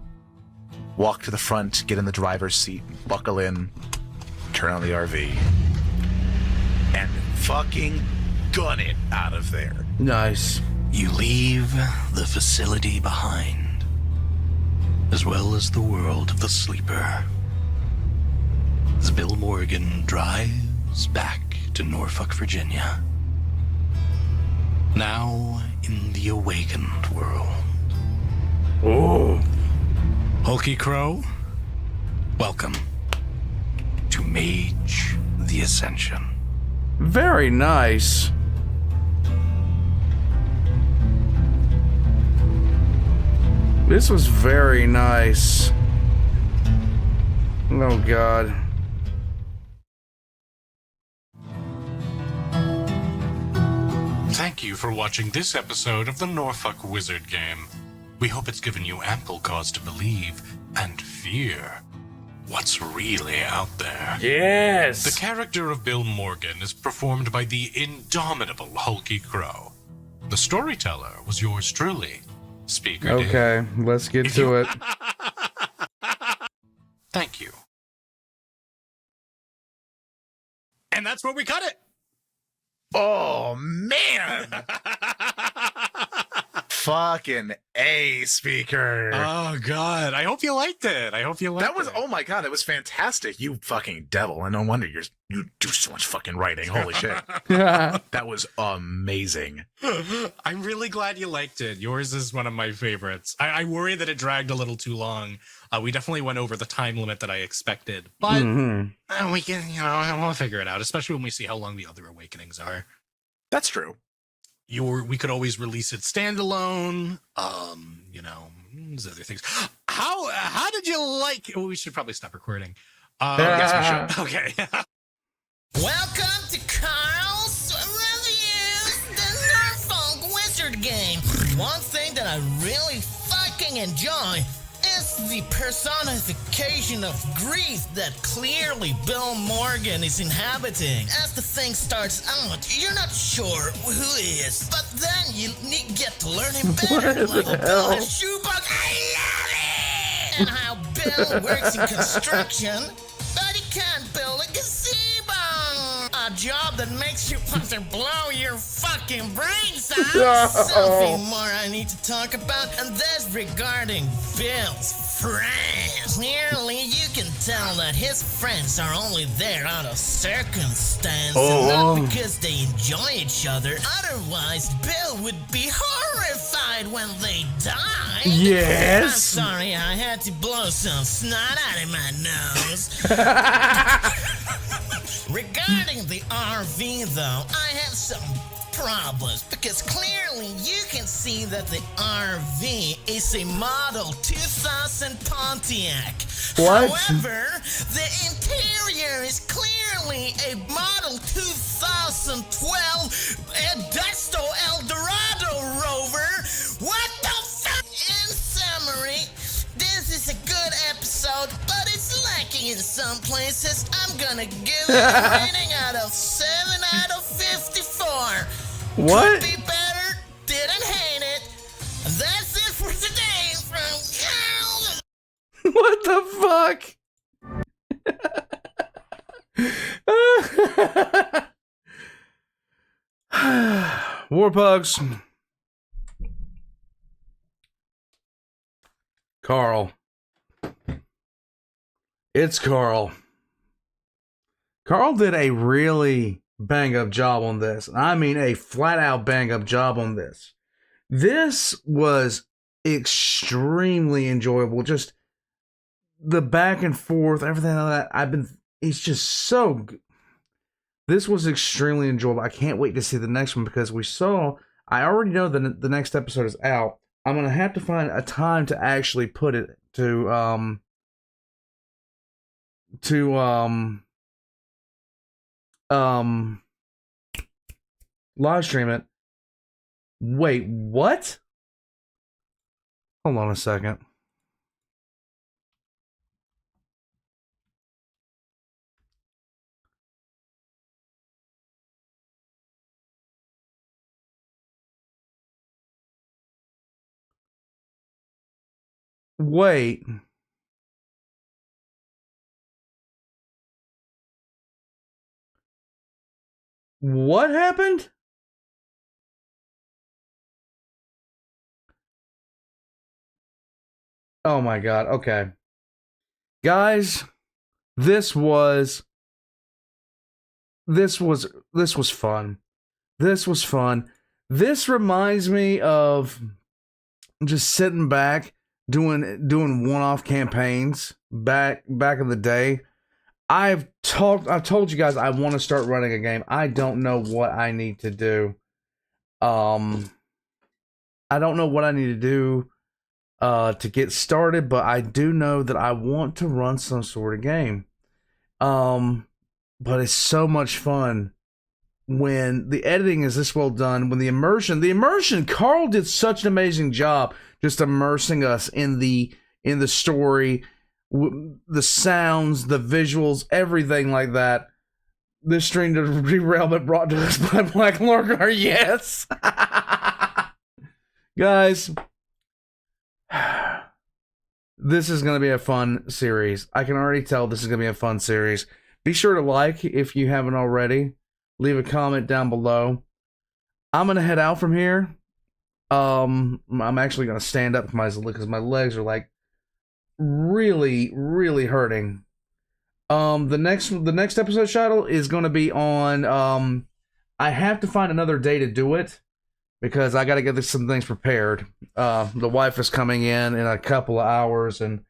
walk to the front, get in the driver's seat, buckle in, turn on the RV, and fucking gun it out of there. Nice. You leave the facility behind, as well as the world of the sleeper, as Bill Morgan drives back to Norfolk, Virginia. Now in the awakened world. Oh. Hulky Crow, welcome to Mage the Ascension. Very nice. This was very nice. Oh, God. Thank you for watching this episode of the Norfolk Wizard Game. We hope it's given you ample cause to believe and fear what's really out there. Yes. The character of Bill Morgan is performed by the indomitable Hulky Crow. The storyteller was yours truly, Speaker Dave. Okay, let's get to it. Thank you. And that's where we cut it. Oh, man! Fucking A, Speaker. Oh, God. I hope you liked it. That was, oh my God, that was fantastic. You fucking devil. And no wonder you do so much fucking writing. Holy shit. That was amazing. I'm really glad you liked it. Yours is one of my favorites. I worry that it dragged a little too long. We definitely went over the time limit that I expected. But we can, we'll figure it out, especially when we see how long the other awakenings are. That's true. We could always release it standalone. There's other things. How did you like? We should probably stop recording. Yes, we should. Okay. Welcome to Carl's Reviews, the Norfolk Wizard Game. One thing that I really fucking enjoy is the personification of grief that clearly Bill Morgan is inhabiting. As the thing starts out, you're not sure who he is, but then you get to learn him better. Like Bill has shoebox, I love it! And how Bill works in construction, but he can't build a gazebo. A job that makes you want to blow your fucking brains out. Something more I need to talk about, and that's regarding Bill's friends. Clearly, you can tell that his friends are only there out of circumstance, and not because they enjoy each other. Otherwise, Bill would be horrified when they died. Yes. I'm sorry, I had to blow some snot out of my nose. Regarding the RV, though, I have some problems because clearly you can see that the RV is a Model 2000 Pontiac. What? However, the interior is clearly a Model 2012 Desto Eldorado Rover. What the fuck? In summary, this is a good episode, but it's lacking in some places. I'm gonna give it a rating out of 7 out of 54. What? Could be better, didn't hate it. And that's it for today from Gail. What the fuck? Warpugs. Carl. It's Carl. Carl did a really bang-up job on this. I mean, a flat-out bang-up job on this. This was extremely enjoyable. Just the back and forth, everything like that. It's just so good. This was extremely enjoyable. I can't wait to see the next one because we saw I already know that the next episode is out. I'm gonna have to find a time to actually put it to live stream it. Wait, what? Hold on a second. Wait. What happened? Oh my god. Okay. Guys, this was fun. This was fun. This reminds me of just sitting back doing one-off campaigns back in the day. I've told you guys I want to start running a game. I don't know what I need to do. I don't know what I need to do to get started, but I do know that I want to run some sort of game. But it's so much fun when the editing is this well done, when the immersion, Carl did such an amazing job just immersing us in the story, the sounds, the visuals, everything like that. This stream derailment brought to us by Black Lurker, yes. Guys, this is going to be a fun series. I can already tell this is going to be a fun series. Be sure to like if you haven't already. Leave a comment down below. I'm going to head out from here. I'm actually going to stand up because my legs are like really, really hurting. The next episode shuttle is going to be on, I have to find another day to do it because I got to get some things prepared. The wife is coming in a couple of hours, and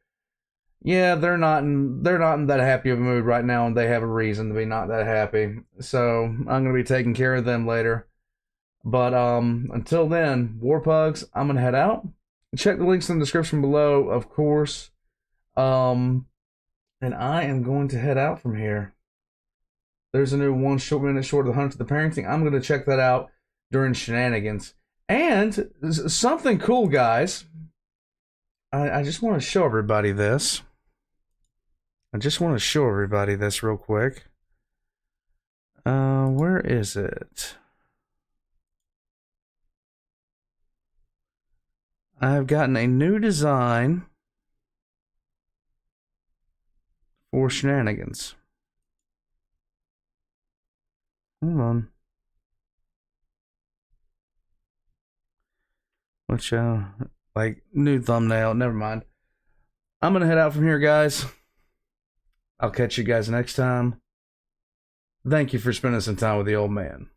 yeah, they're not in that happy of a mood right now, and they have a reason to be not that happy. So I'm going to be taking care of them later. But until then, Warpugs, I'm going to head out. Check the links in the description below, of course. And I am going to head out from here. There's a new 1 minute short of the Hunt to the Parenting. I'm going to check that out during shenanigans. And something cool, guys. I just want to show everybody this. Real quick. Where is it? I've gotten a new design for shenanigans. Hold on. Which, like, new thumbnail. Never mind. I'm going to head out from here, guys. I'll catch you guys next time. Thank you for spending some time with the old man.